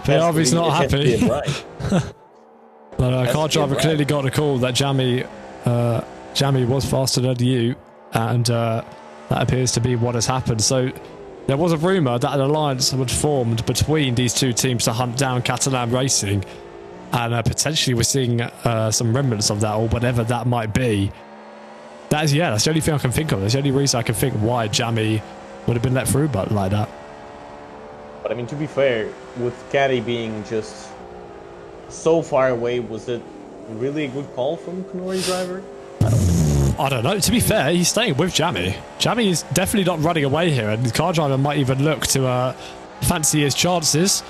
A: They're obviously not happy.
B: Right.
A: But car driver clearly got a call that Jamie was faster than you, and that appears to be what has happened. So there was a rumour that an alliance had formed between these two teams to hunt down Catalan Racing, and potentially we're seeing some remnants of that, or whatever that might be. That's the only thing I can think of. That's the only reason I can think why Jamie would have been let through, but like that.
B: But I mean, to be fair, with Caddy being just so far away, was it really a good call from Canori driver?
A: I don't know. To be fair, he's staying with Jamie. Jamie is definitely not running away here, and the car driver might even look to fancy his chances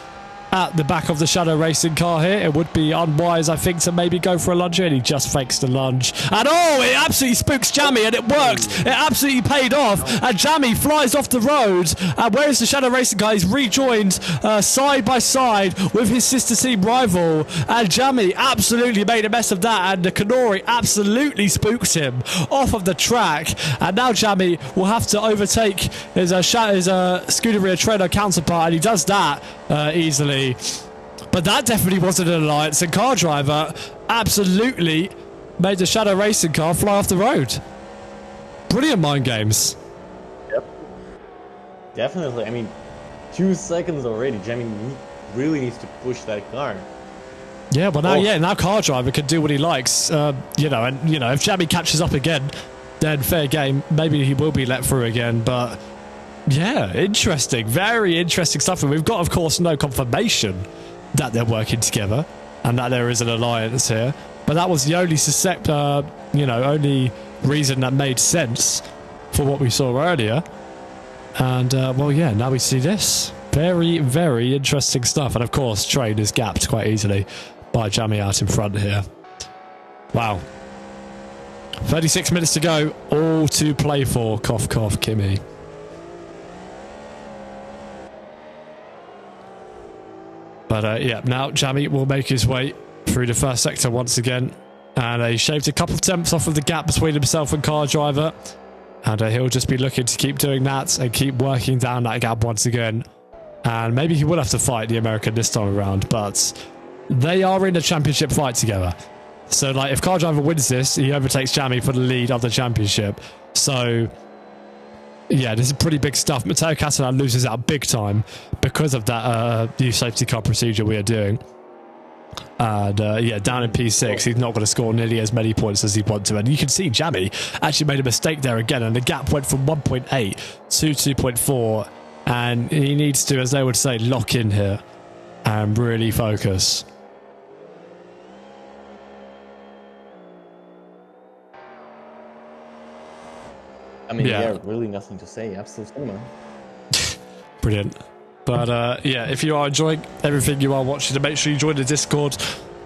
A: at the back of the Shadow Racing car here. It would be unwise, I think, to maybe go for a lunge, and he just fakes the lunge. And oh, it absolutely spooks Jamie, and it worked. It absolutely paid off, and Jamie flies off the road. And where is the Shadow Racing car? He's rejoined side by side with his sister team rival, and Jamie absolutely made a mess of that, and the Canori absolutely spooked him off of the track. And now Jamie will have to overtake his Scuderia Trainer counterpart, and he does that easily. But that definitely wasn't an alliance, and car driver absolutely made the Shadow Racing car fly off the road. Brilliant mind games.
B: Yep. Definitely. I mean, 2 seconds already. Jamie really needs to push that car.
A: Yeah, well now car driver can do what he likes. If Jamie catches up again, then fair game. Maybe he will be let through again, but yeah, interesting. Very interesting stuff. And we've got, of course, no confirmation that they're working together and that there is an alliance here. But that was the only only reason that made sense for what we saw earlier. And, now we see this. Very, very interesting stuff. And, of course, Train is gapped quite easily by Jamie out in front here. Wow. 36 minutes to go. All to play for. Cough, cough, Kimmy. But now Jamie will make his way through the first sector once again. And he shaved a couple of tenths off of the gap between himself and car driver. And he'll just be looking to keep doing that and keep working down that gap once again. And maybe he will have to fight the American this time around, but they are in a championship fight together. So, like, if car driver wins this, he overtakes Jamie for the lead of the championship. So, yeah, this is pretty big stuff. Matteo Catalan loses out big time because of that new safety car procedure we are doing. And down in P6, he's not going to score nearly as many points as he'd want to. And you can see Jamie actually made a mistake there again, and the gap went from 1.8 to 2.4. And he needs to, as they would say, lock in here and really focus.
B: I mean, yeah, really nothing to say. Absolute cinema.
A: Brilliant. But if you are enjoying everything you are watching, make sure you join the Discord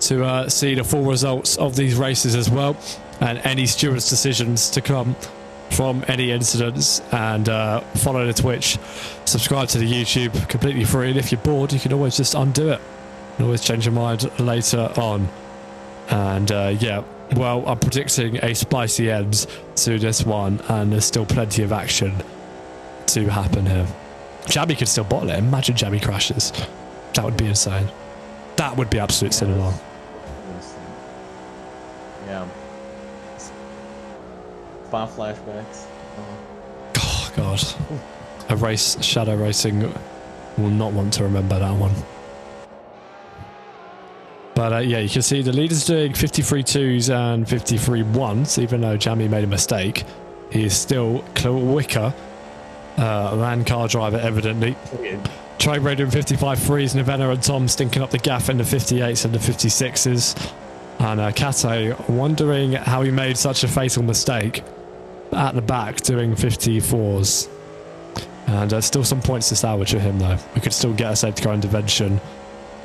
A: to see the full results of these races as well, and any stewards' decisions to come from any incidents, and follow the Twitch, subscribe to the YouTube, completely free. And if you're bored, you can always just undo it and always change your mind later on. And well, I'm predicting a spicy end to this one, and there's still plenty of action to happen here. Jamie could still bottle it. Imagine Jamie crashes. That would be insane. That would be absolute cinema.
B: Yeah. Spa flashbacks.
A: Oh, God. A race, Shadow Racing will not want to remember that one. But you can see the leader's doing 53 twos and 53 ones, even though Jamie made a mistake. He is still quicker than car driver, evidently. Train Ray doing 55 threes, Nevena and Tom stinking up the gaff in the 58s and the 56s. And Kate wondering how he made such a fatal mistake at the back doing 54s. And still some points to salvage for him, though. We could still get a safety car intervention,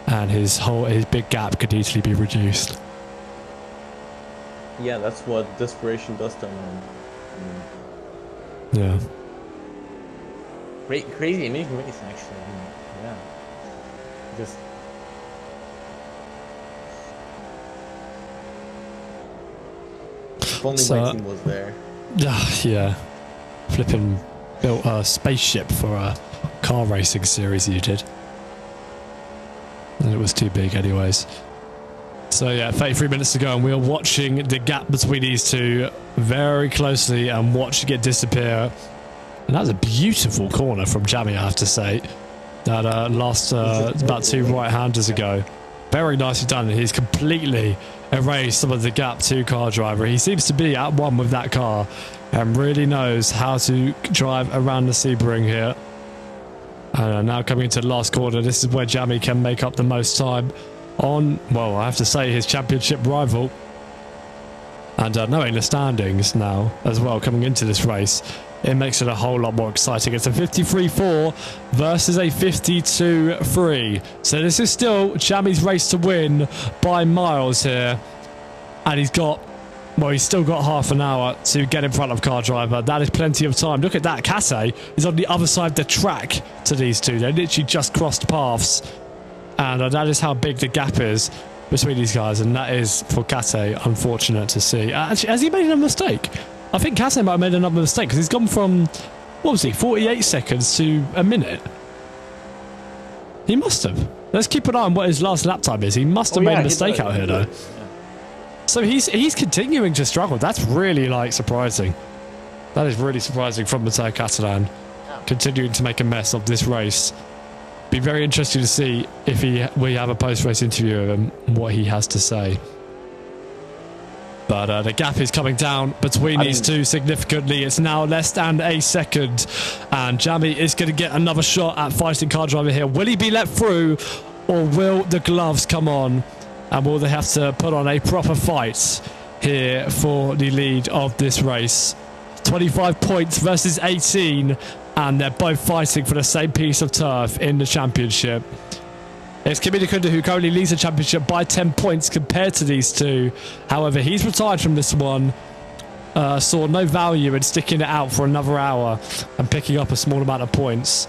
A: and his big gap could easily be reduced.
B: Yeah, that's what desperation does to him.
A: Yeah.
B: crazy amazing race actually. Yeah. Just. If only my team was there.
A: Yeah. Flipping built a spaceship for a car racing series you did. And it was too big anyways. So yeah, 33 minutes to go and we are watching the gap between these two very closely and watching it disappear. And that was a beautiful corner from Jammy, I have to say. That last about 2 right-handers ago. Very nicely done. He's completely erased some of the gap to car driver. He seems to be at one with that car and really knows how to drive around the Sebring here. And now coming into the last corner, this is where Jammy can make up the most time on, well, I have to say, his championship rival. And knowing the standings now as well coming into this race, it makes it a whole lot more exciting. It's a 53-4 versus a 52-3. So this is still Jammy's race to win by miles here. And he's got, well, he's still got half an hour to get in front of car driver. That is plenty of time. Look at that. Kase is on the other side of the track to these two. They literally just crossed paths. And that is how big the gap is between these guys. And that is, for Kase, unfortunate to see. Actually, has he made a mistake? I think Kase might have made another mistake because he's gone from, what was he, 48 seconds to a minute. He must have. Let's keep an eye on what his last lap time is. He must have made a mistake out here, though. Yeah. So he's continuing to struggle. That's really, like, surprising. That is really surprising from Matteo Catalan. Yeah. Continuing to make a mess of this race. Be very interesting to see if we have a post-race interview of him, what he has to say. But the gap is coming down between these two significantly. It's now less than a second. And Jammy is going to get another shot at fighting car driver here. Will he be let through or will the gloves come on? And will they have to put on a proper fight here for the lead of this race? 25 points versus 18. And they're both fighting for the same piece of turf in the championship. It's Kimi Nakunda who currently leads the championship by 10 points compared to these two. However, he's retired from this one. Saw no value in sticking it out for another hour and picking up a small amount of points.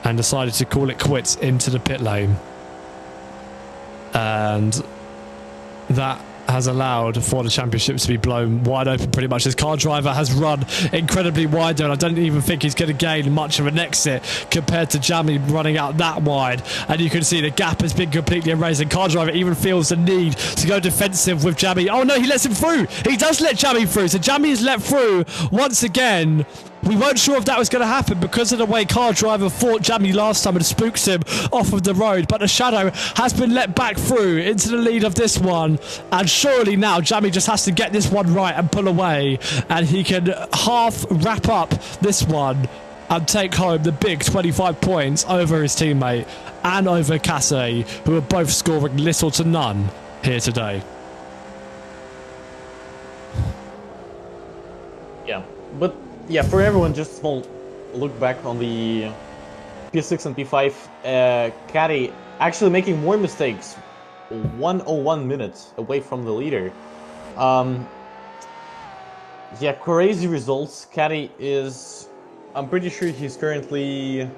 A: And decided to call it quits into the pit lane. And that has allowed for the championship to be blown wide open pretty much. His car driver has run incredibly wide there, and I don't even think he's going to gain much of an exit compared to Jammy running out that wide. And you can see the gap has been completely erased, and car driver even feels the need to go defensive with Jammy. Oh no, he lets him through. He does let Jammy through, so Jammy is let through once again. We weren't sure if that was going to happen because of the way car driver fought Jammy last time and spooks him off of the road. But the shadow has been let back through into the lead of this one. And surely now Jammy just has to get this one right and pull away. And he can half wrap up this one and take home the big 25 points over his teammate and over Kase, who are both scoring little to none here today.
B: Yeah, but... yeah, for everyone, just a small look back on the P6 and P5. Caddy actually making more mistakes. 101 minutes away from the leader. Yeah, crazy results. Caddy is... I'm pretty sure he's currently...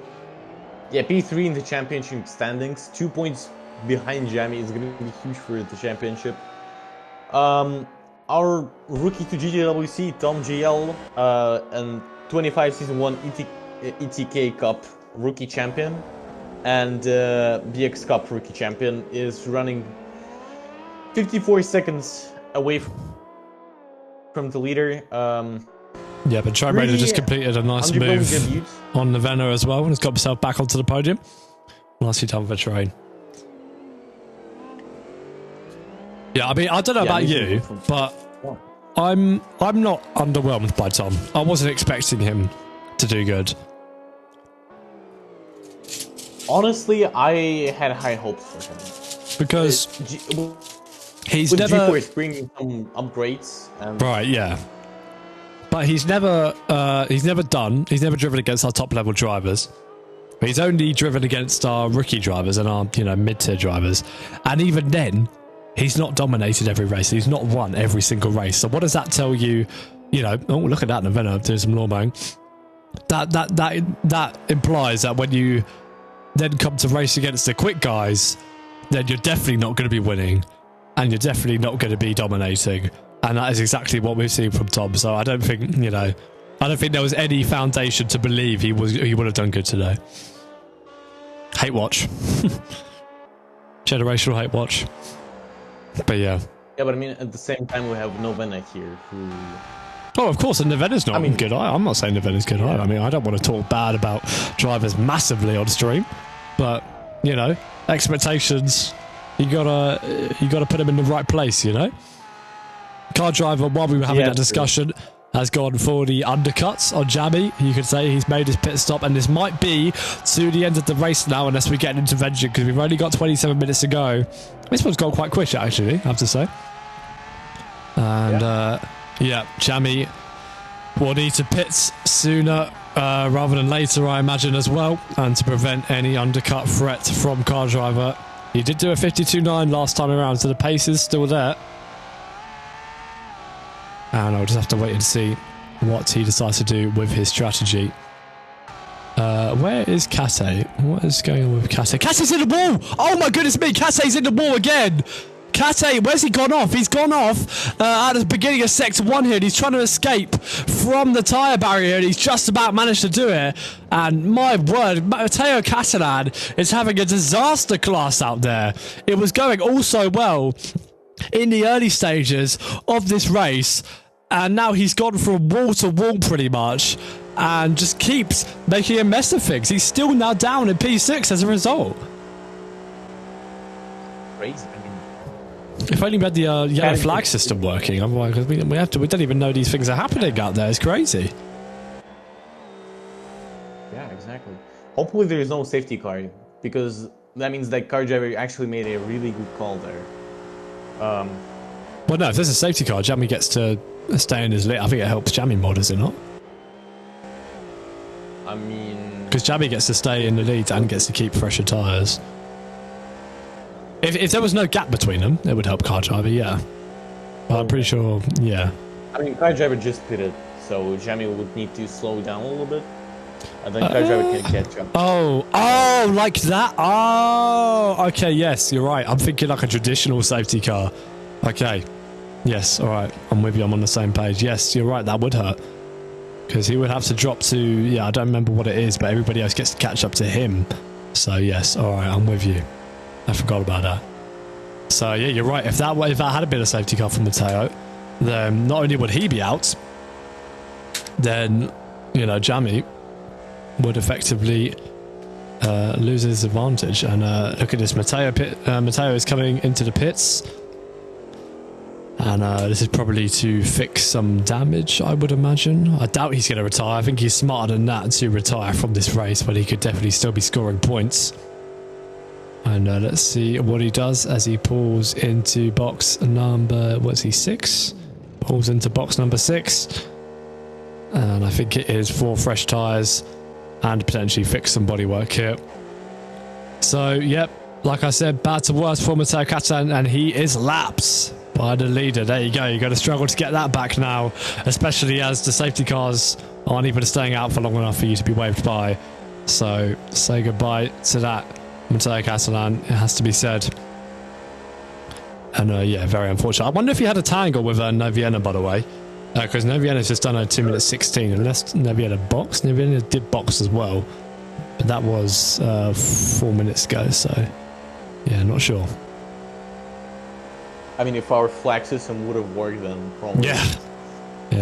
B: yeah, P3 in the championship standings. 2 points behind Jammy is going to be huge for the championship. Our rookie to GJWC, Tom GL, and 25 Season 1 ETK Cup rookie champion, and BX Cup rookie champion, is running 54 seconds away from the leader.
A: Yeah, but Tri Raider just completed a nice move
B: debut
A: on Nevena as well, and has got himself back onto the podium. Nicely done for Train. Yeah, I mean, I don't know about you, but I'm not underwhelmed by Tom. I wasn't expecting him to do good.
B: Honestly, I had high hopes for him
A: because he's
B: with
A: never
B: GeForce bringing some upgrades.
A: Right, yeah, but he's never driven against our top level drivers. He's only driven against our rookie drivers and our mid-tier drivers, and even then. He's not dominated every race. He's not won every single race. So what does that tell you? Oh, look at that, Nevena doing some law mowing. that implies that when you then come to race against the quick guys, then you're definitely not going to be winning, and you're definitely not going to be dominating, and that is exactly what we've seen from Tom. So I don't think, you know, I don't think there was any foundation to believe he would have done good today. Hate watch. Generational hate watch. But yeah.
B: Yeah, but I mean, at the same time, we have Novena here, who...
A: Oh, of course, and Novena's not good. I'm not saying Novena's good either. I mean, I don't want to talk bad about drivers massively on stream, but, you know, expectations, you gotta put them in the right place, you know? Car driver, while we were having that discussion, has gone for the undercuts on Jammy. You could say he's made his pit stop, and this might be to the end of the race now, unless we get an intervention, because we've only got 27 minutes to go. This one's gone quite quick, actually, I have to say. And, yeah, Jammy will need to pit sooner rather than later, I imagine, as well, and to prevent any undercut threat from car driver. He did do a 52.9 last time around, so the pace is still there. And I'll just have to wait and see what he decides to do with his strategy. Where is Kate? What is going on with Kate? Kate's in the wall! Oh my goodness me, Kate's in the wall again! Kate, where's he gone off? He's gone off at the beginning of Sector 1 here, and he's trying to escape from the tyre barrier, and he's just about managed to do it. And my word, Matteo Catalan is having a disaster class out there. It was going all so well in the early stages of this race, and now he's gone from wall to wall pretty much, and just keeps making a mess of things. He's still now down in P6 as a result.
B: Crazy.
A: If only we had the yellow flag system working, otherwise we don't even know these things are happening out there. It's crazy.
B: Yeah, exactly. Hopefully there is no safety car, because that means that car driver actually made a really good call there.
A: Well, no, if there's a safety car, Jammy gets to stay in his lead. I think it helps Jammy more, does it not?
B: I mean...
A: Because Jammy gets to stay in the lead and gets to keep fresher tyres. If there was no gap between them, it would help car driver, yeah. But I'm pretty sure, yeah.
B: I mean, car driver just pitted, so Jamie would need to slow down a little bit. And then car driver can catch up.
A: Oh, like that? Oh, okay, yes, you're right. I'm thinking like a traditional safety car. Okay. Yes, all right. I'm with you. I'm on the same page. Yes, you're right. That would hurt. Because he would have to drop to, yeah, I don't remember what it is, but everybody else gets to catch up to him. So, yes, all right, I'm with you. I forgot about that. So yeah, you're right. If that had been a safety car from Matteo, then not only would he be out, then, you know, Jammy would effectively lose his advantage. And look at this, Matteo is coming into the pits, and this is probably to fix some damage, I would imagine. I doubt he's going to retire. I think he's smarter than that to retire from this race, but he could definitely still be scoring points. And let's see what he does as he pulls into box number, what's he, 6? Pulls into box number 6. And I think it is for fresh tyres and potentially fix some bodywork here. So, yep, like I said, bad to worse for Matteo Catalan, and he is lapped by the leader. There you go. You're going to struggle to get that back now, especially as the safety cars aren't even staying out for long enough for you to be waved by. So, say goodbye to that. Matteo Catalan, it has to be said. And yeah, very unfortunate. I wonder if he had a tangle with Noviena, by the way, because Noviena's just done a 2 minutes 16, unless Noviena boxed. Noviena did box as well, but that was 4 minutes ago, so yeah, not sure.
B: I mean, if our flag system would have worked, then probably...
A: Yeah,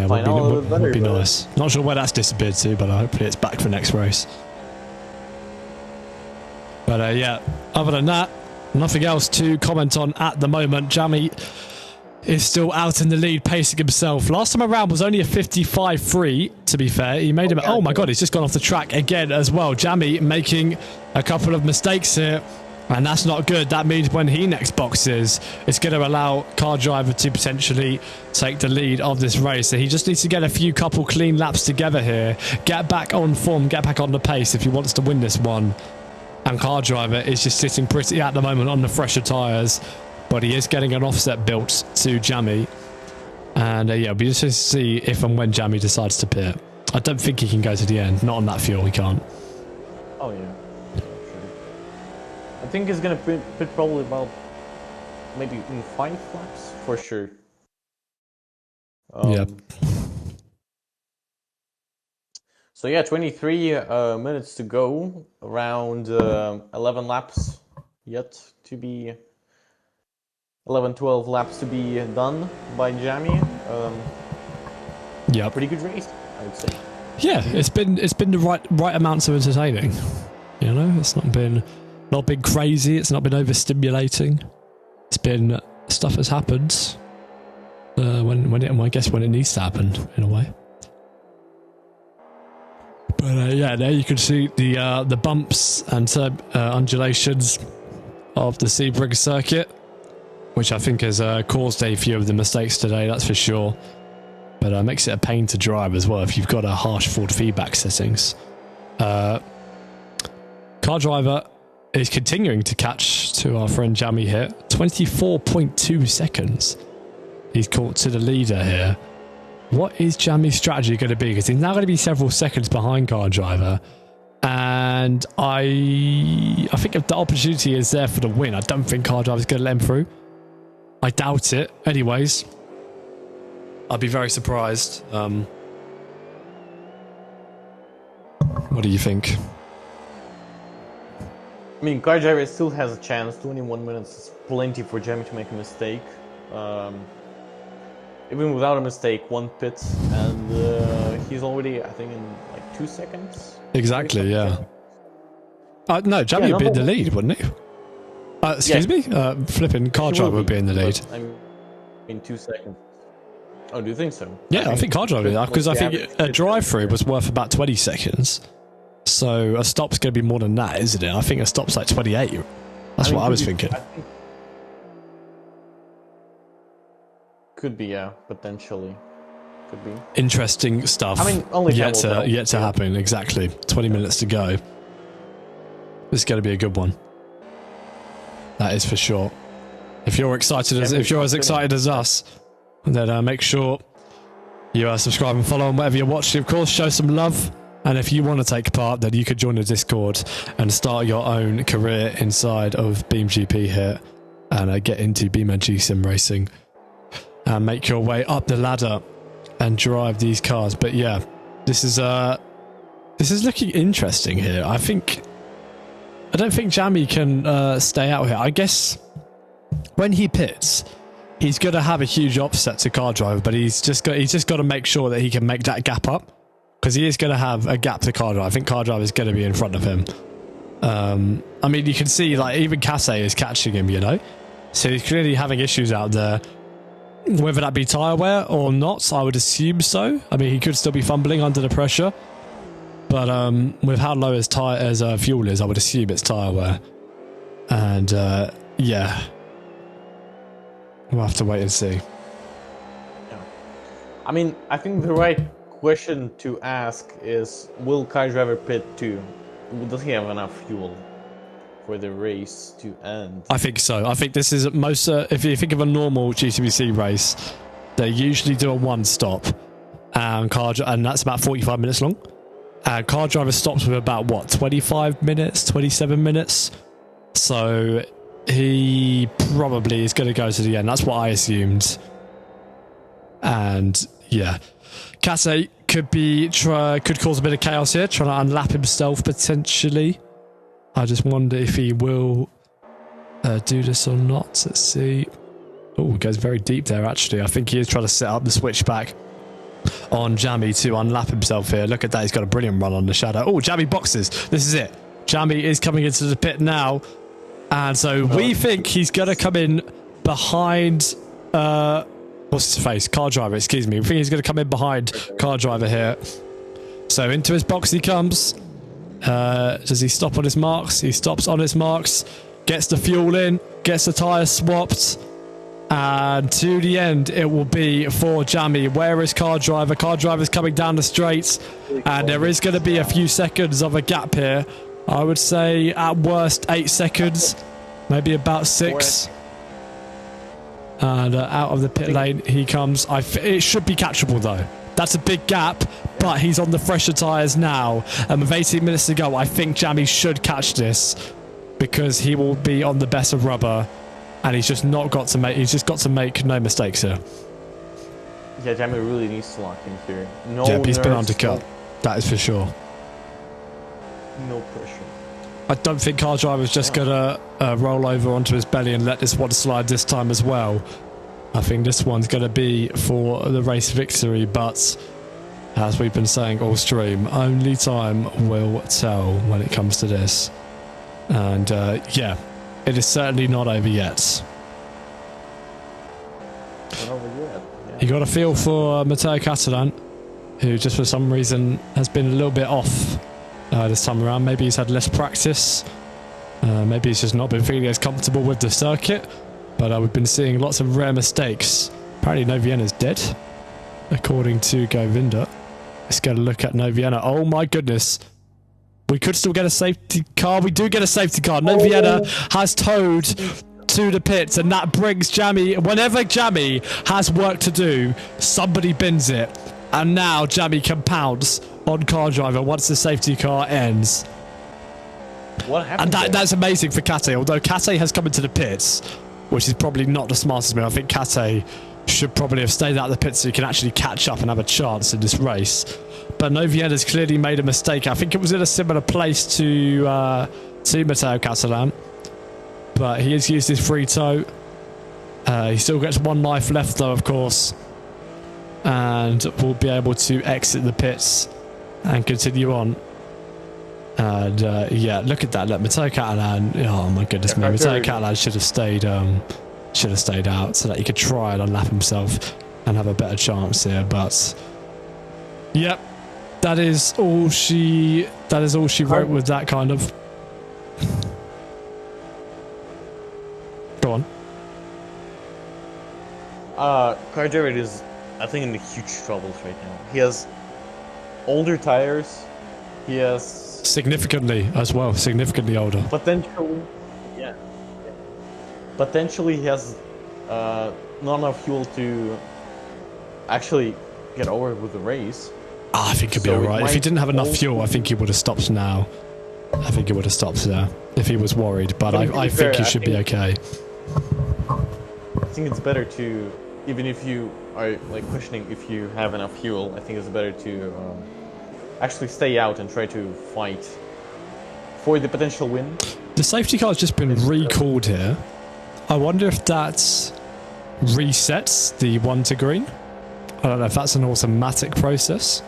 A: would be nice. Not sure where that's disappeared to, but hopefully it's back for next race. But yeah, other than that, nothing else to comment on at the moment. Jammy is still out in the lead, pacing himself. Last time around was only a 55.3, to be fair. He made him... Oh my god, he's just gone off the track again as well. Jammy making a couple of mistakes here, and that's not good. That means when he next boxes, it's going to allow car driver to potentially take the lead of this race. So he just needs to get a couple clean laps together here, get back on form, get back on the pace if he wants to win this one. And car driver is just sitting pretty at the moment on the fresher tyres, but he is getting an offset built to Jammy. And yeah, it'll be interesting to see if and when Jammy decides to pit. I don't think he can go to the end. Not on that fuel, he can't.
B: Oh yeah. I think he's gonna pit probably about maybe in 5 laps for sure.
A: Yeah.
B: So yeah, 23 minutes to go. Around 11 laps yet to be. 11-12 laps to be done by Jamie.
A: Yeah.
B: Pretty good race, I would say.
A: Yeah, it's been the right amounts of entertaining. You know, it's not been crazy. It's not been overstimulating. It's been stuff that's happened when it needs to happen in a way. But yeah, there you can see the bumps and undulations of the Sebring circuit, which I think has caused a few of the mistakes today. That's for sure. But makes it a pain to drive as well if you've got a harsh forward feedback settings. Car driver is continuing to catch to our friend Jamie here. 24.2 seconds. He's caught to the leader here. What is Jamie's strategy going to be? Because he's now going to be several seconds behind car driver. And I think if the opportunity is there for the win, I don't think car driver's going to let him through. I doubt it. Anyways, I'd be very surprised. What do you think?
B: I mean, car driver still has a chance. 21 minutes is plenty for Jamie to make a mistake. Even without a mistake, 1 pit, and he's already, I think, in like 2 seconds.
A: Exactly, yeah. No, Jamie would be in the lead, wouldn't he? Excuse me? Flipping car driver would be in the lead.
B: I mean, in 2 seconds. Oh, do you think so?
A: Yeah, I think car driver, because I think a drive-through was worth about 20 seconds. So a stop's going to be more than that, isn't it? I think a stop's like 28. That's what I was thinking.
B: Could be, yeah, potentially. Could be.
A: Interesting stuff.
B: I mean, only
A: yet to happen. Exactly. 20 minutes to go. This is going to be a good one. That is for sure. If you're excited if you're as excited as us, then make sure you subscribe and follow on whatever you're watching. Of course, show some love. And if you want to take part, then you could join the Discord and start your own career inside of BeamGP here and get into BeamNG sim racing and make your way up the ladder and drive these cars. But yeah, this is looking interesting here. I don't think Jamie can stay out here. I guess when he pits, he's going to have a huge offset to car driver, but he's just got to make sure that he can make that gap up, because he is going to have a gap to car driver. I think car driver is going to be in front of him. I mean, you can see like even Casse is catching him, you know, so he's clearly having issues out there. Whether that be tyre wear or not, I would assume so. I mean, he could still be fumbling under the pressure, but with how low his fuel is, I would assume it's tyre wear. And yeah, we'll have to wait and see.
B: Yeah. I mean, I think the right question to ask is, will car driver pit too? Does he have enough fuel for the race to end?
A: I think so. I think this is most if you think of a normal GTBC race, they usually do a 1 stop and that's about 45 minutes long, and car driver stops with about what, 25 minutes, 27 minutes, so he probably is going to go to the end. That's what I assumed. And yeah, Casse could cause a bit of chaos here, trying to unlap himself potentially. I just wonder if he will do this or not. Let's see. Oh, it goes very deep there, actually. I think he is trying to set up the switchback on Jamie to unlap himself here. Look at that. He's got a brilliant run on the shadow. Oh, Jamie boxes. This is it. Jamie is coming into the pit now. And so we think he's going to come in behind... what's his face? Car driver, excuse me. We think he's going to come in behind car driver here. So into his box he comes. Does he stop on his marks? He stops on his marks, gets the fuel in, gets the tyres swapped, and to the end it will be for Jamie. Where is car driver? Car driver's coming down the straights, and there is going to be a few seconds of a gap here. I would say at worst 8 seconds, maybe about 6. And out of the pit lane he comes. It should be catchable though. That's a big gap, but he's on the fresher tyres now. And with 18 minutes to go, I think Jammy should catch this because he will be on the best of rubber, and he's just got to make no mistakes here.
B: Yeah, Jammy really needs to lock in here. No,
A: yeah, he's been undercut. That is for sure.
B: No pressure.
A: I don't think Car Driver's just gonna roll over onto his belly and let this one slide this time as well. I think this one's going to be for the race victory, but as we've been saying all stream, only time will tell when it comes to this. And yeah, it is certainly not over yet.
B: Not over yet. Yeah.
A: You got a feel for Matteo Catalan, who just for some reason has been a little bit off this time around. Maybe he's had less practice. Maybe he's just not been feeling as comfortable with the circuit. But we've been seeing lots of rare mistakes. Apparently Noviena's dead, according to Govinda. Let's get a look at Noviena. Oh my goodness. We could still get a safety car. We do get a safety car. Noviena has towed to the pits, and that brings Jammy. Whenever Jammy has work to do, somebody bins it. And now Jammy can pounce on Car Driver once the safety car ends.
B: What happened?
A: And that's amazing for Kate. Although Kate has come into the pits, which is probably not the smartest move. I think Kate should probably have stayed out of the pit so he can actually catch up and have a chance in this race. But Noviena's clearly made a mistake. I think it was in a similar place to Matteo Catalan. But he has used his free toe. He still gets one life left though, of course. And will be able to exit the pits and continue on. And yeah, look at that. Look, Matteo Catalan. Oh my goodness me, Matteo Catalan should have stayed out so that he could try and unlap himself and have a better chance here. But yep, that is all she wrote with that kind of. Go on.
B: Car Driver is, I think, in huge troubles right now. He has older tires. He has
A: significantly as well, significantly older.
B: Potentially, yeah. Potentially, he has not enough fuel to actually get over with the race.
A: I think he'd be alright. If he didn't have enough fuel, I think he would have stopped now. I think he would have stopped there if he was worried. But I think he should be okay.
B: I think it's better to, even if you are like questioning if you have enough fuel, I think it's better to actually stay out and try to fight for the potential win.
A: The safety car has just been recalled here. I wonder if that resets the 1 to green. I don't know if that's an automatic process,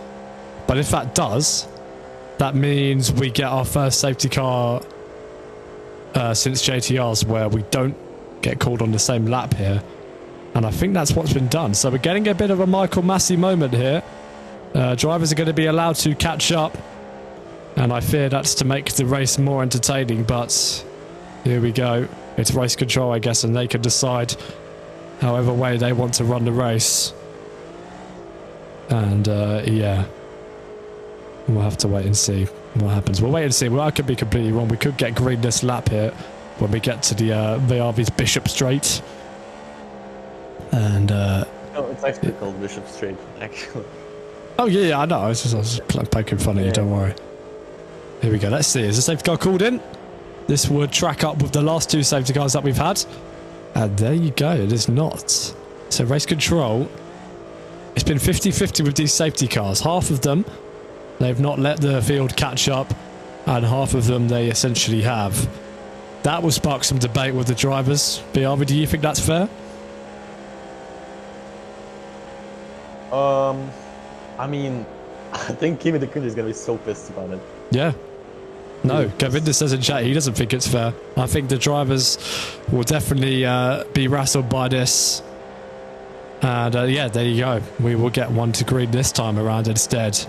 A: but if that does, that means we get our first safety car since JTR's where we don't get called on the same lap here. And I think that's what's been done. So we're getting a bit of a Michael Massey moment here. Drivers are going to be allowed to catch up, and I fear that's to make the race more entertaining, but here we go. It's race control, I guess, and they can decide however way they want to run the race. And yeah, we'll have to wait and see what happens. We'll wait and see. Well, I could be completely wrong. We could get green this lap here when we get to the VRV's Bishop Straight. And
B: no, it's actually called Bishop Straight, actually.
A: Oh yeah, I know. I was poking fun at you. Don't worry. Here we go. Let's see. Is the safety car called in? This would track up with the last 2 safety cars that we've had. And there you go. It is not. So race control. It's been 50-50 with these safety cars. Half of them, they've not let the field catch up, and half of them they essentially have. That will spark some debate with the drivers. BRV, do you think that's fair?
B: I mean, I think Kimi Dakunda is going to be so pissed about it.
A: Yeah. No, Govinda says in chat he doesn't think it's fair. I think the drivers will definitely be wrestled by this. And yeah, there you go. We will get 1 to green this time around instead.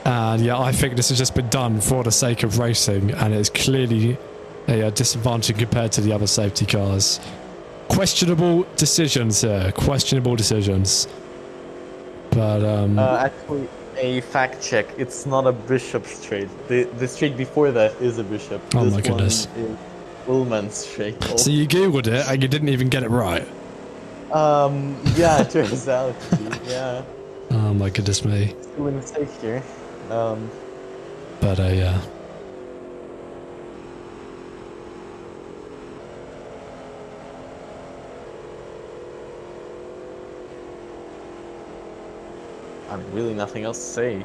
A: And yeah, I think this has just been done for the sake of racing, and it's clearly a disadvantage compared to the other safety cars. Questionable decisions here. Questionable decisions. But
B: actually, a fact check. It's not a Bishop Straight. The straight before that is a Bishop.
A: Oh
B: this
A: my goodness.
B: One is Ullman's Straight.
A: So you googled it and you didn't even get it right.
B: Yeah, it turns out to be, yeah.
A: Oh my goodness me.
B: Still a mistake here.
A: But yeah.
B: I mean, really nothing else to say.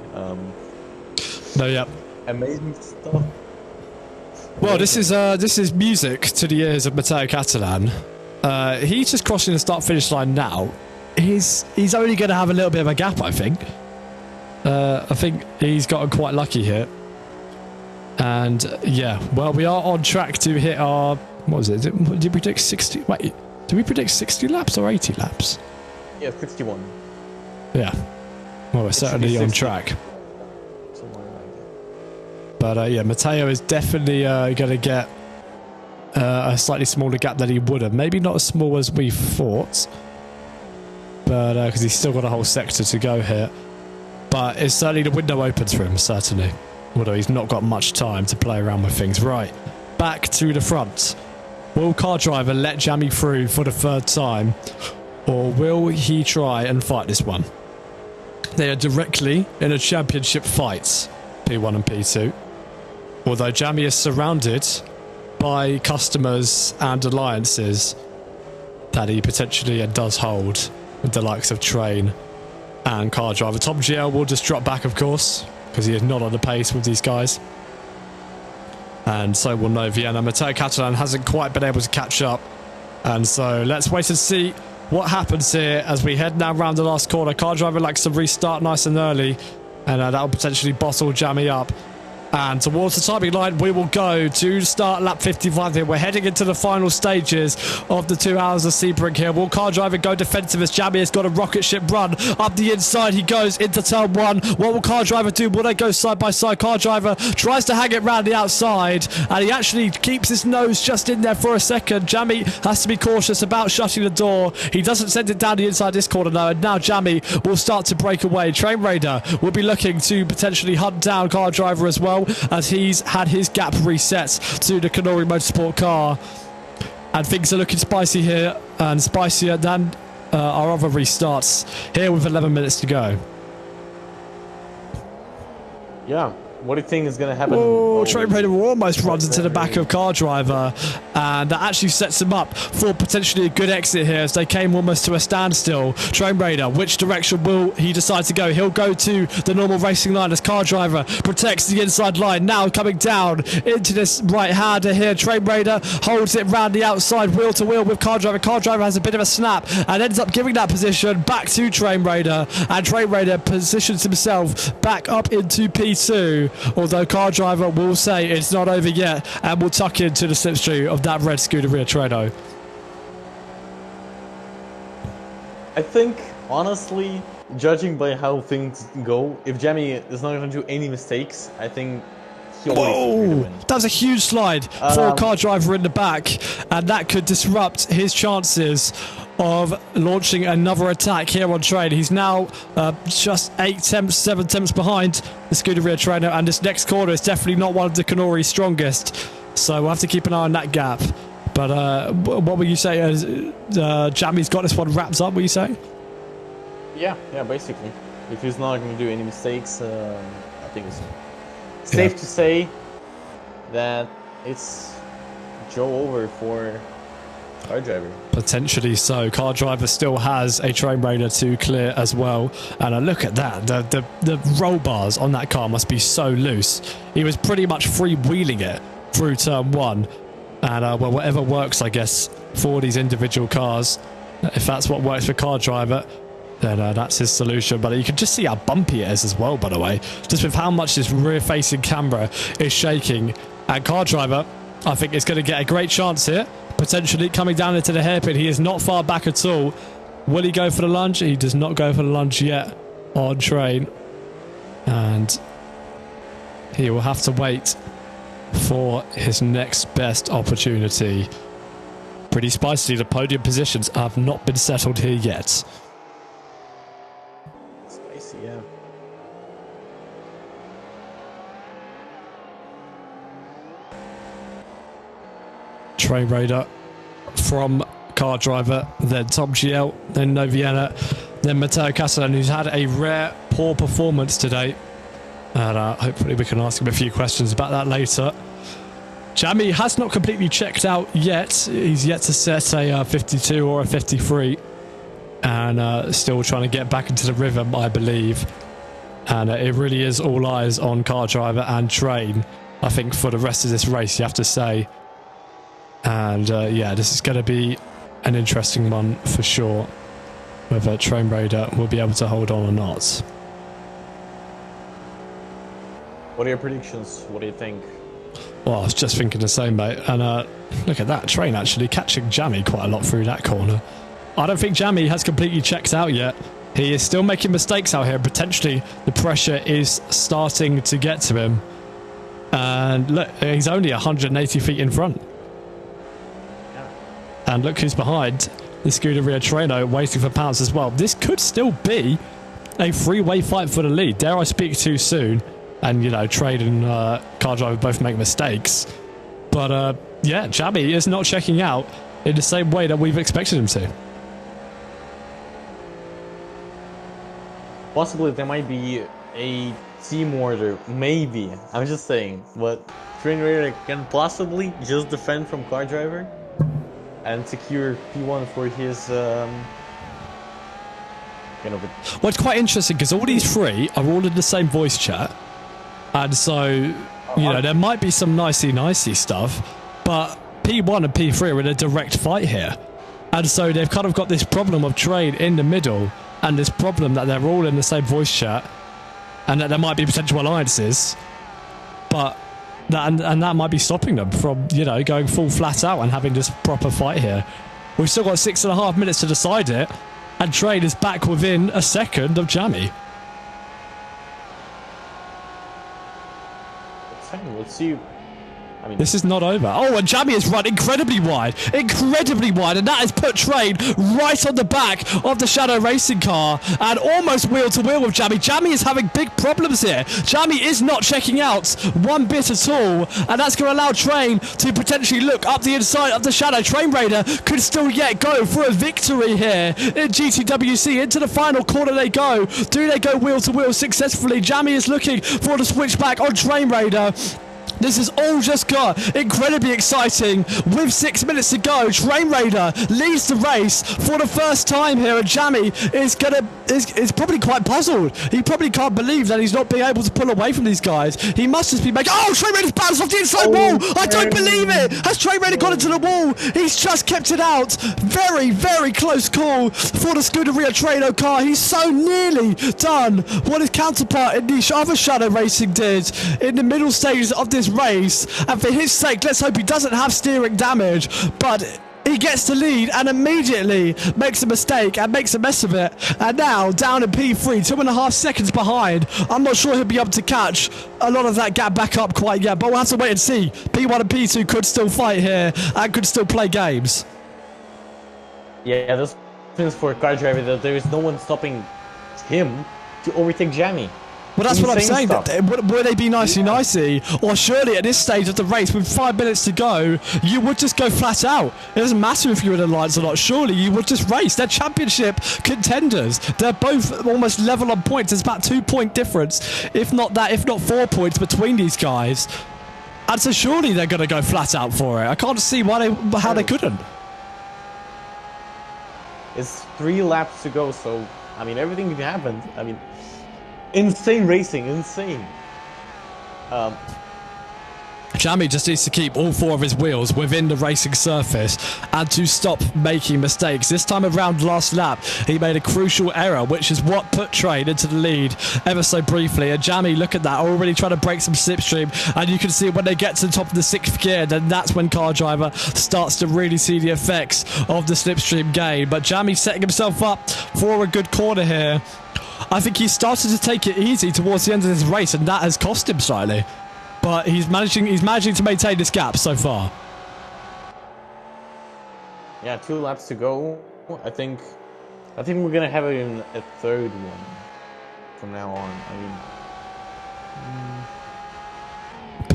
A: No, yeah.
B: Amazing stuff.
A: Well, this is music to the ears of Matteo Catalan. He's just crossing the start-finish line now. He's only going to have a little bit of a gap, I think. I think he's gotten quite lucky here. And yeah, well, we are on track to hit our... What was it? Did we predict 60? Wait, did we predict 60 laps or 80 laps?
B: Yeah, 51.
A: Yeah. Well, we're certainly on track. But yeah, Matteo is definitely going to get a slightly smaller gap than he would have. Maybe not as small as we thought, but because he's still got a whole sector to go here. But it's certainly the window opens for him, certainly. Although he's not got much time to play around with things. Right, back to the front. Will car driver let Jammy through for the third time, or will he try and fight this one? They are directly in a championship fight, P1 and P2. Although Jammy is surrounded by customers and alliances that he potentially does hold with the likes of Train and car driver. Tom GL will just drop back, of course, because he is not on the pace with these guys. And so will no Vienna. Matteo Catalan hasn't quite been able to catch up. And so let's wait and see what happens here as we head now round the last corner. Car driver likes to restart nice and early, and that will potentially bottle Jammy up. And towards the timing line we will go to start lap 55 here. We're heading into the final stages of the 2 hours of Sebring here. Will car driver go defensive as Jammy has got a rocket ship run up the inside? He goes into turn one. What will car driver do? Will they go side by side? Car driver tries to hang it round the outside, and he actually keeps his nose just in there for a second. Jammy has to be cautious about shutting the door. He doesn't send it down the inside this corner though, and now Jammy will start to break away. Train Raider will be looking to potentially hunt down car driver as well, as he's had his gap reset to the Canori Motorsport car. And things are looking spicy here, and spicier than our other restarts here with 11 minutes to go.
B: Yeah. What do you think is going to happen?
A: Oh, Train Raider almost runs into the back of car driver, and that actually sets him up for potentially a good exit here as they came almost to a standstill. Train Raider, which direction will he decide to go? He'll go to the normal racing line as car driver protects the inside line. Now coming down into this right-hander here. Train Raider holds it round the outside, wheel to wheel with car driver. Car driver has a bit of a snap and ends up giving that position back to Train Raider, and Train Raider positions himself back up into P2. Although car driver will say it's not over yet and will tuck into the slipstream of that red Scuderia Treno.
B: I think, honestly, judging by how things go, if Jammy is not going to do any mistakes, I think he'll
A: win. That was a huge slide for car driver in the back, and that could disrupt his chances of launching another attack here on Train. He's now just 7 tenths behind the Scuderia Treno, and this next corner is definitely not one of the Canori's strongest, so we'll have to keep an eye on that gap. But what would you say? Jammy's got this one wrapped up, will you say?
B: Yeah, basically. If he's not going to do any mistakes, I think it's safe to say that it's Joe over for car driver.
A: Potentially so. Car driver still has a Train Raider to clear as well. And look at that. The roll bars on that car must be so loose. He was pretty much freewheeling it through turn one. And well, whatever works, I guess, for these individual cars. If that's what works for car driver, then that's his solution. But you can just see how bumpy it is as well, by the way. Just with how much this rear-facing camera is shaking. And car driver, I think, is going to get a great chance here. Potentially coming down into the hairpin. He is not far back at all. Will he go for the lunge? He does not go for the lunge yet on Train. And he will have to wait for his next best opportunity. Pretty spicy. The podium positions have not been settled here yet.
B: Spicy, yeah.
A: Train Raider from car driver, then Tom GL, then Noviana, then Matteo Castellan, who's had a rare poor performance today. And hopefully we can ask him a few questions about that later. Jamie has not completely checked out yet. He's yet to set a 52 or a 53. And still trying to get back into the rhythm, I believe. And it really is all eyes on car driver and train, I think, for the rest of this race, you have to say. And yeah, this is going to be an interesting one for sure, whether Train Raider will be able to hold on or not.
B: What are your predictions? What do you think?
A: Well, I was just thinking the same, mate. And look at that train actually catching Jammy quite a lot through that corner. I don't think Jammy has completely checked out yet. He is still making mistakes out here. Potentially the pressure is starting to get to him. And look, he's only 180 feet in front.
B: Yeah.
A: And look who's behind. The Scuderia Treno waiting for Pounce as well. This could still be a three-way fight for the lead. Dare I speak too soon? And, you know, Trade and car driver both make mistakes. But, yeah, Jammy is not checking out in the same way that we've expected him to.
B: Possibly there might be a team order, maybe. I'm just saying. But Train Raider can possibly just defend from car driver and secure P1 for his kind of a...
A: Well, it's quite interesting because all these three are all in the same voice chat. And so, you know, there might be some nicey stuff, but P1 and P3 are in a direct fight here. And so they've kind of got this problem of trade in the middle, and this problem that they're all in the same voice chat, and that there might be potential alliances, but that might be stopping them from, you know, going full flat out and having this proper fight here. We've still got 6.5 minutes to decide it, and Trade is back within a second of Jammy.
B: Let's see. I mean,
A: this is not over. Oh, and Jammy has run incredibly wide, and that has put Trade right on the back of the Shadow Racing car, and almost wheel to wheel with Jammy. Jammy is having big problems here. Jammy is not checking out one bit at all, and that's going to allow Train to potentially look up the inside of the Shadow. Train Raider could still yet go for a victory here in GTWC. Into the final corner they go. Do they go wheel to wheel successfully? Jammy is looking for the switchback on Train Raider. This has all just got incredibly exciting. With 6 minutes to go, Train Raider leads the race for the first time here, and Jammy is probably quite puzzled. He probably can't believe that he's not being able to pull away from these guys. He must just be making... Oh, Train Raider's bounced off the inside wall! I don't believe it! Has Train Raider got into the wall? He's just kept it out. Very, very close call for the Scuderia Treno car. He's so nearly done what his counterpart in the other Shadow Racing did in the middle stages of this race, and for his sake, let's hope he doesn't have steering damage, but he gets the lead and immediately makes a mistake and makes a mess of it, and now down in P3, 2.5 seconds behind. I'm not sure he'll be able to catch a lot of that gap back up quite yet, but we'll have to wait and see. P1 and P2 could still fight here and could still play games.
B: Yeah, this means for car driver that there is no one stopping him to overtake Jammy.
A: Well, that's what I'm saying. Would they be nicey, or surely at this stage of the race, with 5 minutes to go, you would just go flat out. It doesn't matter if you're in alliance or not. Surely you would just race. They're championship contenders. They're both almost level on points. There's about 2-point difference, if not 4 points between these guys. And so surely they're going to go flat out for it. I can't see how they couldn't.
B: It's 3 laps to go, so I mean everything can happen. I mean. Insane racing, insane.
A: Jammy just needs to keep all 4 of his wheels within the racing surface and to stop making mistakes. This time around, last lap, he made a crucial error, which is what put Trade into the lead ever so briefly. And Jammy, look at that, already trying to break some slipstream. And you can see when they get to the top of the 6th gear, then that's when car driver starts to really see the effects of the slipstream gain. But Jammy setting himself up for a good corner here. I think he started to take it easy towards the end of this race, and that has cost him slightly. But he's managing to maintain this gap so far.
B: Yeah, 2 laps to go. I think we're gonna have a third one from now on. I mean,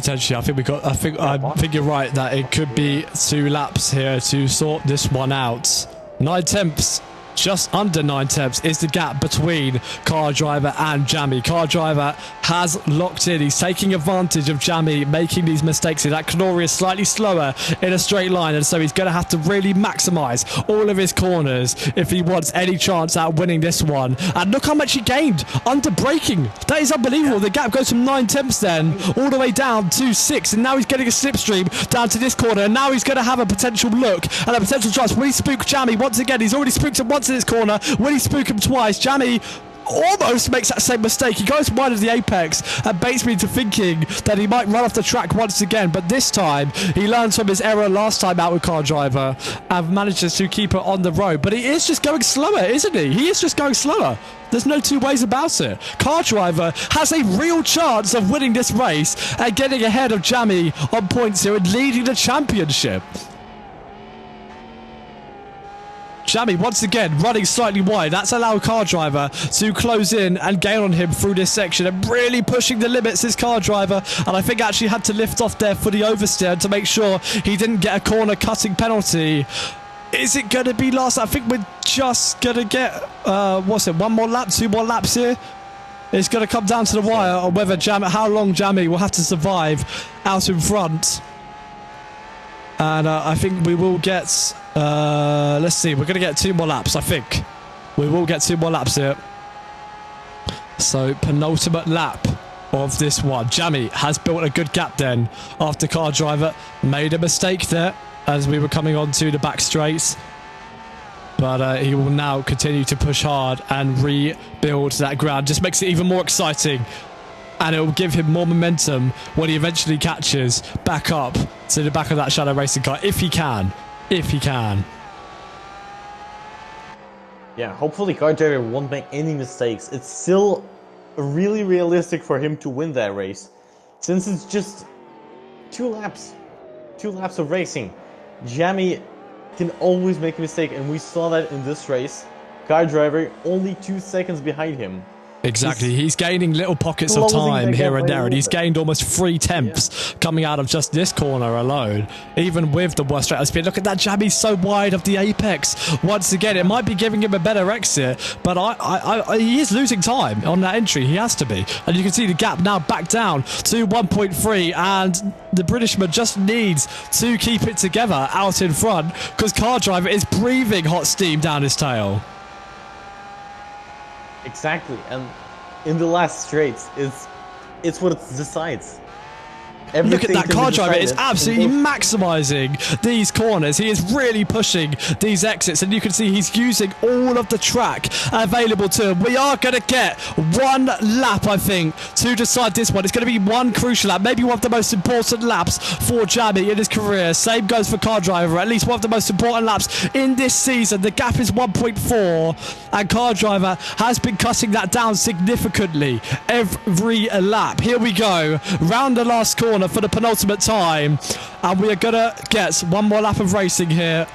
A: potentially. I think you're right that it could be 2 laps here to sort this one out. 9 tenths. Just under 9 tenths is the gap between Car Driver and Jammy. Car Driver has locked in. He's taking advantage of Jammy making these mistakes. That Canori is slightly slower in a straight line, and so he's going to have to really maximise all of his corners if he wants any chance at winning this one. And look how much he gained under braking. That is unbelievable. The gap goes from 9 tenths then all the way down to 6, and now he's getting a slipstream down to this corner, and now he's going to have a potential look and a potential chance. Will he spook Jammy once again? He's already spooked him once in this corner. Will he spook him twice? Jammy almost makes that same mistake. He goes wide of the apex and baits me into thinking that he might run off the track once again, but this time he learns from his error last time out with Car Driver and manages to keep it on the road. But he is just going slower, isn't he? He is just going slower. There's no two ways about it. Car Driver has a real chance of winning this race and getting ahead of Jammy on points here and leading the championship. Jammy once again running slightly wide. That's allowed Car Driver to close in and gain on him through this section, and really pushing the limits is Car Driver, and I think actually had to lift off there for the oversteer to make sure he didn't get a corner cutting penalty. Is it going to be last? I think we're just going to get what's it, 1 more lap, 2 more laps here. It's going to come down to the wire on whether how long Jammy will have to survive out in front. And I think we will get, let's see, we're going to get 2 more laps, I think. We will get 2 more laps here. So, penultimate lap of this one. Jammy has built a good gap then after Car Driver made a mistake there as we were coming on to the back straights. But he will now continue to push hard and rebuild that ground. Just makes it even more exciting. And it will give him more momentum when he eventually catches back up to the back of that Shadow Racing car, if he can. If he can.
B: Yeah, hopefully Car Driver won't make any mistakes. It's still really realistic for him to win that race, since it's just 2 laps. 2 laps of racing. Jammy can always make a mistake, and we saw that in this race. Car Driver only 2 seconds behind him.
A: Exactly, he's gaining little pockets of time here and there, and he's gained almost 3 tenths coming out of just this corner alone, even with the worst straight speed. Look at that, Jammy's so wide of the apex. Once again, it might be giving him a better exit, but he is losing time on that entry. He has to be, and you can see the gap now back down to 1.3, and the Britishman just needs to keep it together out in front because Car Driver is breathing hot steam down his tail.
B: Exactly, and in the last straights, it's what it decides.
A: Look at that, Car Driver is absolutely maximising these corners. He is really pushing these exits, and you can see he's using all of the track available to him. We are going to get 1 lap, I think, to decide this one. It's going to be 1 crucial lap, maybe one of the most important laps for Jammy in his career. Same goes for Car Driver, at least one of the most important laps in this season. The gap is 1.4, and Car Driver has been cutting that down significantly every lap. Here we go, round the last corner for the penultimate time, and we are gonna get 1 more lap of racing here.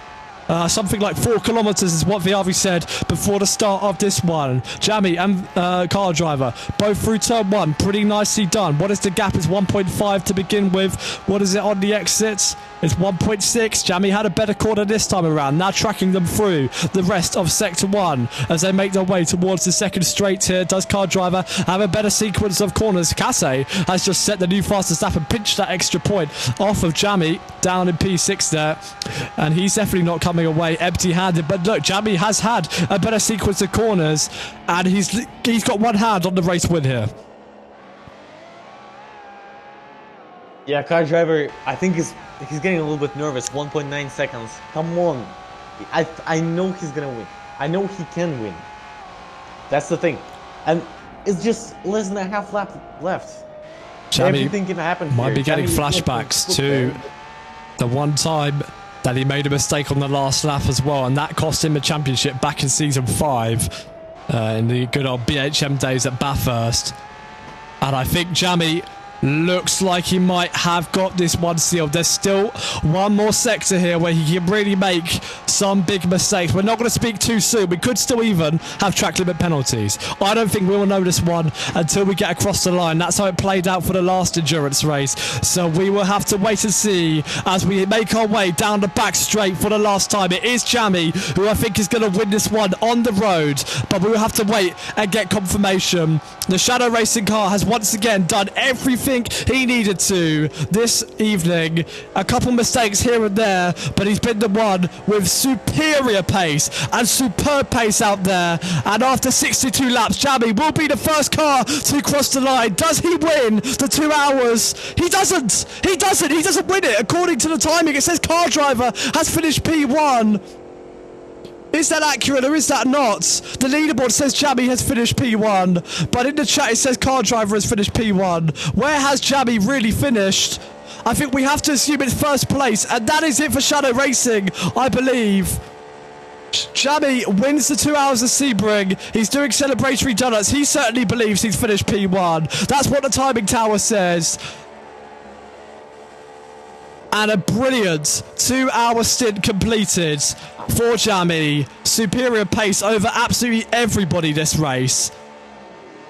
A: Something like 4 kilometers is what Viavi said before the start of this one. Jammy and Car Driver both through turn 1, pretty nicely done. What is the gap? It's 1.5 to begin with. What is it on the exits? It's 1.6. Jammy had a better corner this time around, now tracking them through the rest of sector 1 as they make their way towards the second straight here. Does Car Driver have a better sequence of corners? Kase has just set the new fastest lap and pinched that extra point off of Jammy down in P6 there, and he's definitely not coming away empty-handed. But look, Jammy has had a better sequence of corners, and he's got 1 hand on the race win here.
B: Yeah, Car Driver, I think he's getting a little bit nervous. 1.9 seconds. Come on. I know he's gonna win. I know he can win. That's the thing. And it's just less than a half lap left.
A: Jammy
B: everything can happen here.
A: Might be getting
B: Jammy
A: flashbacks to the one time that he made a mistake on the last lap as well, and that cost him a championship back in season 5 in the good old BHM days at Bathurst. And I think Jammy Looks like he might have got this one sealed. There's still one more sector here where he can really make some big mistakes. We're not going to speak too soon. We could still even have track limit penalties. I don't think we will know this one until we get across the line. That's how it played out for the last endurance race. So we will have to wait and see as we make our way down the back straight for the last time. It is Jammy who I think is going to win this one on the road, but we will have to wait and get confirmation. The Shadow Racing car has once again done everything he needed to this evening. A couple mistakes here and there, but he's been the one with superior pace and superb pace out there. And after 62 laps, Jammy will be the first car to cross the line. Does he win the 2 hours? He doesn't. He doesn't win it. According to the timing, it says car driver has finished P1. Is that accurate or is that not? The leaderboard says Jammy has finished P1, but in the chat it says car driver has finished P1. Where has Jammy really finished? I think we have to assume it's first place, and that is it for Shadow Racing, I believe. Jammy wins the 2 hours of Sebring. He's doing celebratory donuts. He certainly believes he's finished P1. That's what the timing tower says. And a brilliant 2 hour stint completed for Jammy. Superior pace over absolutely everybody this race.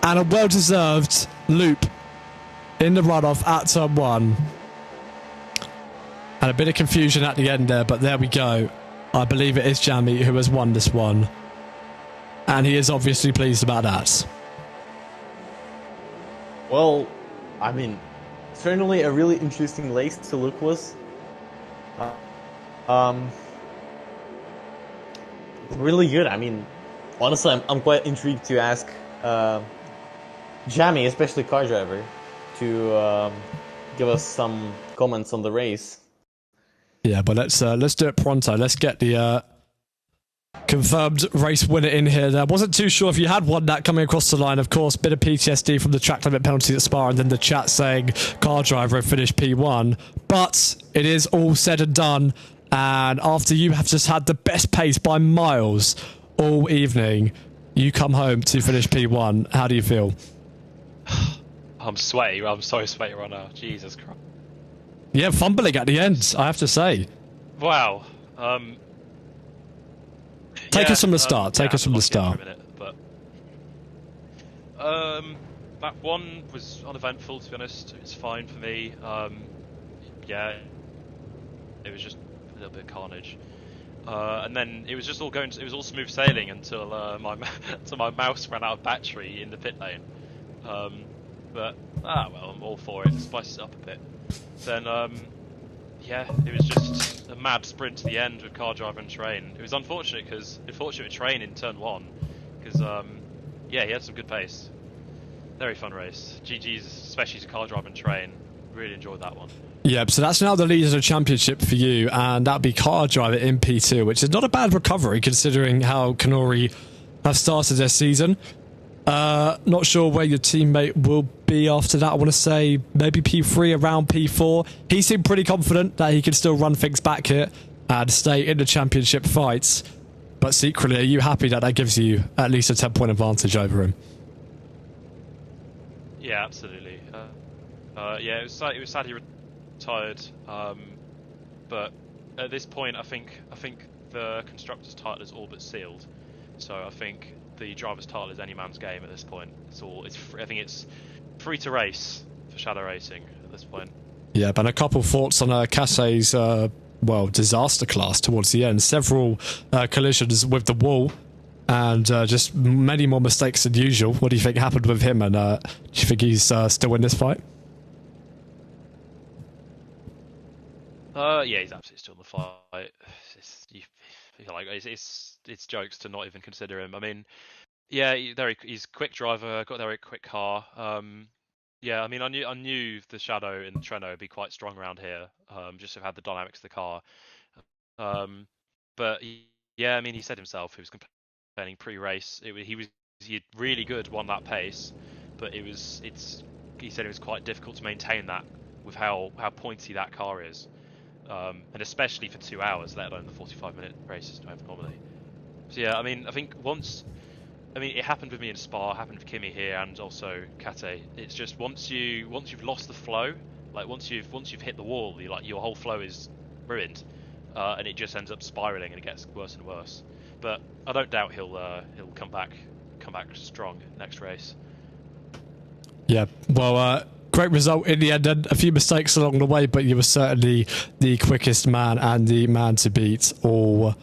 A: And a well-deserved loop in the runoff at turn 1. And a bit of confusion at the end there, but there we go. I believe it is Jammy who has won this one. And he is obviously pleased about that.
B: Well, I mean, certainly a really interesting race to look was. Really good. I mean, honestly, I'm quite intrigued to ask Jammy, especially car driver, to give us some comments on the race.
A: Yeah, but let's do it pronto. Let's get the confirmed race winner in here. There wasn't too sure if you had won that coming across the line. Of course, bit of PTSD from the track limit penalty at Spa, and then the chat saying car driver had finished P1. But it is all said and done, and after you have just had the best pace by miles all evening, you come home to finish P1. How do you feel?
C: I'm sweaty. I'm so sweaty right now. Jesus Christ.
A: Yeah, fumbling at the end, I have to say.
C: Wow.
A: Take us from the start. Take us from the start.
C: That one was uneventful, to be honest. It's fine for me. Yeah, it was just a little bit of carnage. And then it was just all going. It was all smooth sailing until until my mouse ran out of battery in the pit lane. But well, I'm all for it. Spice it up a bit. Then yeah, it was just a mad sprint to the end with car driver and train. It was unfortunate with train in turn 1 because yeah, he had some good pace. Very fun race. GG's, especially to car driver and train. Really enjoyed that one.
A: Yep, so that's now the leader of the championship for you, and that'd be car driver in P2, which is not a bad recovery considering how Canori have started their season. Not sure where your teammate will be after that. I want to say maybe P3, around P4. He seemed pretty confident that he can still run things back here and stay in the championship fights. But secretly, are you happy that that gives you at least a 10-point advantage over him?
C: Yeah, absolutely. Yeah, it was sad he retired. But at this point, I think the constructor's title is all but sealed. So I think the driver's title is any man's game at this point. I think it's free to race for Shadow Racing at this point.
A: Yeah, but a couple thoughts on Cassay's well, disaster class towards the end. Several collisions with the wall, and just many more mistakes than usual. What do you think happened with him, and do you think he's still in this fight?
C: Yeah, he's absolutely still in the fight. It's jokes to not even consider him. I mean, yeah, he's a quick driver, got a very quick car. Yeah, I mean, I knew the Shadow in the Treno would be quite strong around here, just to have had the dynamics of the car. But yeah, I mean, he said himself he was complaining pre-race. He had really good one lap pace, but he said it was quite difficult to maintain that with how pointy that car is. And especially for 2 hours, let alone the 45-minute races we have normally. So yeah, I mean, I think once I mean, it happened with me in Spa, happened with Kimi here, and also Kate. It's just once you've lost the flow, like once you've hit the wall, your whole flow is ruined, and it just ends up spiraling and it gets worse and worse. But I don't doubt he'll come back strong next race.
A: Yeah, well, great result in the end, and a few mistakes along the way, but you were certainly the quickest man and the man to beat all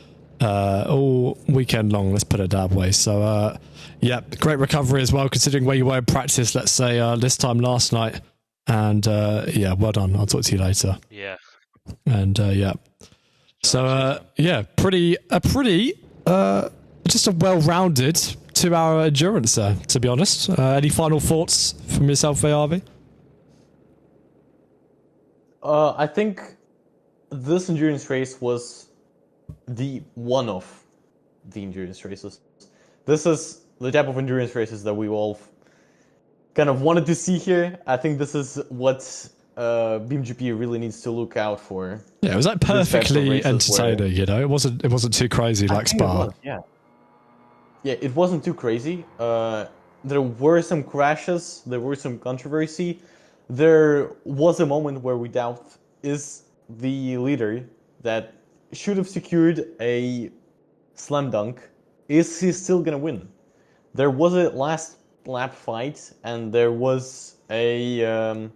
A: weekend long, let's put it that way. So, yeah, great recovery as well, considering where you were in practice, let's say, this time last night. And, yeah, well done. I'll talk to you later.
C: Yeah.
A: And, yeah. So, yeah, just a well-rounded 2-hour endurance there, to be honest. Any final thoughts from yourself, Arvi?
B: I think this endurance race was the one of the endurance races. This is the type of endurance races that we all kind of wanted to see here. I think this is what BeamGP really needs to look out for.
A: Yeah, it was like perfectly entertaining, you know. It wasn't too crazy like Spa.
B: Yeah, it wasn't too crazy. There were some crashes, there were some controversy. There was a moment where we doubt, is the leader that should have secured a slam dunk, is he still gonna win? There was a last lap fight, and there was a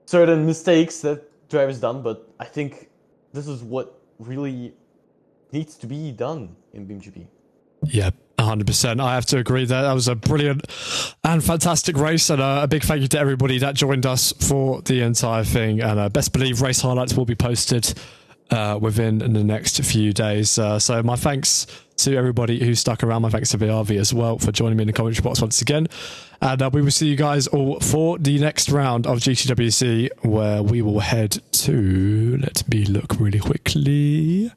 B: certain mistakes that Drive has done, but I think this is what really needs to be done in BeamGP.
A: Yeah, 100%. I have to agree there. That was a brilliant and fantastic race, and a big thank you to everybody that joined us for the entire thing. And best believe race highlights will be posted within the next few days. So my thanks to everybody who stuck around. My thanks to VRV as well for joining me in the commentary box once again. And we will see you guys all for the next round of GTWC, where we will head to, let me look really quickly.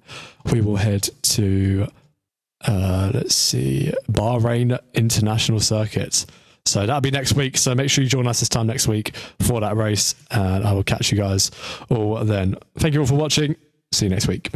A: We will head to, let's see, Bahrain International Circuit. So that'll be next week. So make sure you join us this time next week for that race. And I will catch you guys all then. Thank you all for watching. See you next week.